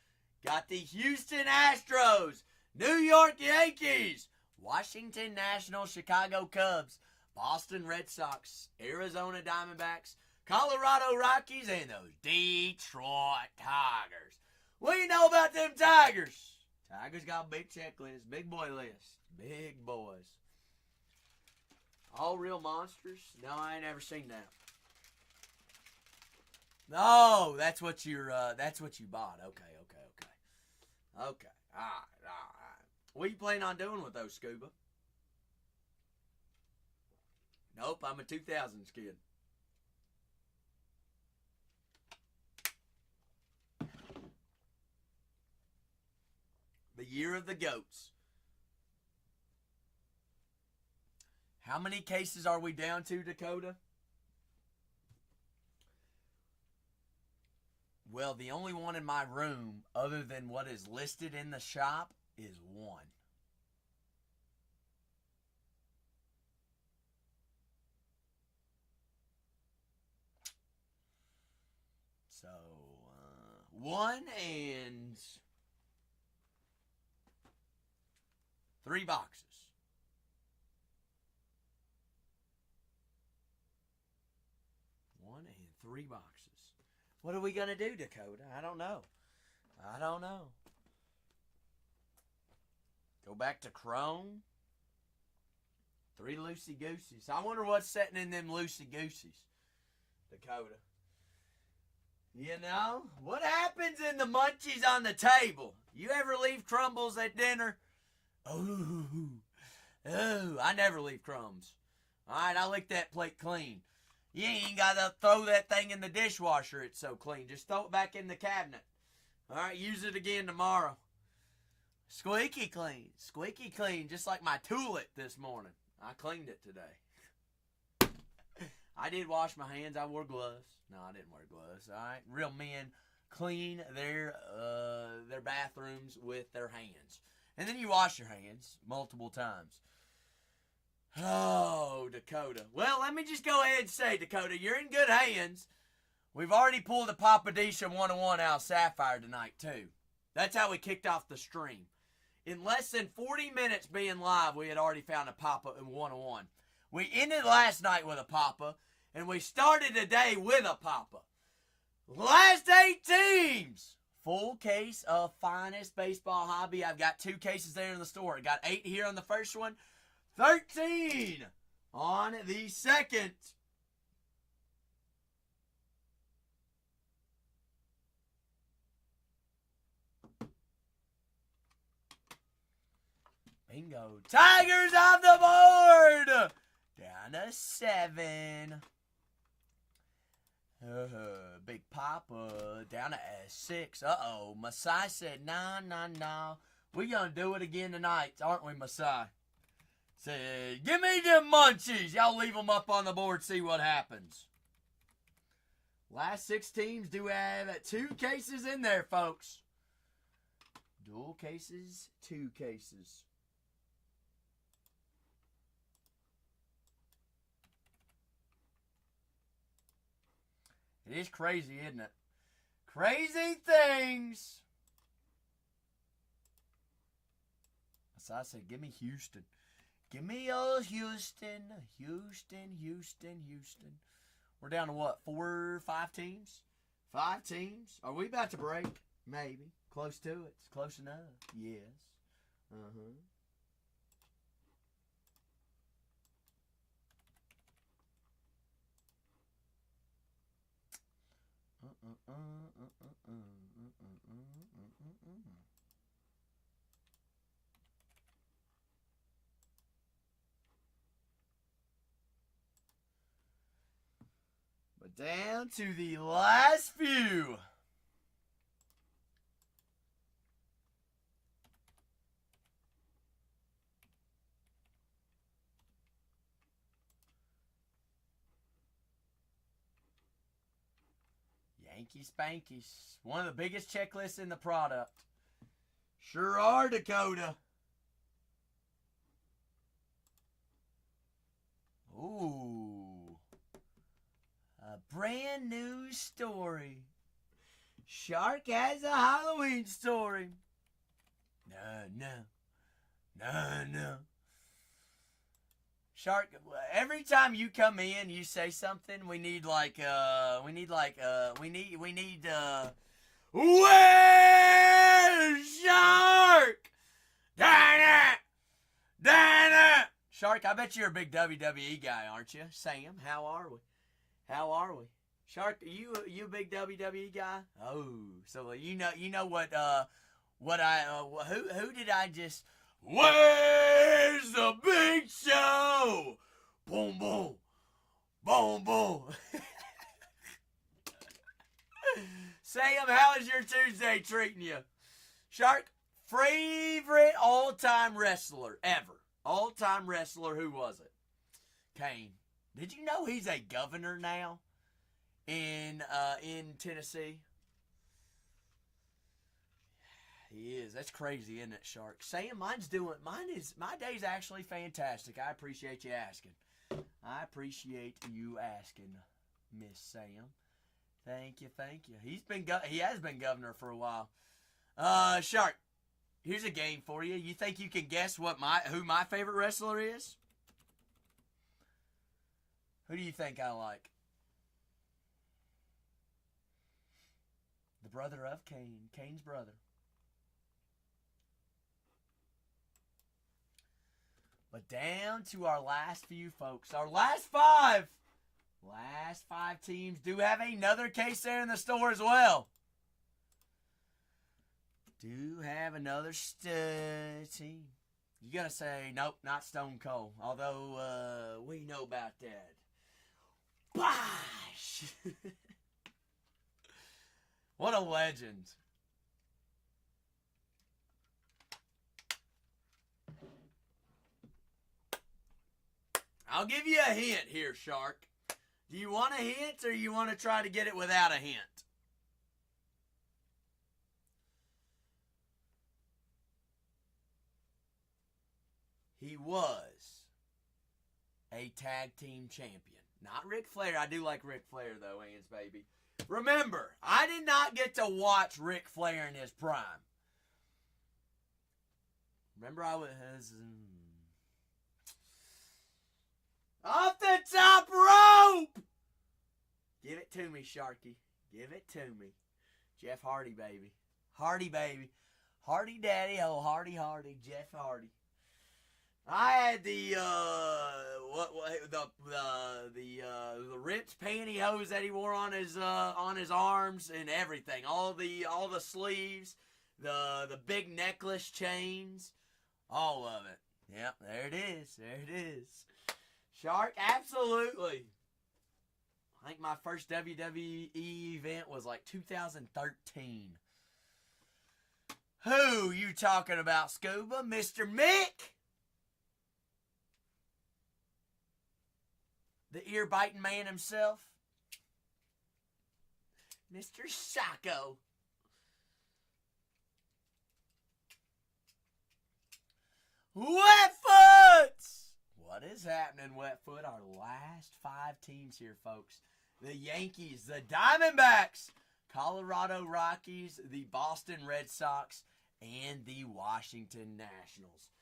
Got the Houston Astros, New York Yankees, Washington Nationals, Chicago Cubs, Boston Red Sox, Arizona Diamondbacks, Colorado Rockies, and those Detroit Tigers. What do you know about them Tigers? Tigers got a big checklist, big boy list, big boys. All real monsters? No, I ain't never seen that. No, that's what you bought. Okay. All right. What are you planning on doing with those, Scuba? Nope, I'm a 2000s kid. The year of the goats. How many cases are we down to, Dakota? Well, the only one in my room, other than what is listed in the shop, is 1. So, 1 and 3 boxes. 1 and 3 boxes. What are we going to do, Dakota? I don't know. Go back to Chrome. 3 loosey-goosies. I wonder what's sitting in them loosey-goosies, Dakota. You know, what happens in the munchies on the table? You ever leave crumbles at dinner? Oh, I never leave crumbs. All right, I lick that plate clean. You ain't got to throw that thing in the dishwasher. It's so clean. Just throw it back in the cabinet. All right, use it again tomorrow. Squeaky clean, just like my toilet this morning. I cleaned it today. I did wash my hands. I wore gloves. No, I didn't wear gloves. All right, real men clean their bathrooms with their hands. And then you wash your hands multiple times. Oh, Dakota. Well, let me just go ahead and say, Dakota, you're in good hands. We've already pulled a Papadisha 101 out of Sapphire tonight, too. That's how we kicked off the stream. In less than 40 minutes being live, we had already found a Papa in 101. We ended last night with a Papa, and we started today with a Papa. Last 8 teams. Full case of finest baseball hobby. I've got 2 cases there in the store. I got 8 here on the first one. 13 on the second. Bingo. Tigers off the board. Down to 7. Big Papa down to 6. Uh-oh. Masai said, nah. We gonna do it again tonight, aren't we, Masai? Said, give me them munchies. Y'all leave them up on the board, see what happens. Last 6 teams do have 2 cases in there, folks. Dual cases, 2 cases. It is crazy, isn't it? Crazy things. So I said, give me Houston. Give me old Houston. We're down to what? 4 or 5 teams? 5 teams? Are we about to break? Maybe. Close to it. It's close enough. Yes. But down to the last few. Yankees Spankies. One of the biggest checklists in the product. Sure are, Dakota. Ooh. A brand new story. Shark has a Halloween story. No. Shark, every time you come in, you say something. Where's Shark? Dana! Shark, I bet you're a big WWE guy, aren't you? Sam, how are we? Shark, are you a big WWE guy? Oh, so you know what who did I just? Where's the big show? Boom boom, boom boom. Sam, how is your Tuesday treating you? Shark, favorite all-time wrestler ever. All-time wrestler, who was it? Kane. Did you know he's a governor now in Tennessee? He is. That's crazy, isn't it, Shark? Sam, my day's actually fantastic. I appreciate you asking. Miss Sam. Thank you. He has been governor for a while. Shark, here's a game for you. You think you can guess who my favorite wrestler is? Who do you think I like? The brother of Kane. Kane's brother. But down to our last few, folks. Our last five. Last five teams do have another case there in the store as well. Do have another team. You gotta say, nope, not Stone Cold. Although, we know about that. Bosh! What a legend. I'll give you a hint here, Shark. Do you want a hint, or you want to try to get it without a hint? He was a tag team champion. Not Ric Flair. I do like Ric Flair, though, Ans baby. Remember, I did not get to watch Ric Flair in his prime. Remember, I was... Off the top rope! Give it to me, Sharky. Give it to me. Jeff Hardy, baby. Hardy, baby. Hardy daddy, oh, Hardy, Jeff Hardy. I had the ripped pantyhose that he wore on his arms and everything. All the sleeves, the big necklace chains, all of it. Yep, there it is. Shark, absolutely. I think my first WWE event was like 2013. Who you talking about, Scuba? Mr. Mick? The ear-biting man himself? Mr. Sacco. Wetfoot! What is happening, Wetfoot? Our last five teams here, folks. The Yankees, the Diamondbacks, Colorado Rockies, the Boston Red Sox, and the Washington Nationals.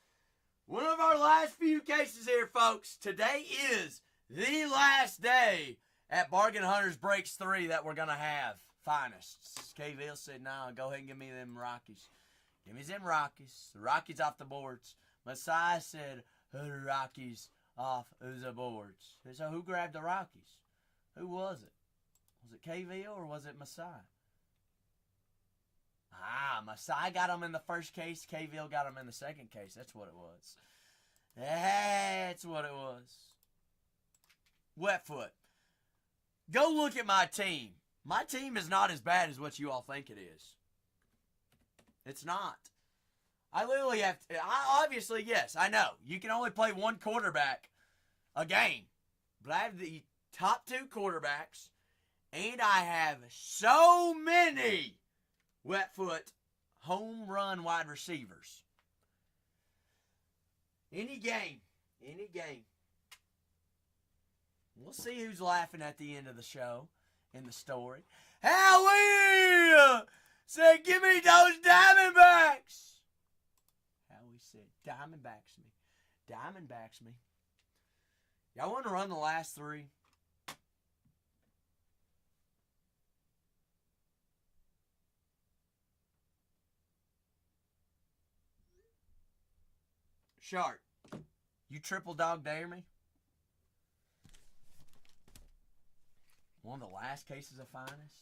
One of our last few cases here, folks. Today is the last day at Bargain Hunters Breaks 3 that we're going to have. Finest. KVille said, no, go ahead and give me them Rockies. Give me them Rockies. The Rockies off the boards. Messiah said, the Rockies off the boards. So who grabbed the Rockies? Who was it? Was it KVille or was it Messiah? Messiah got them in the first case. KVille got them in the second case. That's what it was. That's what it was. Wetfoot. Go look at my team. My team is not as bad as what you all think it is. It's not. I literally have to, obviously, yes, I know. You can only play one quarterback a game. But I have the top two quarterbacks And I have so many wet-foot home run wide receivers. Any game. We'll see who's laughing at the end of the show in the story. Howie said, give me those Diamondbacks. Howie said, Diamondbacks me. Y'all want to run the last three? Shark, you triple dog dare me? One of the last cases of finest.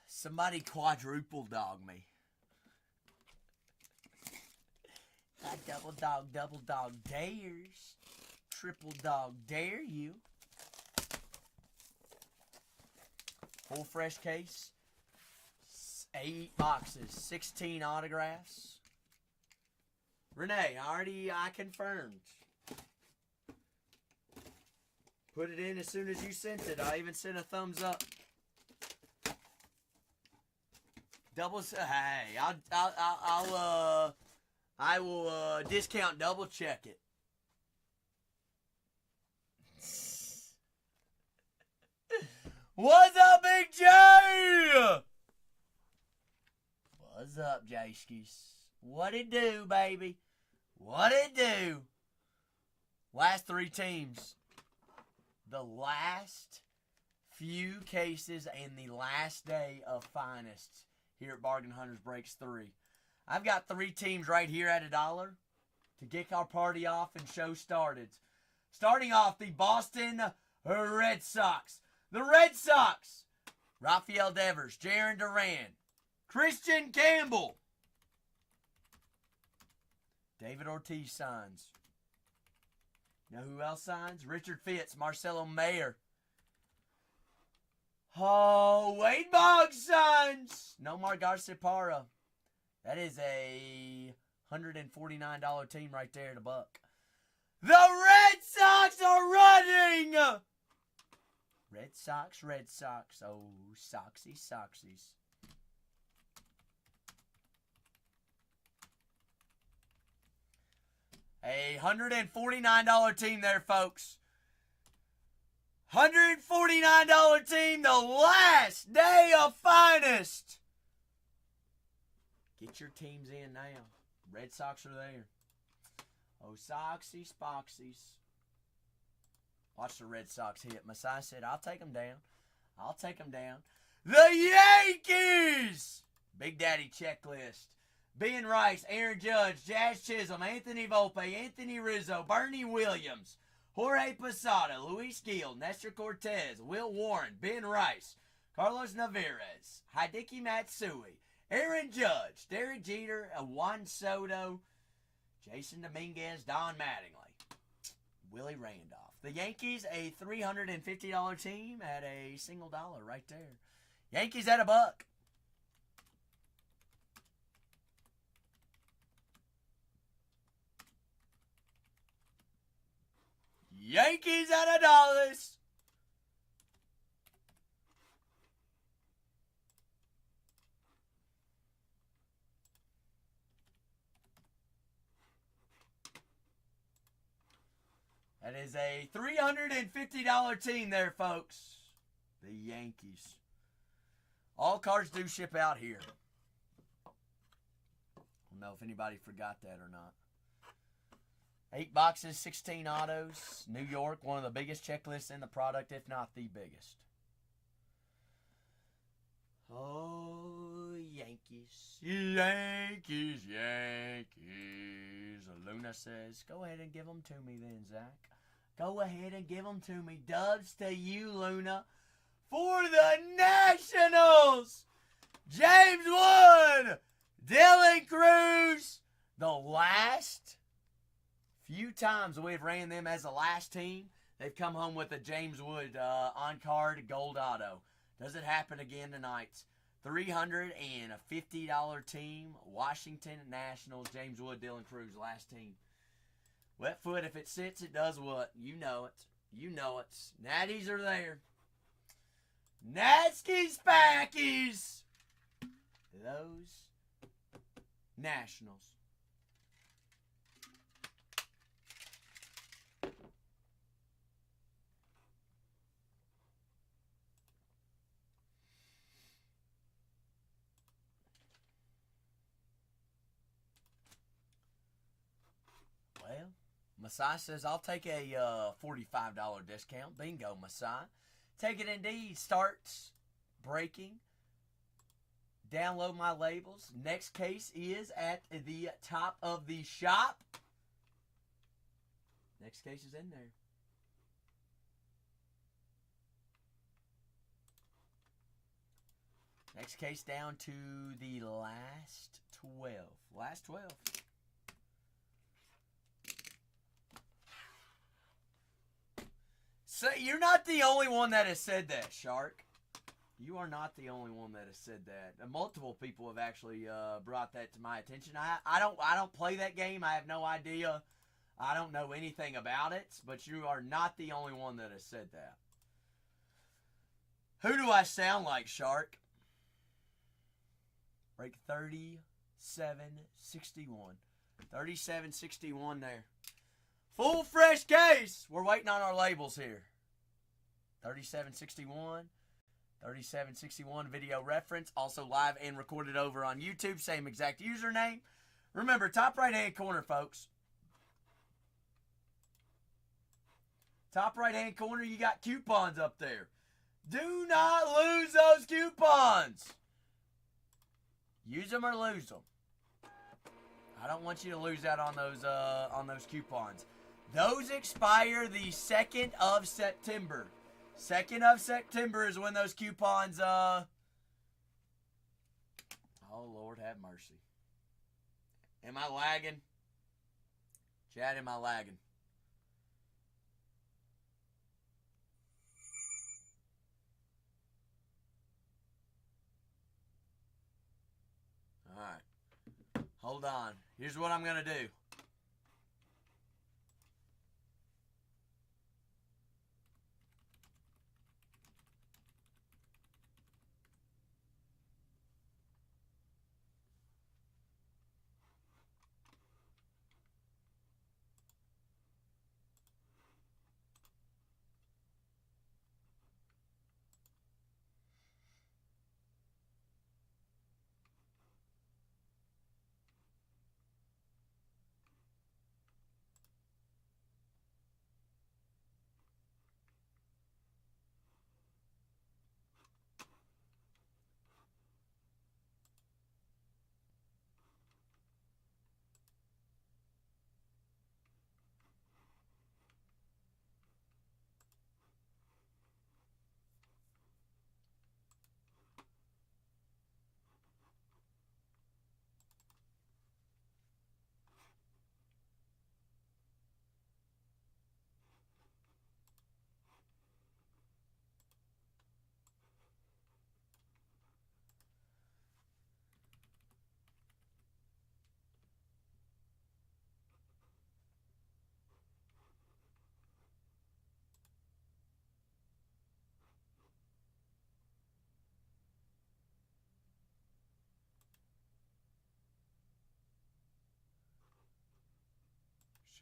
Somebody quadruple dog me. I double dog dares. Triple dog dare you. Full fresh case. 8 boxes. 16 autographs. Renee, I confirmed. Put it in as soon as you sent it. I even sent a thumbs up. Doubles. Hey, I will discount double check it. What's up, Big J? What's up, Jayskis? What it do, baby? What it do? Last 3 teams. The last few cases and the last day of finest here at Bargain Hunters Breaks 3. I've got 3 teams right here at $1 to kick our party off and show started. Starting off, the Boston Red Sox. The Red Sox. Rafael Devers, Jaron Duran, Christian Campbell. David Ortiz signs. You know who else signs? Richard Fitz, Marcelo Mayer. Oh, Wade Boggs signs. Nomar Garciaparra. That is a $149 team right there to buck. The Red Sox are running! Red Sox. Oh, Soxies. A $149 team there, folks. $149 team, the last day of finest. Get your teams in now. Red Sox are there. Oh, Soxies. Watch the Red Sox hit. Messiah said, I'll take them down. The Yankees! Big Daddy checklist. Ben Rice, Aaron Judge, Jazz Chisholm, Anthony Volpe, Anthony Rizzo, Bernie Williams, Jorge Posada, Luis Gil, Nestor Cortez, Will Warren, Ben Rice, Carlos Navarez, Hideki Matsui, Aaron Judge, Derek Jeter, Juan Soto, Jason Dominguez, Don Mattingly, Willie Randolph. The Yankees, a $350 team at a single dollar right there. Yankees at $1. Yankees at $1. That is a $350 team there, folks. The Yankees. All cards do ship out here. I don't know if anybody forgot that or not. 8 boxes, 16 autos. New York, one of the biggest checklists in the product, if not the biggest. Oh, Yankees. Yankees. Luna says, go ahead and give them to me then, Zach. Go ahead and give them to me. Dubs to you, Luna. For the Nationals, James Wood, Dylan Cruz. The last few times we've ran them as the last team, they've come home with a James Wood on-card gold auto. Does it happen again tonight? $350 team, Washington Nationals, James Wood, Dylan Cruz, last team. Wet foot, if it sits, it does what? You know it. You know it. Natties are there. Natskis Packies. Those Nationals. Well, Masai says, I'll take a $45 discount. Bingo, Masai. Take it indeed. Starts breaking. Download my labels. Next case is at the top of the shop. Next case is in there. Next case down to the last 12. Last 12. So you're not the only one that has said that, Shark. You are not the only one that has said that. Multiple people have actually brought that to my attention. I don't play that game. I have no idea. I don't know anything about it. But you are not the only one that has said that. Who do I sound like, Shark? Break 3761. 3761 there. Full fresh case. We're waiting on our labels here. 3761. 3761 video reference. Also live and recorded over on YouTube. Same exact username. Remember, top right hand corner, folks. Top right hand corner, you got coupons up there. Do not lose those coupons. Use them or lose them. I don't want you to lose out on those coupons. Those expire the 2nd of September. 2nd of September is when those coupons, oh, Lord have mercy. Am I lagging? Chad, am I lagging? All right. Hold on. Here's what I'm going to do.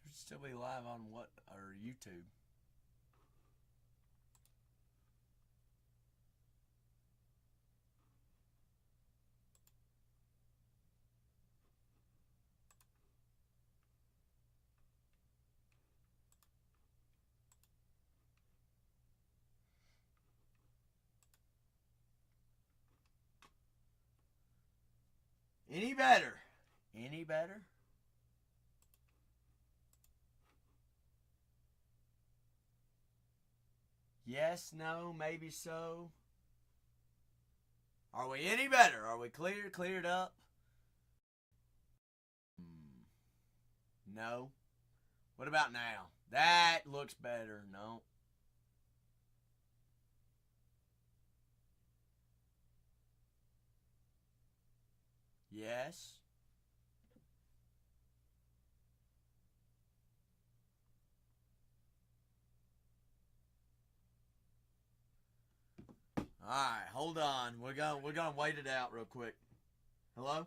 Should still be live on what? Or YouTube. Any better? Any better? Yes, no, maybe so. Are we any better? Are we cleared up? No. What about now? That looks better. No. Yes. All right, hold on. We're gonna wait it out real quick. Hello?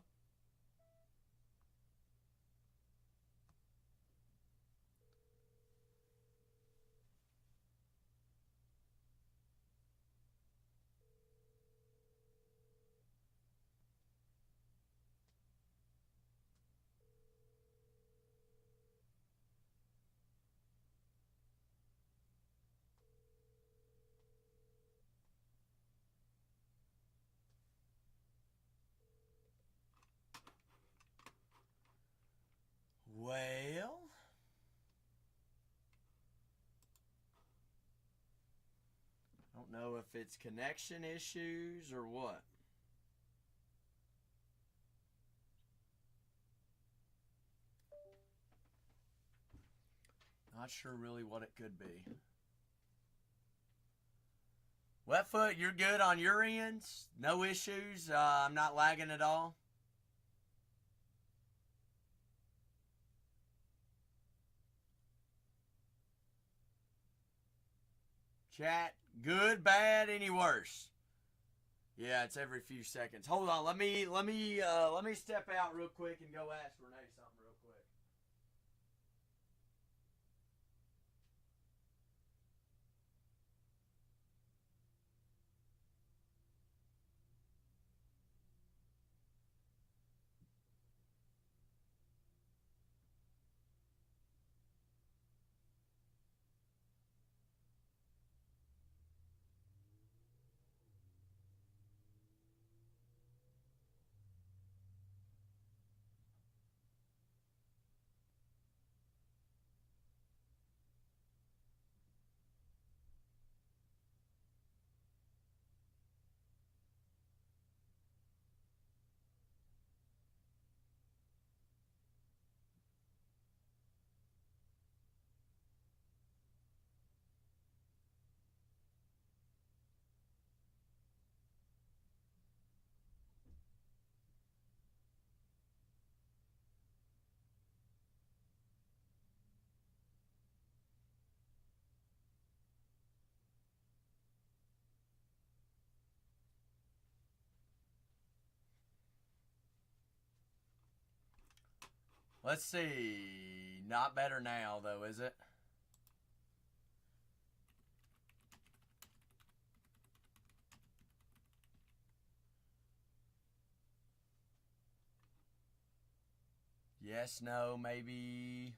Well, I don't know if it's connection issues or what. Not sure really what it could be. Wetfoot, you're good on your ends? No issues? I'm not lagging at all? Chat, good, bad, any worse? Yeah, it's every few seconds. Hold on, let me step out real quick and go ask Renee something real quick. Let's see. Not better now, though, is it? Yes, no, maybe.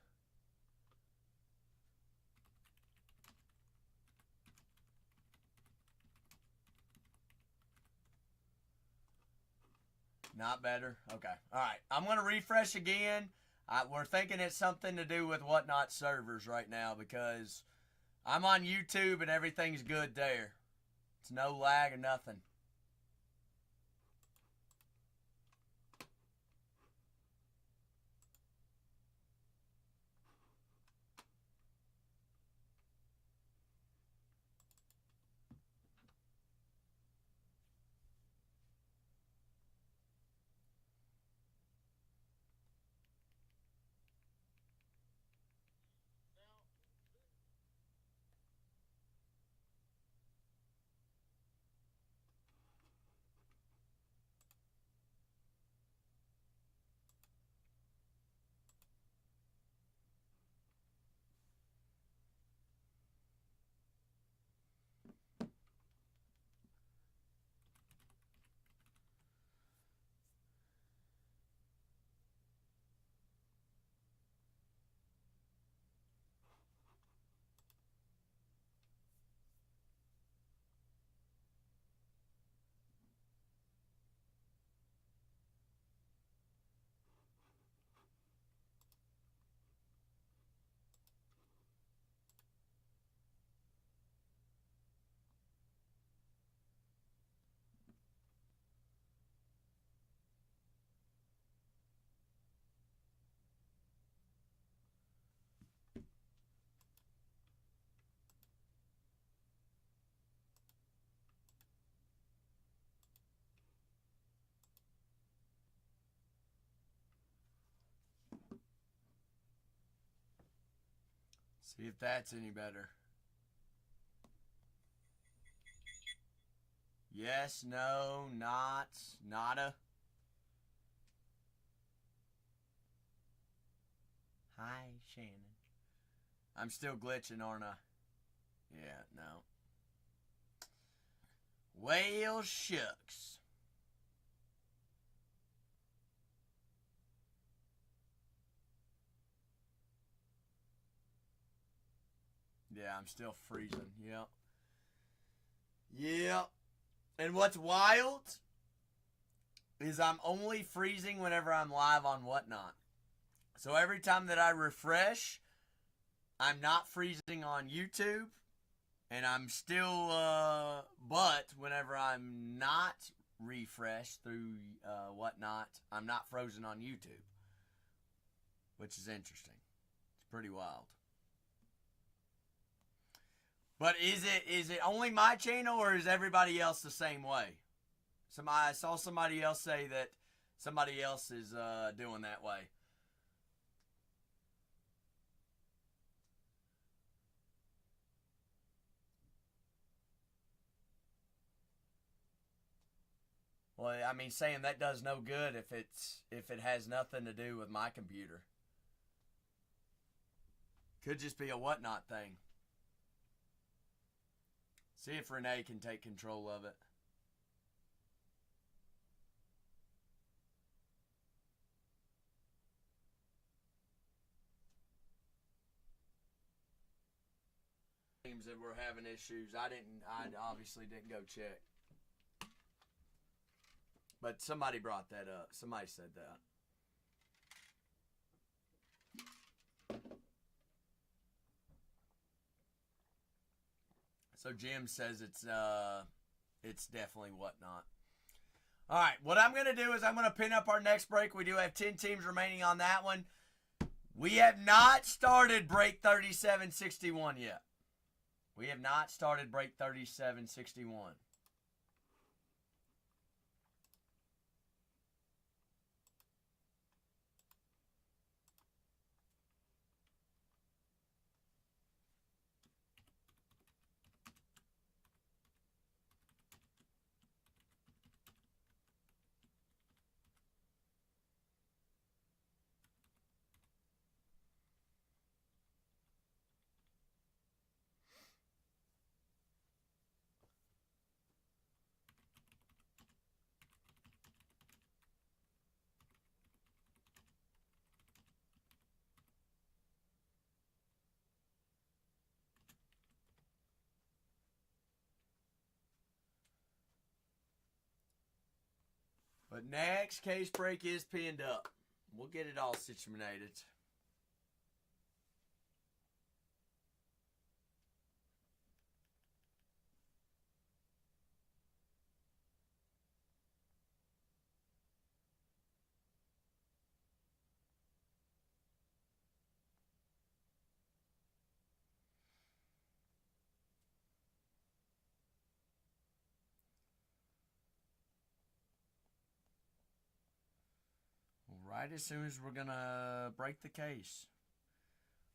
Not better? Okay. All right. I'm going to refresh again. We're thinking it's something to do with Whatnot servers right now because I'm on YouTube and everything's good there. It's no lag or nothing. See if that's any better. Yes, no, not, nada. Hi, Shannon. I'm still glitching, aren't I? Yeah, no. Well, shucks. Yeah, I'm still freezing. Yep. Yep. And what's wild is I'm only freezing whenever I'm live on Whatnot. So every time that I refresh, I'm not freezing on YouTube. And I'm still, but whenever I'm not refreshed through Whatnot, I'm not frozen on YouTube. Which is interesting. It's pretty wild. But is it only my channel, or is everybody else the same way? I saw somebody else say that somebody else is doing that way. Well, I mean, saying that does no good if it has nothing to do with my computer. Could just be a Whatnot thing. See if Renee can take control of it. Teams that were having issues. I obviously didn't go check. But somebody brought that up. Somebody said that. So Jim says it's definitely Whatnot. All right, what I'm going to do is I'm going to pin up our next break. We do have 10 teams remaining on that one. We have not started break 3761 yet. We have not started break 3761. But next case break is pinned up. We'll get it all situated. Right as soon as we're going to break the case.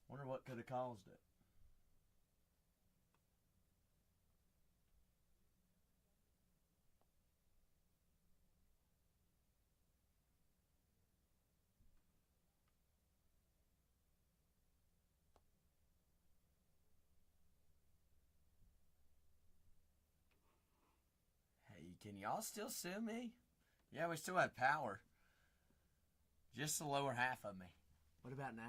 Wonder what could have caused it. Hey, can y'all still see me? Yeah, we still have power. Just the lower half of me. What about now?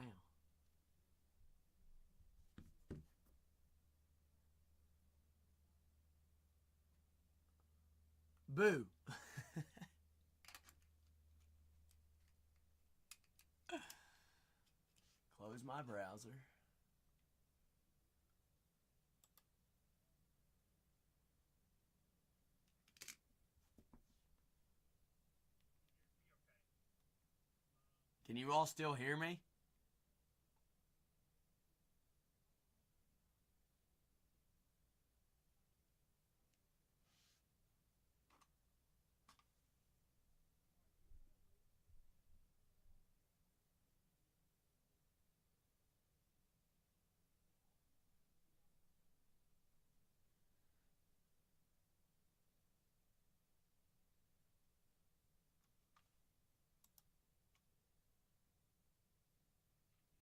Boo. Close my browser. Can you all still hear me?